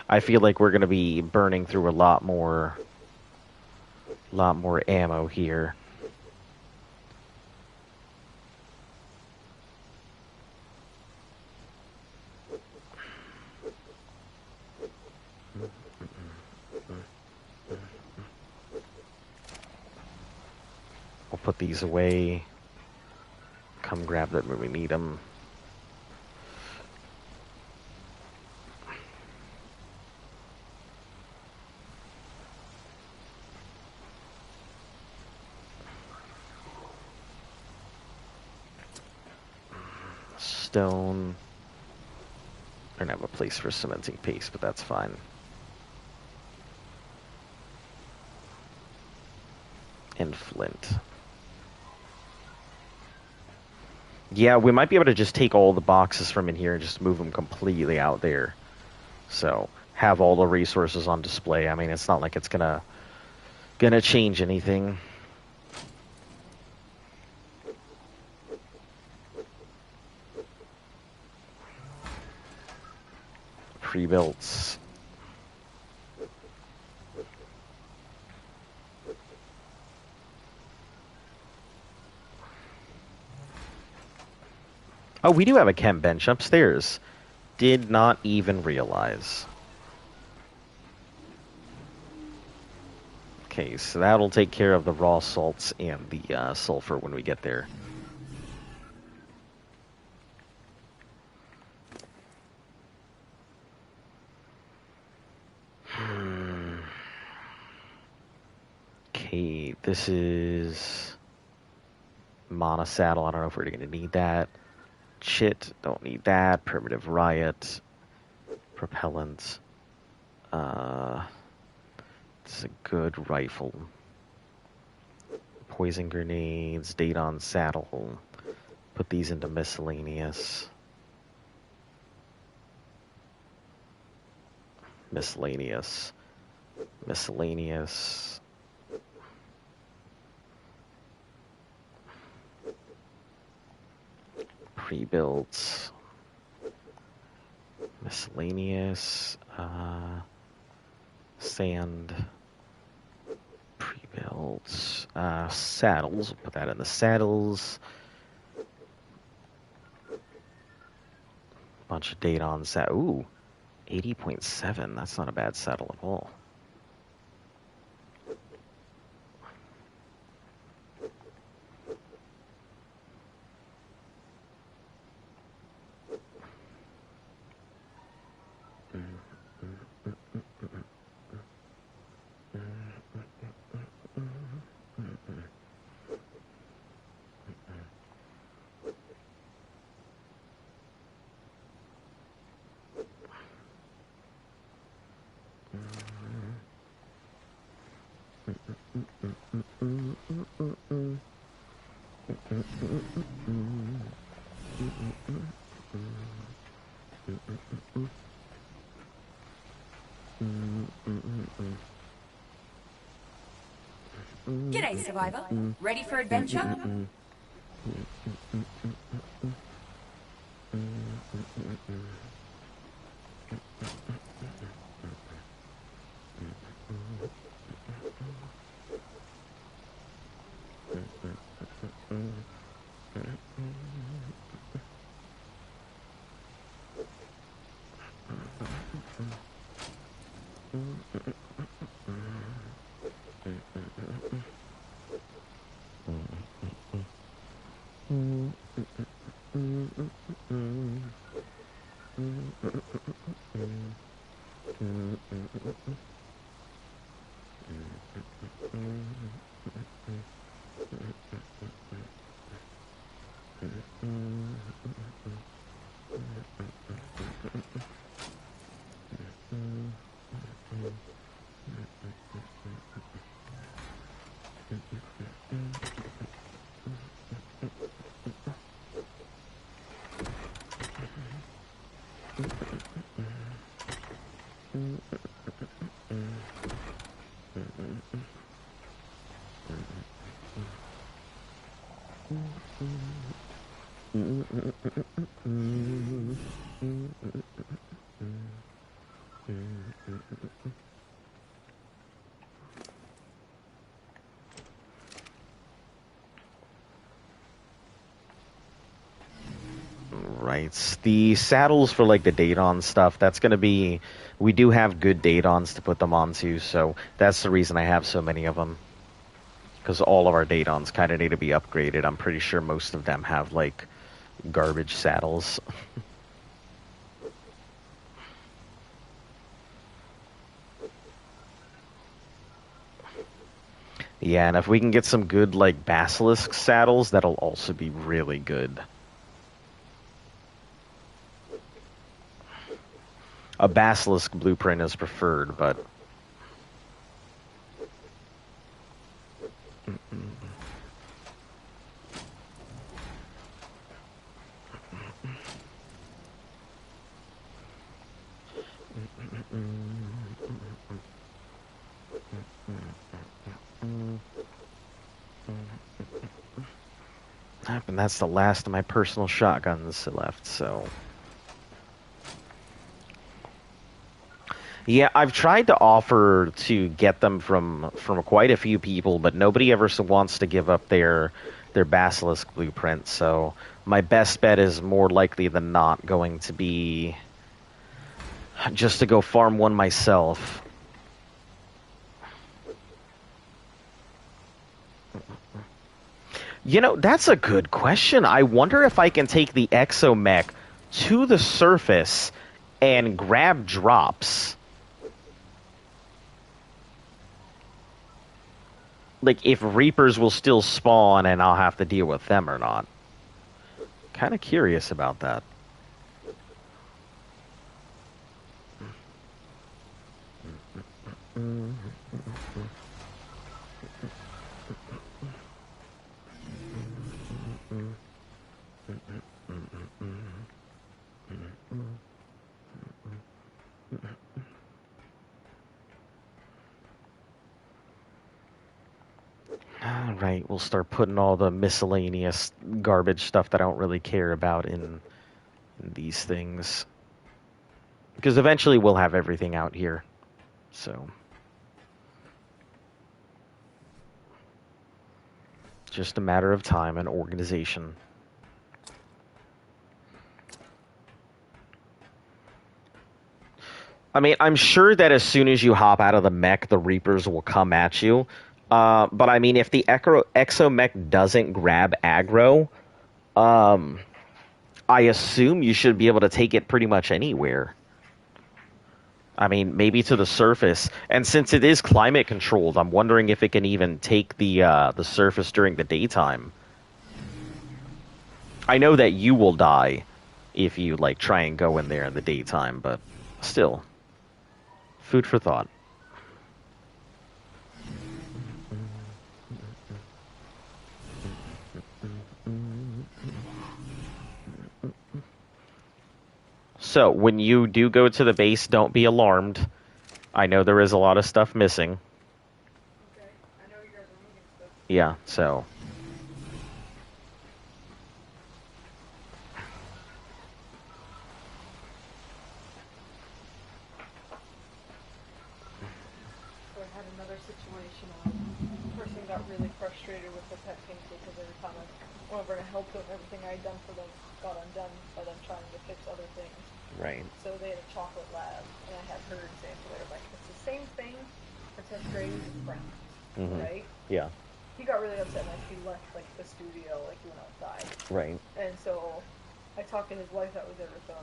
I feel like we're going to be burning through a lot more ammo here. We'll put these away. Come grab them when we need them. Stone. I don't have a place for cementing paste, but that's fine. And flint. Yeah, we might be able to just take all the boxes from in here and just move them completely out there. So, have all the resources on display. I mean, it's not like it's gonna change anything. Pre-built. Oh, we do have a chem bench upstairs. Did not even realize. Okay, so that'll take care of the raw salts and the sulfur when we get there. Okay, this is monosaddle. I don't know if we're going to need that. Chit, don't need that. Primitive riot. Propellant. This is a good rifle. Poison grenades. Date on saddle. Put these into miscellaneous. Miscellaneous. Miscellaneous. Pre-built. Miscellaneous. Sand. Pre-built. Saddles. We'll put that in the saddles. Bunch of data on saddle. Ooh. 80.7. That's not a bad saddle at all. G'day, Survivor. Ready for adventure? Right. The saddles for like the Daedon stuff, that's going to be, we do have good Daedons to put them onto, so that's the reason I have so many of them. Because all of our Daedons kind of need to be upgraded. I'm pretty sure most of them have like garbage saddles. Yeah, and if we can get some good like Basilisk saddles, that'll also be really good. A Basilisk blueprint is preferred, but... And that's the last of my personal shotguns left, so... Yeah, I've tried to offer to get them from quite a few people, but nobody ever wants to give up their Basilisk blueprint, so my best bet is more likely than not going to be just to go farm one myself. You know, that's a good question. I wonder if I can take the exomech to the surface and grab drops. Like, if Reapers will still spawn and I'll have to deal with them or not. Kind of curious about that. Alright, we'll start putting all the miscellaneous garbage stuff that I don't really care about in these things. Because eventually we'll have everything out here. So... just a matter of time and organization. I mean, I'm sure that as soon as you hop out of the mech, the Reapers will come at you. But I mean, if the exomech doesn't grab aggro, I assume you should be able to take it pretty much anywhere. I mean, maybe to the surface. And since it is climate controlled, I'm wondering if it can even take the surface during the daytime. I know that you will die if you like try and go in there in the daytime, but still, food for thought. So, when you do go to the base, don't be alarmed. I know there is a lot of stuff missing. Okay, I know you guys are moving stuff. Yeah, so... So I had another situation the person got really frustrated with the pet painting because every time I went over to help them, everything I had done for them got undone by them trying to fix other things. Right. So they had a chocolate lab, and I had her example there, like, it's the same thing, except grays and browns, right? Yeah. He got really upset, like, he left, like, the studio, like, he went outside. Right. And so I talked to his wife that was there with him,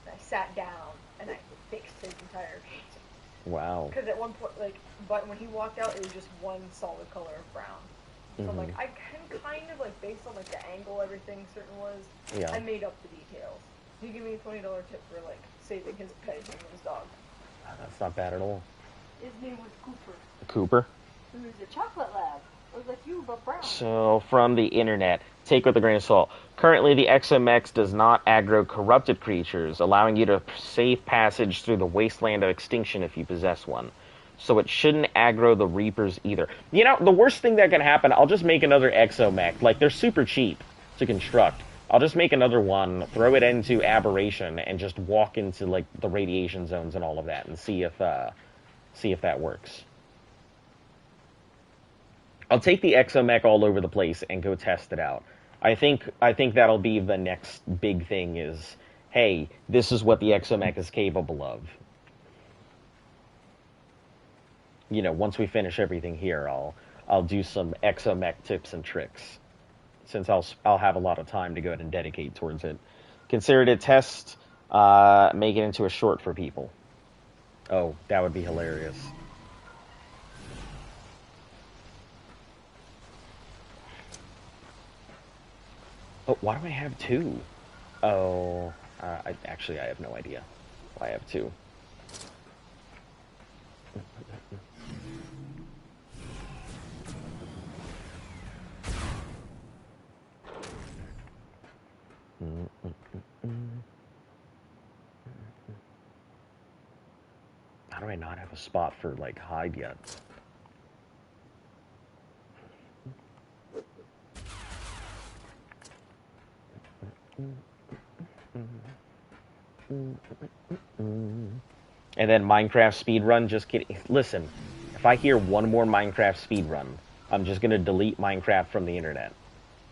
and I sat down, and I fixed his entire painting. Wow. Because at one point, like, but when he walked out, it was just one solid color of brown. So I'm like, I can kind of, like, based on, like, the angle everything certain was, Yeah. I made up the details. He gave me a $20 tip for, like, saving his pet and his dog. That's not bad at all. His name was Cooper. Cooper? He was a chocolate lab. It was like you, but brown. So, from the internet, take with a grain of salt. Currently, the XMX does not aggro corrupted creatures, allowing you to safe passage through the wasteland of extinction if you possess one. So it shouldn't aggro the Reapers either. You know, the worst thing that can happen, I'll just make another exomech. Like, they're super cheap to construct. I'll just make another one, throw it into Aberration, and just walk into, like, the radiation zones and all of that, and see if that works. I'll take the exomech all over the place and go test it out. I think that'll be the next big thing is, hey, this is what the exomech is capable of. You know, once we finish everything here, I'll do some exomech tips and tricks. Since I'll have a lot of time to go ahead and dedicate towards it. Consider it a test, make it into a short for people. Oh, that would be hilarious. Oh, why do I have two? Oh, I have no idea why I have two. How do I not have a spot for, like, hide yet? And then Minecraft speedrun, just kidding. Listen, if I hear one more Minecraft speedrun, I'm just going to delete Minecraft from the internet.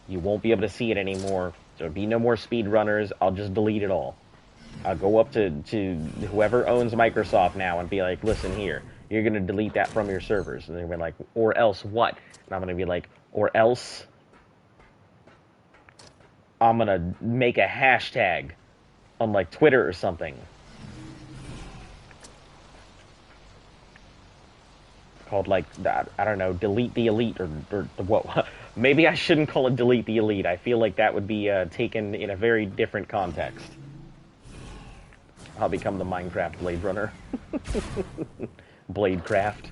You won't be able to see it anymore. There'll be no more speedrunners. I'll just delete it all. I'll go up to whoever owns Microsoft now and be like, listen here, you're going to delete that from your servers. And they're going to be like, or else what? And I'm going to be like, or else I'm going to make a hashtag on like Twitter or something called like, I don't know, delete the elite or what. Maybe I shouldn't call it delete the elite. I feel like that would be taken in a very different context. I'll become the Minecraft Blade Runner. Bladecraft.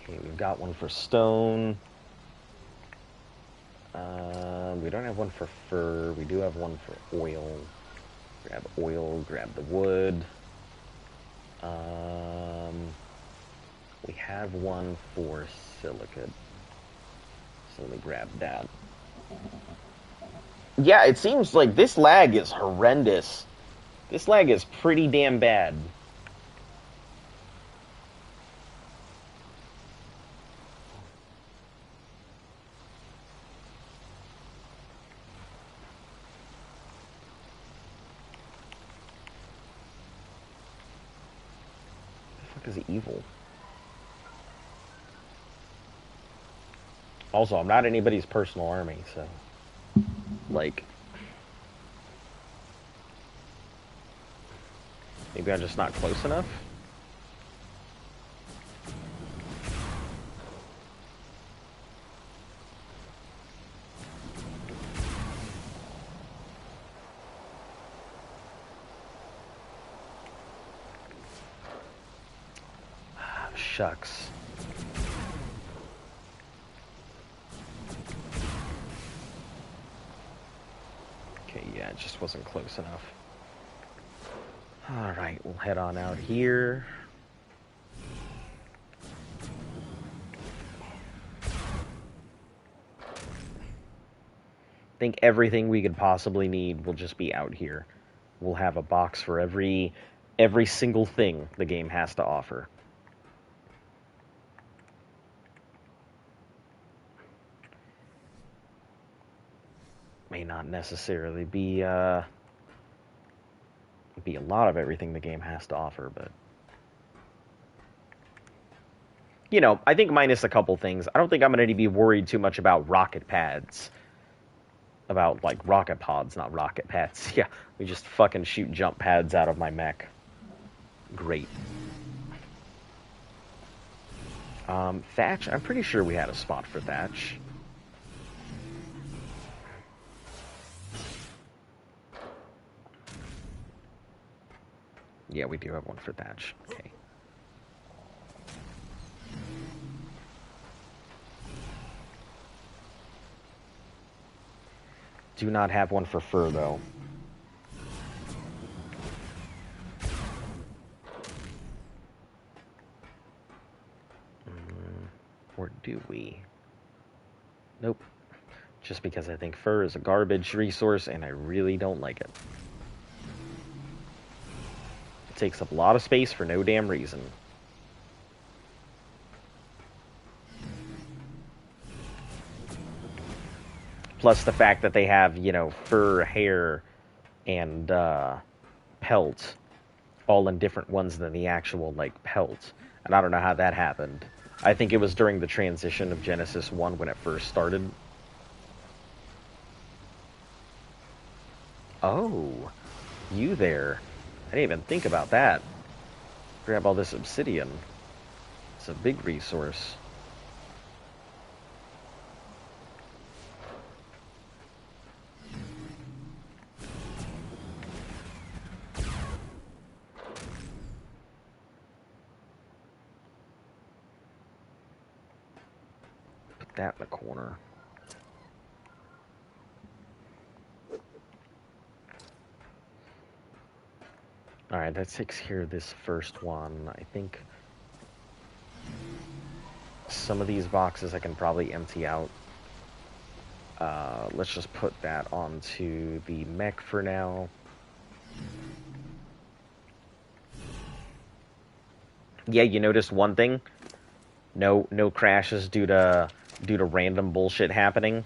Okay, we've got one for stone. We don't have one for fur. We do have one for oil. Grab oil, grab the wood. We have one for silicate. So let me grab that. Yeah, it seems like this lag is horrendous. This lag is pretty damn bad. Is evil. Also, I'm not anybody's personal army, so like maybe I'm just not close enough. Shucks. Okay, yeah, it just wasn't close enough. Alright, we'll head on out here. I think everything we could possibly need will just be out here. We'll have a box for every single thing the game has to offer. May not necessarily be a lot of everything the game has to offer, but you know, I think minus a couple things, I don't think I'm going to be worried too much about rocket pads. About, like, rocket pods, not rocket pads. Yeah, we just fucking shoot jump pads out of my mech. Great. Thatch, I'm pretty sure we had a spot for Thatch. Yeah, we do have one for Thatch. Okay. Do not have one for fur, though. Or do we? Nope. Just because I think fur is a garbage resource, and I really don't like it. It takes up a lot of space for no damn reason. Plus the fact that they have, you know, fur, hair, and pelt, all in different ones than the actual, like, pelt. And I don't know how that happened. I think it was during the transition of Genesis 1 when it first started. Oh, you there. I didn't even think about that. Grab all this obsidian. It's a big resource. Put that in the corner. Alright, that takes care of this first one. I think some of these boxes I can probably empty out. Let's just put that onto the mech for now. Yeah, you noticed one thing? No crashes due to random bullshit happening,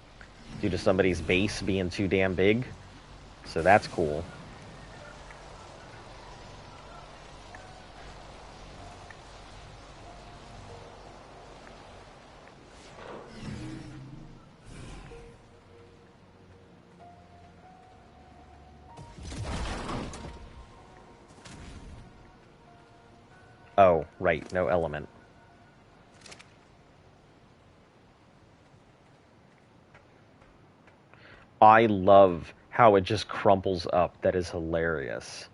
due to somebody's base being too damn big. So that's cool. Oh, right, no element. I love how it just crumples up. That is hilarious.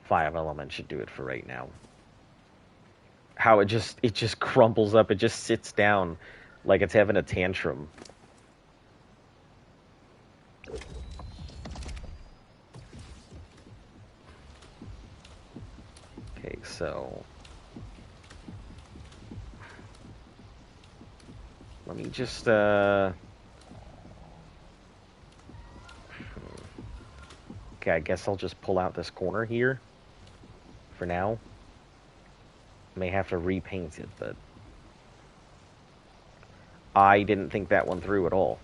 Five element should do it for right now. How it just crumples up. It just sits down like it's having a tantrum. Okay, so let me just okay, I guess I'll just pull out this corner here for now. May have to repaint it, but I didn't think that one through at all.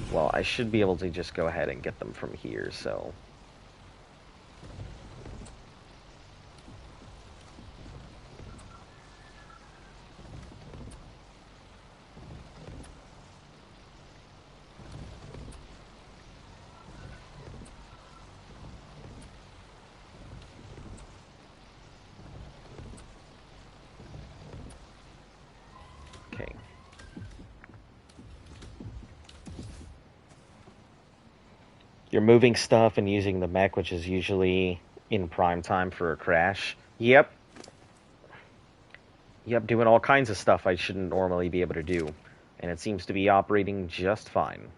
Well, I should be able to just go ahead and get them from here, so... Okay. You're moving stuff and using the mech, which is usually in prime time for a crash. Yep. Yep, doing all kinds of stuff I shouldn't normally be able to do. And it seems to be operating just fine.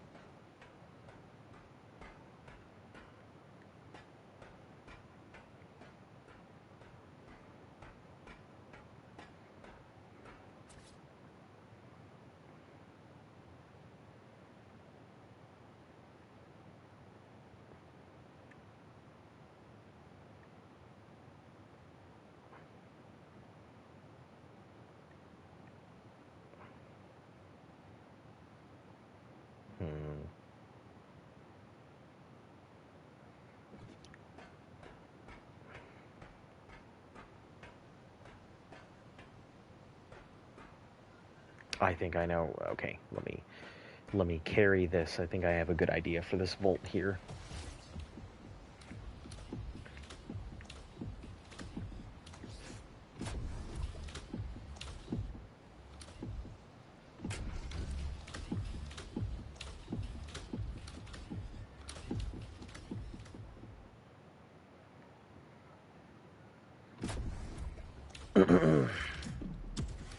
I think I know. Okay, let me carry this. I think I have a good idea for this vault here.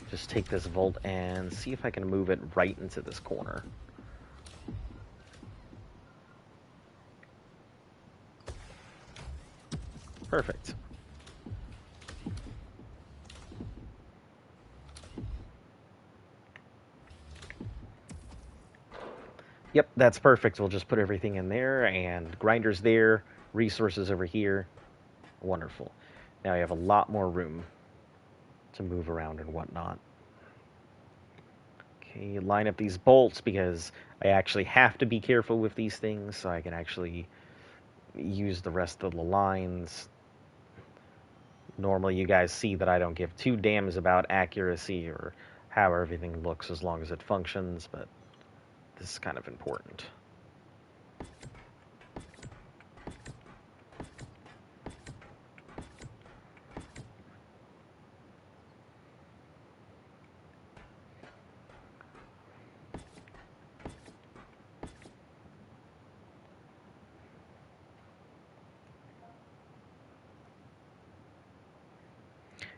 Just take this vault and see if I can move it right into this corner. Perfect. Yep, that's perfect. We'll just put everything in there, and grinders there, resources over here. Wonderful. Now you have a lot more room to move around and whatnot. Okay, line up these bolts because I actually have to be careful with these things so I can actually use the rest of the lines. Normally you guys see that I don't give two damns about accuracy or how everything looks as long as it functions, but this is kind of important.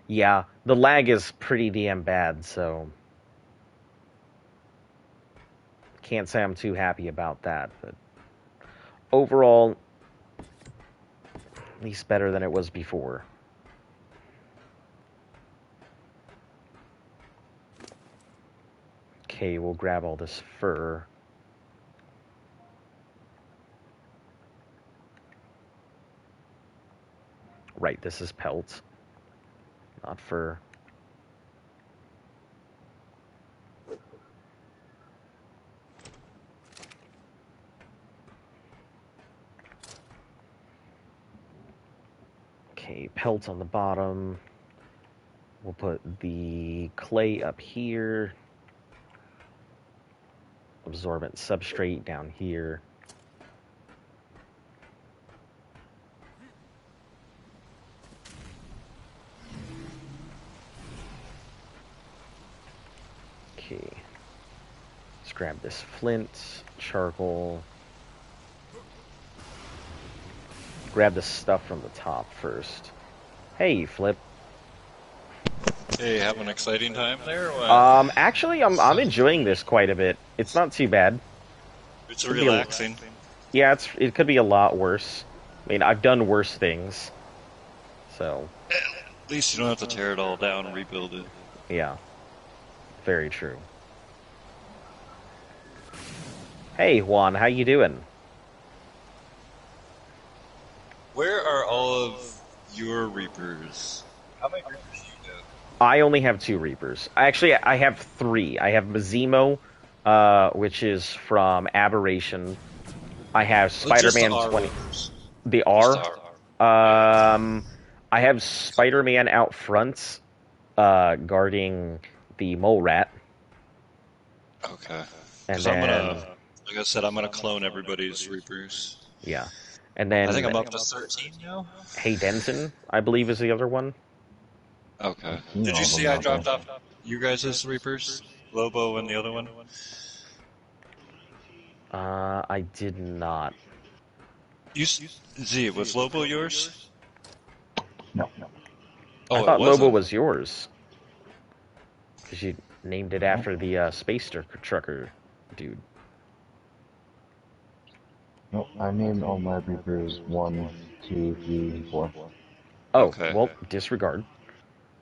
Yeah, the lag is pretty damn bad, so can't say I'm too happy about that, but overall, at least better than it was before. Okay, we'll grab all this fur. Right, this is pelt, not fur. Okay, pelt on the bottom. We'll put the clay up here. Absorbent substrate down here. Okay. Let's grab this flint, charcoal. Grab the stuff from the top first. Hey, Flip. Hey, have an exciting time there? Or what? Actually, I'm enjoying this quite a bit. It's not too bad. It's Could be relaxing. Yeah, it could be a lot worse. I mean, I've done worse things. So, At least you don't have to tear it all down and rebuild it. yeah. Very true. Hey, Juan, how you doing? Where are all of your Reapers? How many Reapers do you have? I only have 2 Reapers. Actually, I have 3. I have Mazimo, which is from Aberration. I have Spider-Man 20. Reapers. The Just R. the R. I have Spider-Man out front, guarding the mole rat. Okay. And Because then, like I said, I'm gonna clone everybody's Reapers. yeah. And then, I think I'm up to 13 now. Hey Denson, I believe, is the other one. Okay. seen Did all you of see them I out dropped there. off you guys' Reapers? Lobo and the other one? I did not. Z, was Lobo yours? No. Oh, I it thought Lobo wasn't. was yours. Because you named it after the space trucker dude. Nope. I named all my Reapers 1, 2, 3, 4. Oh, Okay. well, disregard.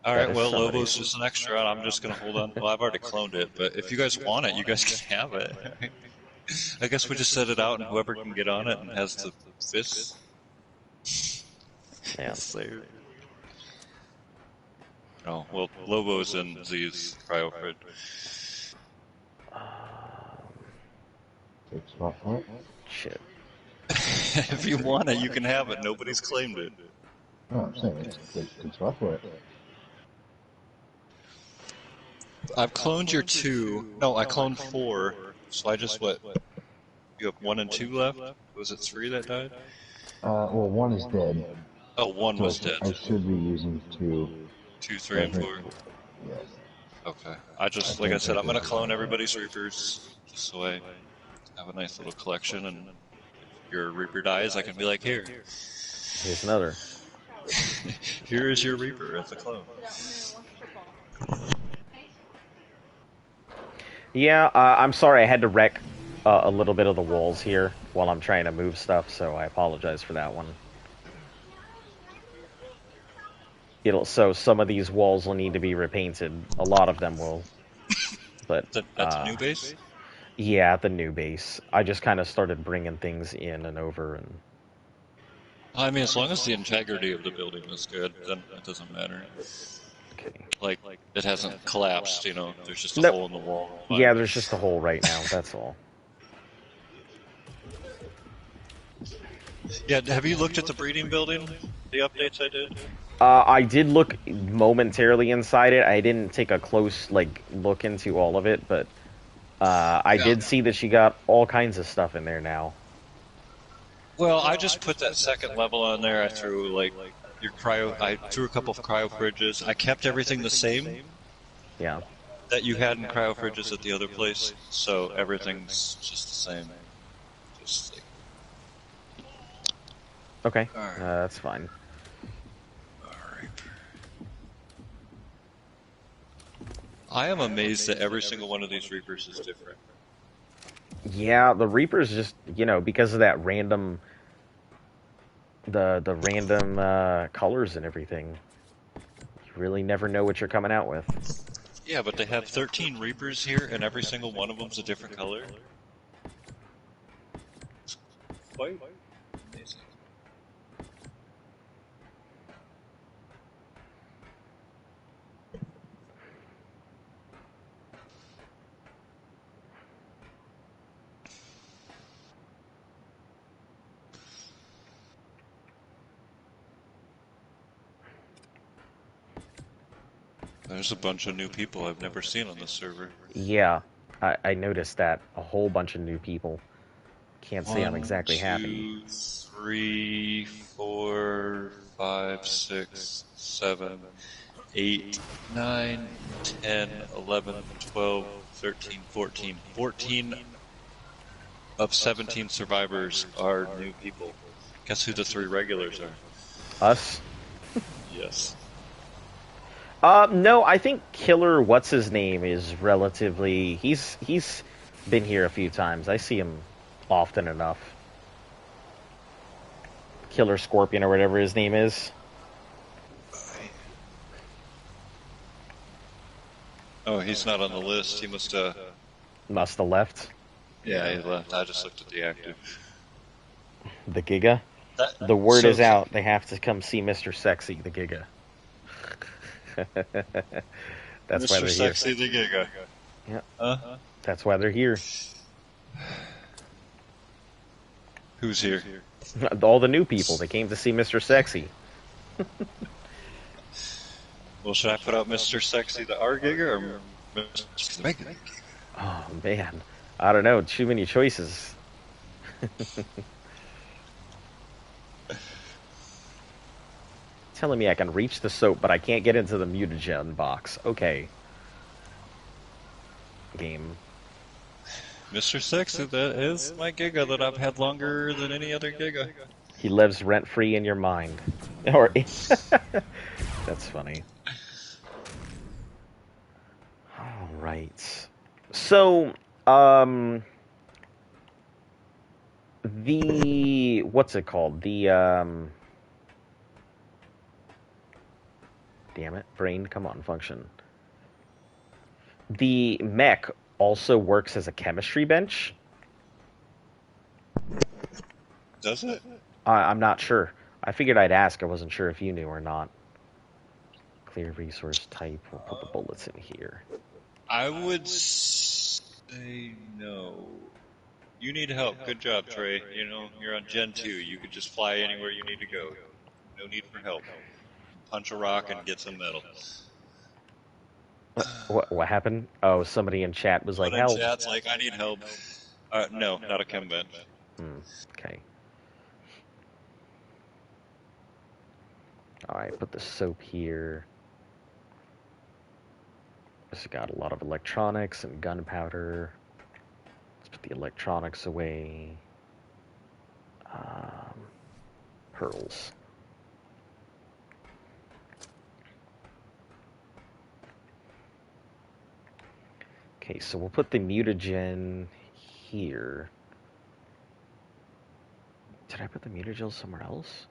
All That right, is well, somebody's. Lobo's just an extra, and I'm just going to hold on. Well, I've already cloned it, but if you guys want it, you guys can have it. I guess we just set it out, and whoever can get on it and has the fist. Yeah. Slayer. Oh, well, Lobo's in Z's cryo fridge. Take spot for it. Shit. If you want it, you can have it. Nobody's claimed it. No, I'm saying take spot for it. I've cloned your 2. No, I cloned 4. So I just, what? You have 1 and 2 left? Was it 3 that died? Well, 1 is dead. Oh, 1 So was dead. I should be using 2. 2, 3, and 4. Yes. Okay. I just, like I said, I'm going to clone everybody's Reapers, just so I have a nice little collection, and if your Reaper dies, I can be like, here. Here's another. Here is your Reaper as a clone. Yeah, I'm sorry I had to wreck a little bit of the walls here while I'm trying to move stuff, so I apologize for that one. So some of these walls will need to be repainted. A lot of them will. But At the new base? yeah, at the new base. I just kind of started bringing things in and over, and I mean, as long as the integrity of the building is good, then it doesn't matter. okay. Like, it hasn't collapsed, you know, there's just a Nope. hole in the wall. Yeah, there's just a hole right now. That's all. Yeah, have you looked at the breeding building? The updates I did? I did look momentarily inside it. I didn't take a close look into all of it, but I did see that you got all kinds of stuff in there now. Well, I just put that second level on there. I threw I threw a couple of cryo fridges. I kept everything the same Yeah. that you had in cryo fridges at the other place, so everything's just the same. Just like, Okay. Alright. That's fine. alright. I am amazed that every single one of these Reapers is different. Yeah, the Reapers just, because of that random, the random colors and everything. You really never know what you're coming out with. Yeah, but they have 13 Reapers here, and every single one of them's a different color. It's quite amazing. There's a bunch of new people I've never seen on this server. Yeah, I noticed that. A whole bunch of new people. Can't say I'm exactly happy. 1, 2, 3, 4, 5, 6, 7, 8, 9, 10, 11, 12, 13, 14. 14 of 17 survivors are new people. Guess who the 3 regulars are? Us? Yes. No, I think Killer, what's his name, is relatively... He's been here a few times. I see him often enough. Killer Scorpion or whatever his name is. Oh, he's not on the list. He must have left. Yeah, he left. I just looked at the active. The Giga? The word is out. They have to come see Mr. Sexy, the Giga. That's why they're here. Mr. Sexy, the Giga. Yeah. That's why they're here. Who's here? All the new people. They came to see Mr. Sexy. Well, should I put out Mr. Sexy, the R Giga, or Mr. the Mega? Oh, man. I don't know. Too many choices. Telling me I can reach the soap, but I can't get into the mutagen box. Okay. Game. Mr. Sexy, that is my Giga that I've had longer than any other Giga. He lives rent-free in your mind. Or that's funny. All right. So, the what's it called? The damn it, brain, come on, function. The mech also works as a chemistry bench. Does it? I'm not sure. I figured I'd ask. I wasn't sure if you knew or not. Clear resource type. We'll put the bullets in here. I would say no. You need help. Good job, Trey. You know, you're on Gen 2. You could just fly anywhere you need to go. No need for help. Punch a rock and get some metal. What happened? Oh, somebody in chat was like, help. Chat's like, I need help. No, not a chem bench. Okay. Alright, put the soap here. This has got a lot of electronics and gunpowder. Let's put the electronics away. Pearls. Okay, so we'll put the mutagen here. Did I put the mutagel somewhere else?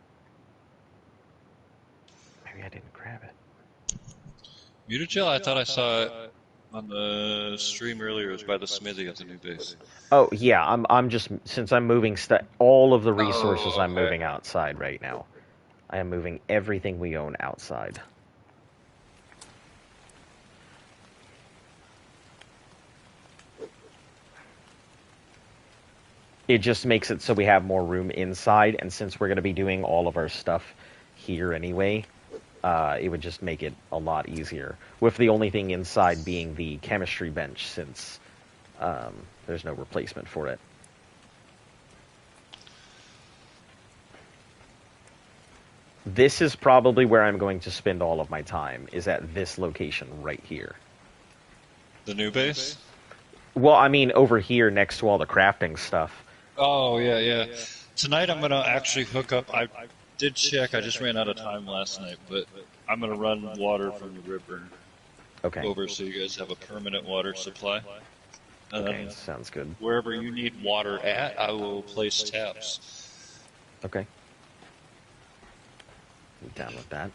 Maybe I didn't grab it. Mutagel, I thought I saw it on the stream earlier. It was by the smithy at the new base. Oh yeah, I'm just, since I'm moving all of the resources I'm moving outside right now. I am moving everything we own outside. It just makes it so we have more room inside, and since we're going to be doing all of our stuff here anyway, it would just make it a lot easier. With the only thing inside being the chemistry bench, since there's no replacement for it. This is probably where I'm going to spend all of my time, is at this location right here. The new base? Well, I mean, over here next to all the crafting stuff. Oh, yeah. Tonight I'm going to actually hook up. I did check. I just ran out of time last night, but I'm going to run water from the river. Okay. over so you guys have a permanent water supply. Okay, sounds good. Wherever you need water at, I will place taps. Okay. I'm down with that.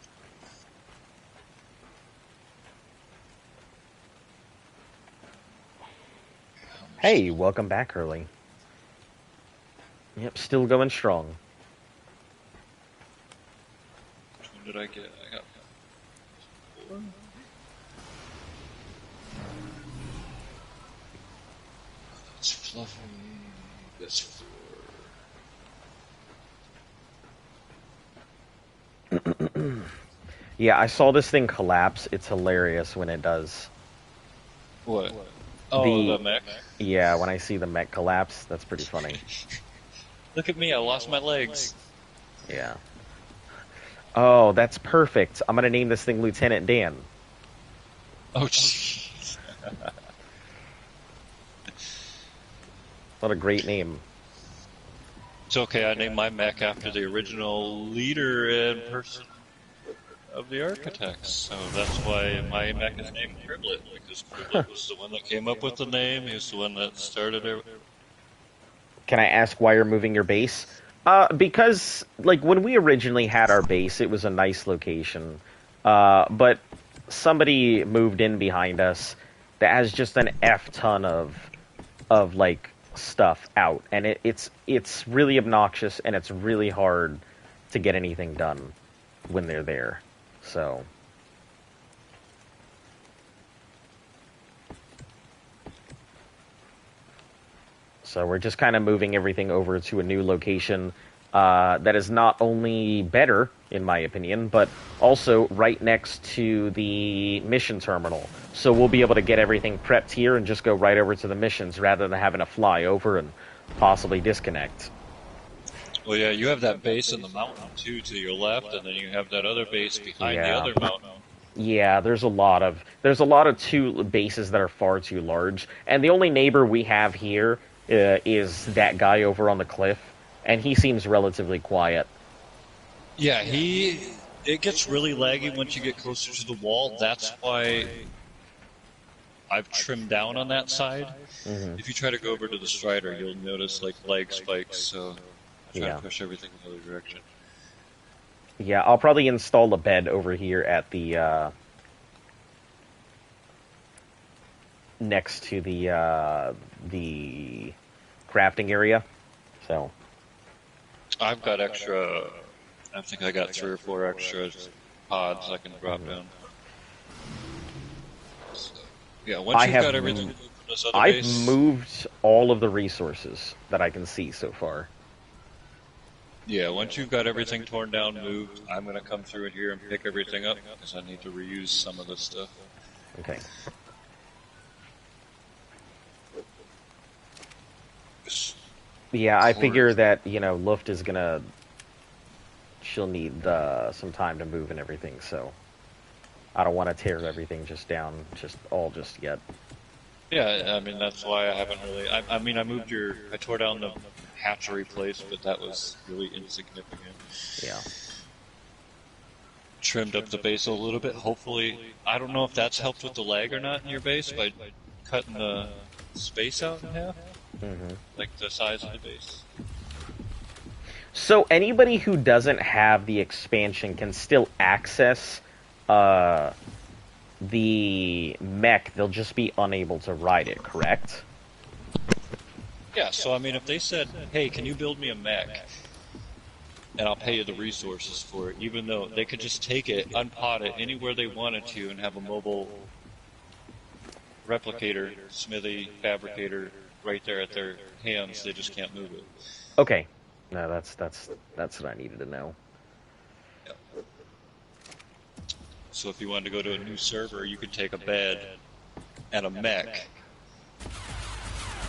Hey, welcome back, Hurley. Yep, still going strong. Which one did I get? I got 4. That's fluffy. That's 4. Yeah, I saw this thing collapse. It's hilarious when it does. What? Oh, the mech? Yeah, when I see the mech collapse, that's pretty funny. Look at me, I lost my legs. Yeah. Oh, that's perfect. I'm gonna name this thing Lieutenant Dan. Oh, jeez. What a great name. It's okay, I named my mech after the original leader and person of the Architects. So that's why my mech is named Criblet, because Criblet was the one that came up with the name. He was the one that started it. Can I ask why you're moving your base? Because, like, when we originally had our base, it was a nice location. But somebody moved in behind us that has just an F ton of like, stuff out. And it's really obnoxious, and it's really hard to get anything done when they're there. So... So we're just kind of moving everything over to a new location that is not only better, in my opinion, but also right next to the mission terminal. So we'll be able to get everything prepped here and just go right over to the missions rather than having to fly over and possibly disconnect. Well, yeah, you have that base in the mountain, too, to your left, and then you have that other base behind the other mountain. Yeah, there's a lot of two bases that are far too large, and the only neighbor we have here is that guy over on the cliff, and he seems relatively quiet. Yeah, it gets really laggy once you get closer to the wall. That's why I've trimmed down on that side. Mm-hmm. If you try to go over to the Strider, you'll notice like lag spikes, so I try Yeah. to push everything in the other direction. Yeah, I'll probably install a bed over here at the next to the crafting area. So I've got extra. I think I got 3 or 4 extra pods I can drop down. So, yeah, once you've got everything moved from this other I've base, moved all of the resources that I can see so far. yeah, once you've got everything torn down, moved, I'm going to come through in here and pick everything up because I need to reuse some of this stuff. Okay. Yeah, I figure that, Luft is gonna... She'll need some time to move and everything, so... I don't want to tear everything just down, just yet. Yeah, I mean, that's why I haven't really... I mean, I tore down the hatchery place, but that was really insignificant. Yeah. Trimmed up the base a little bit, hopefully. I don't know if that's helped with the lag or not in your base by cutting the space out in half. Mm-hmm. Like the size of the base. So anybody who doesn't have the expansion can still access the mech. They'll just be unable to ride it, correct? Yeah, so I mean, if they said, hey, can you build me a mech? And I'll pay you the resources for it, even though they could just take it, unpod it anywhere they wanted to, and have a mobile replicator, smithy, fabricator right there at their hands. They just can't move it. Okay. No, that's what I needed to know. Yeah. So if you wanted to go to a new server, you could take a bed and a mech.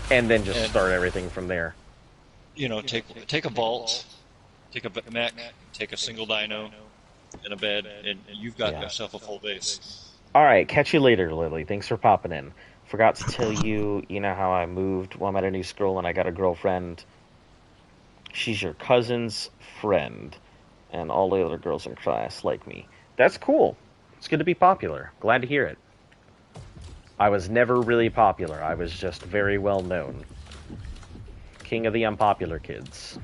And then just start everything from there. You know, take a vault, take a mech, take a single dino, and a bed, and you've got yourself a full base. Alright, catch you later, Lily. Thanks for popping in. Forgot to tell you, how I moved? Well, I'm at a new school and I got a girlfriend. She's your cousin's friend. And all the other girls in class like me. That's cool. It's good to be popular. Glad to hear it. I was never really popular. I was just very well known. King of the unpopular kids.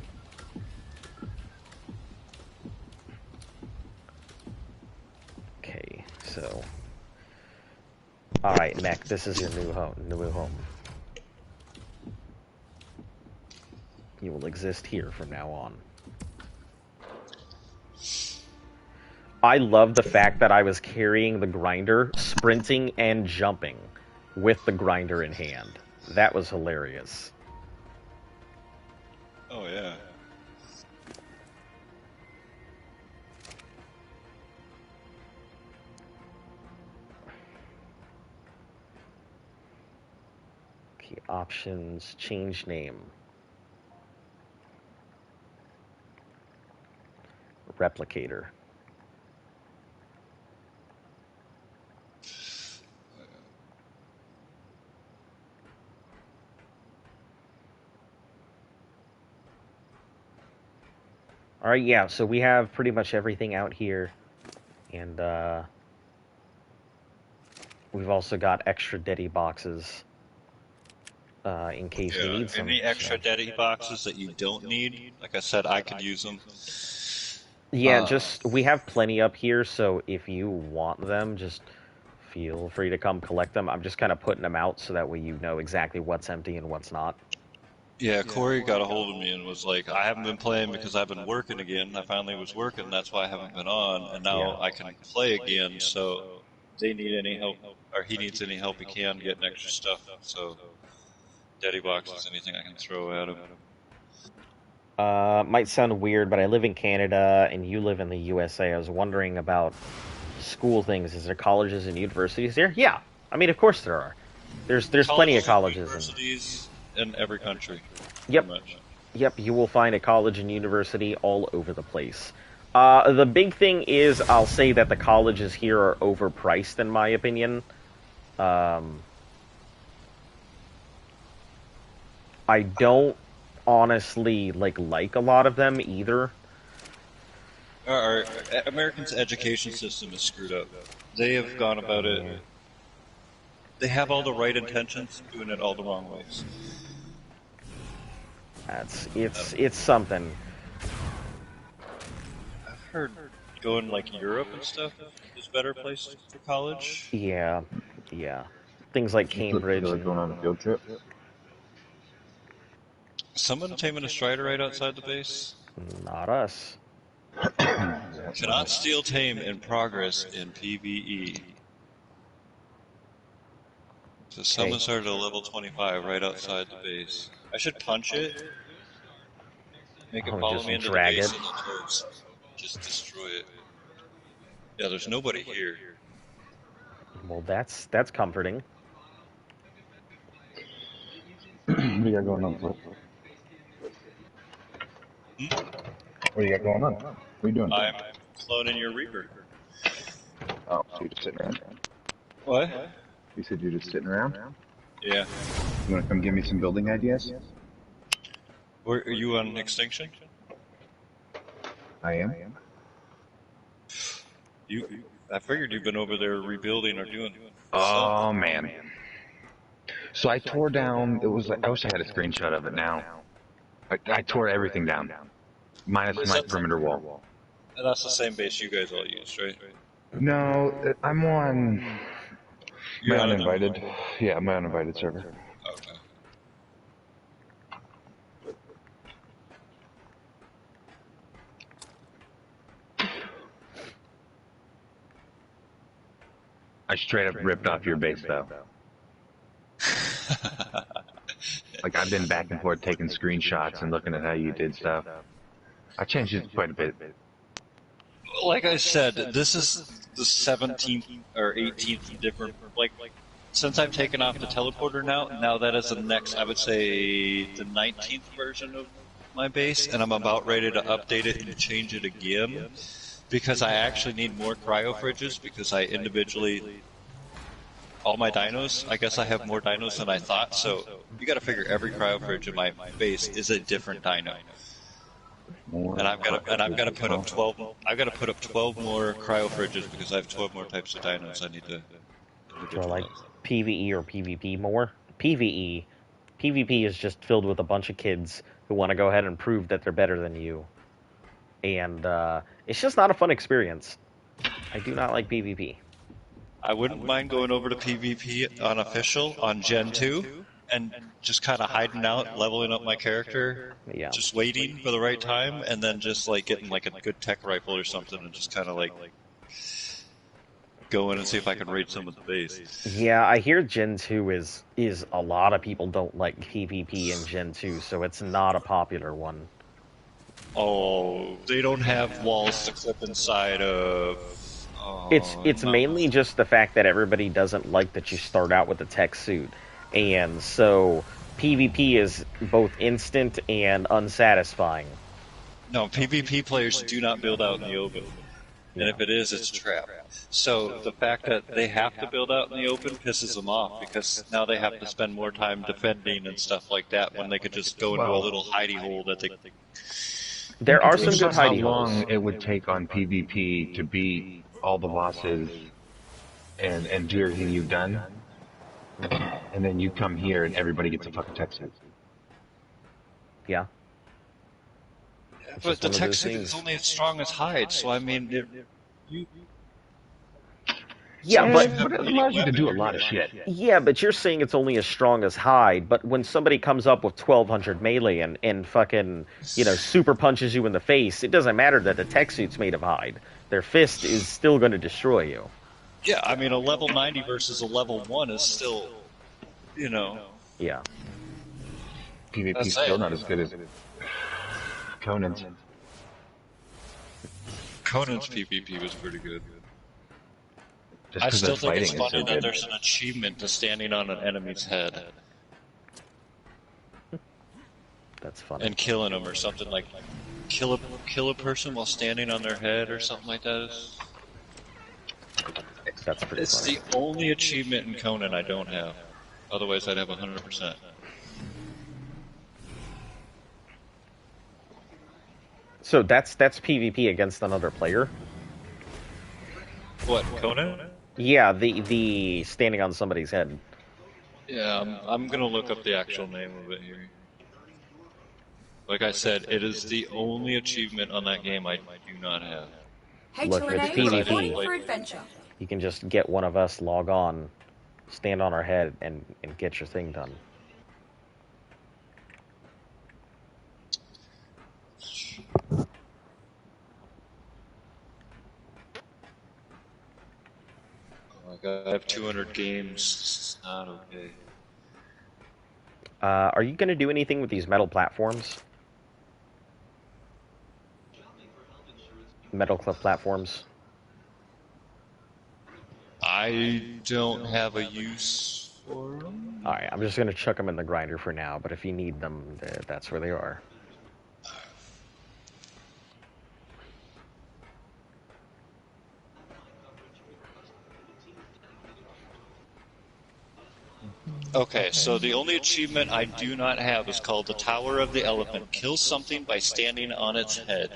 Okay, so... Alright, Mech, this is your new home. You will exist here from now on. I love the fact that I was carrying the grinder, sprinting and jumping with the grinder in hand. That was hilarious. Oh, yeah. Okay, options, change name. Replicator. Alright, yeah, so we have pretty much everything out here. And, we've also got extra Deddy boxes, in case we need some. Any extra Deddy boxes that you don't need, like I said, I could use them. Yeah, we have plenty up here, so if you want them, just feel free to come collect them. I'm just kind of putting them out so that way you know exactly what's empty and what's not. Yeah, Corey got a hold of me and was like, I haven't been playing because I've been working again. I finally was working, that's why I haven't been on, and now I can play again, so they need any help, or he needs any help he can getting extra stuff, so Daddy boxes, anything I can throw at him. Might sound weird, but I live in Canada and you live in the USA. I was wondering about school things. Is there colleges and universities here? Yeah. I mean, of course there are. There's plenty of colleges. Universities in every country. Yep. Yep, you will find a college and university all over the place. The big thing is, I'll say that the colleges here are overpriced, in my opinion. I don't honestly like a lot of them either. Our Americans' education system is screwed up. They have gone about it. They have all the right intentions, doing it all the wrong ways. It's something. I've heard going like Europe and stuff is a better place for college. Yeah. Things like Cambridge. Like going on a field trip. Someone taming a strider right outside the base? Not us. Cannot steal tame in progress in PvE. So someone started a level 25 right outside the base. I should punch it, make it follow me into the base, and then just destroy it. Yeah, there's nobody here. Well, that's comforting. What do you got going on, Flip? What do you got going on? What are you doing? I'm cloning your Reaper. Oh, so you're just sitting around. What? You said you're just sitting around? Yeah. You want to come give me some building ideas? Are you on Extinction? I am. I figured you've been over there rebuilding or doing. Oh, man. So I tore down, it was like, I wish I had a screenshot of it now. I tore everything down. Minus my perimeter wall. And that's the same base you guys all used, right? No, I'm on You're my on uninvited. Yeah, my uninvited server. Okay. I straight up ripped off your base, though. Like, I've been back and forth taking screenshots and looking at how you did stuff. I changed it quite a bit. Like I said, this is the 17th or 18th different, since I've taken off the teleporter now that is the next, I would say, the 19th version of my base, and I'm about ready to update it and change it again, because I actually need more cryo fridges, because I individually, all my dinos, I guess I have more dinos than I thought, so you gotta figure every cryo fridge in my base is a different dino. And I've got to put up 12. I've got to put up 12 more cryo fridges because I have 12 more types of dinos I need to. So PvE or PvP more. PvE. PvP is just filled with a bunch of kids who want to go ahead and prove that they're better than you. And it's just not a fun experience. I do not like PvP. I wouldn't mind going over to PvP on official on Gen 2 and just kind of hiding out, leveling up my character, Yeah. just waiting for the right time, and then just like getting like a good tech rifle or something and just kind of like go in and see if I can raid some of the base. Yeah, I hear Gen 2 is a lot of people don't like PvP in Gen 2, so it's not a popular one. Oh, they don't have walls to clip inside of. Oh, It's mainly just the fact that everybody doesn't like that you start out with a tech suit. And so PvP is both instant and unsatisfying. No, PvP players do not build out in the open. And if it is, it's a trap. So the fact that they have to build out in the open pisses them off because now they have to spend more time defending and stuff like that when they could just go into a little hidey hole that they. There are some Think good about how hidey holes. long it would take on PvP to beat all the bosses and do everything you've done, and then you come here and everybody gets a fucking tech suit. Yeah. But the one of tech those suit things. is only as strong as hide, so I mean, Yeah, but it allows you to do a lot of shit. yeah, but you're saying it's only as strong as hide. But when somebody comes up with 1200 melee and fucking super punches you in the face, it doesn't matter that the tech suit's made of hide. Their fist is still going to destroy you. Yeah, I mean, a level 90 versus a level 1 is still, Yeah. PvP's still not as good as Conan's. Conan's PvP was pretty good. Just I 'cause still the think it's fighting is funny so that good. there's an achievement to standing on an enemy's head That's funny. and killing them or something like kill a person while standing on their head or something like that. That's pretty It's funny. the only achievement in Conan I don't have. Otherwise, I'd have 100%. So that's PvP against another player? What, Conan? Yeah, the standing on somebody's head. Yeah, I'm gonna look up the actual name of it here. Like I said, it is the only achievement on that game I do not have. Look, it's HLNA PvP. reporting for adventure. You can just get one of us, log on, stand on our head, and get your thing done. Like I have 200 games. It's not okay. Are you going to do anything with these metal platforms? Metal cliff platforms? I don't have a use for them. Alright, I'm just going to chuck them in the grinder for now, but if you need them, that's where they are. Okay, so the only achievement I do not have is called the Tower of the Elephant. Kill something by standing on its head.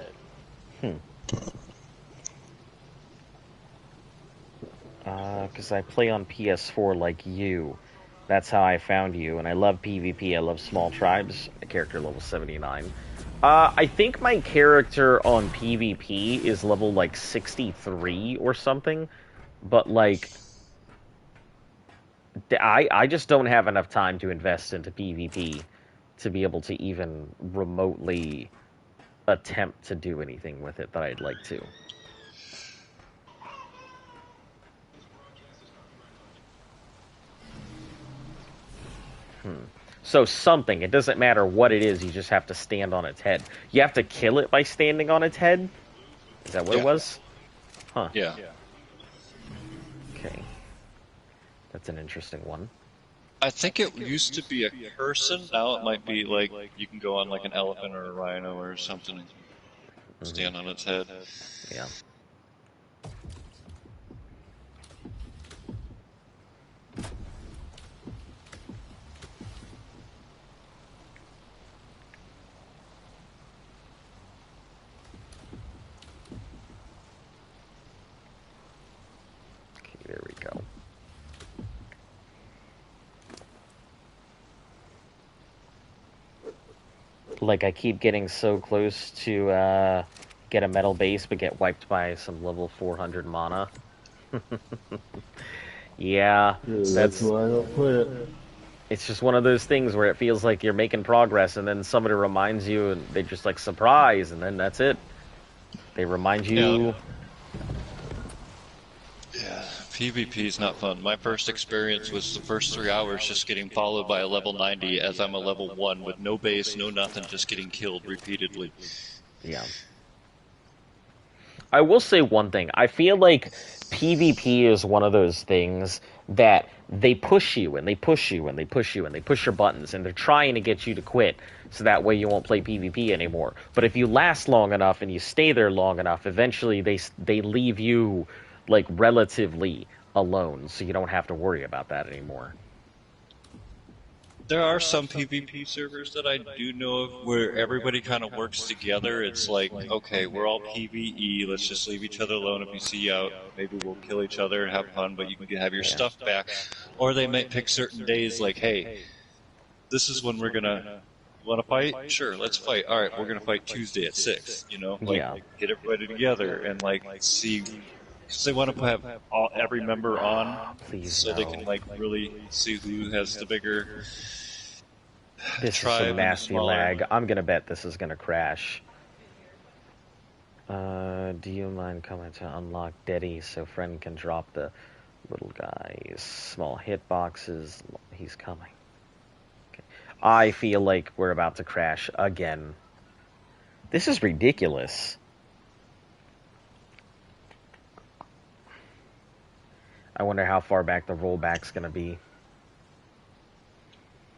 Because I play on PS4 like you. That's how I found you, and I love PvP, I love small tribes. My character level 79. I think my character on PvP is level, 63 or something, but, I just don't have enough time to invest into PvP to be able to even remotely attempt to do anything with it that I'd like to. So something, it doesn't matter what it is, you just have to stand on its head. You have to kill it by standing on its head? Is that what it was? Huh. Yeah. Okay. That's an interesting one. I think it used to be a person. Now it might be like you can go on like an elephant or a rhino or something and stand on its head. Yeah. Okay, there we go. Like, I keep getting so close to get a metal base, but get wiped by some level 400 mana. Yeah, That's why I don't play it. it's just one of those things where it feels like you're making progress, and then somebody reminds you, and they just like surprise, and then that's it. They remind you. Yeah, PvP is not fun. My first experience was the first 3 hours just getting followed by a level 90 as I'm a level 1 with no base, no nothing, just getting killed repeatedly. Yeah. I will say one thing. I feel like PvP is one of those things that they push you and they push you and they push you and they push your buttons, and they're trying to get you to quit so that way you won't play PvP anymore. But if you last long enough and you stay there long enough, eventually they leave you like relatively alone, so you don't have to worry about that anymore. There are some PvP servers that I do know of where everybody kind of works together. It's like, okay, we're all PvE, let's just leave each other alone. If you see out, maybe we'll kill each other and have fun, but you can have your stuff back. Or they might pick certain days like, hey, this is when we're gonna want to fight? Sure, let's fight. All right, we're gonna fight Tuesday at 6. You know, like get everybody together and like see. Because they want to have every member on, so they can like really see who has the bigger. This is some nasty lag. I'm gonna bet this is gonna crash. Do you mind coming to unlock Deddy so friend can drop the little guys? Small hitboxes. He's coming. Okay. I feel like we're about to crash again. This is ridiculous. I wonder how far back the rollback's gonna be.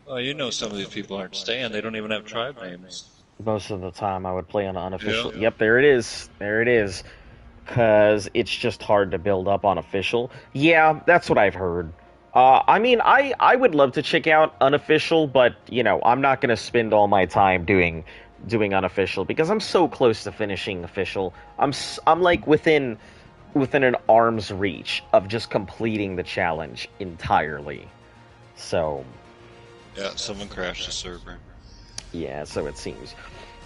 Well, you know some of these people aren't staying. They don't even have tribe names. Most of the time I would play on unofficial. Yeah. Yep, there it is. There it is. Because it's just hard to build up on official. Yeah, that's what I've heard. I mean, I would love to check out unofficial, but, you know, I'm not going to spend all my time doing unofficial because I'm so close to finishing official. I'm like within an arm's reach of just completing the challenge entirely. So... yeah, someone crashed the server. Yeah, so it seems.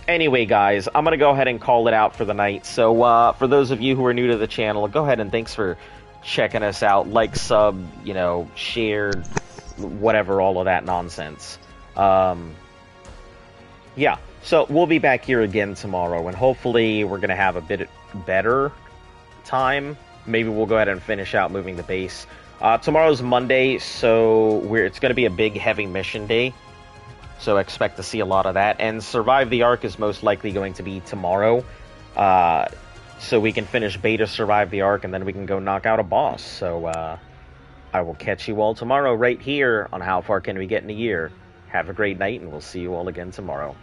Anyway, guys, I'm going to go ahead and call it out for the night. So, for those of you who are new to the channel, go ahead and thanks for checking us out. Like, sub, you know, share, whatever, all of that nonsense. Yeah, so we'll be back here again tomorrow, and hopefully we're going to have a bit better time. Maybe we'll go ahead and finish out moving the base. Tomorrow's Monday, so it's going to be a big, heavy mission day. So expect to see a lot of that. And Survive the Ark is most likely going to be tomorrow. So we can finish beta Survive the Ark, and then we can go knock out a boss. So I will catch you all tomorrow right here on How Far Can We Get in a Year. Have a great night, and we'll see you all again tomorrow.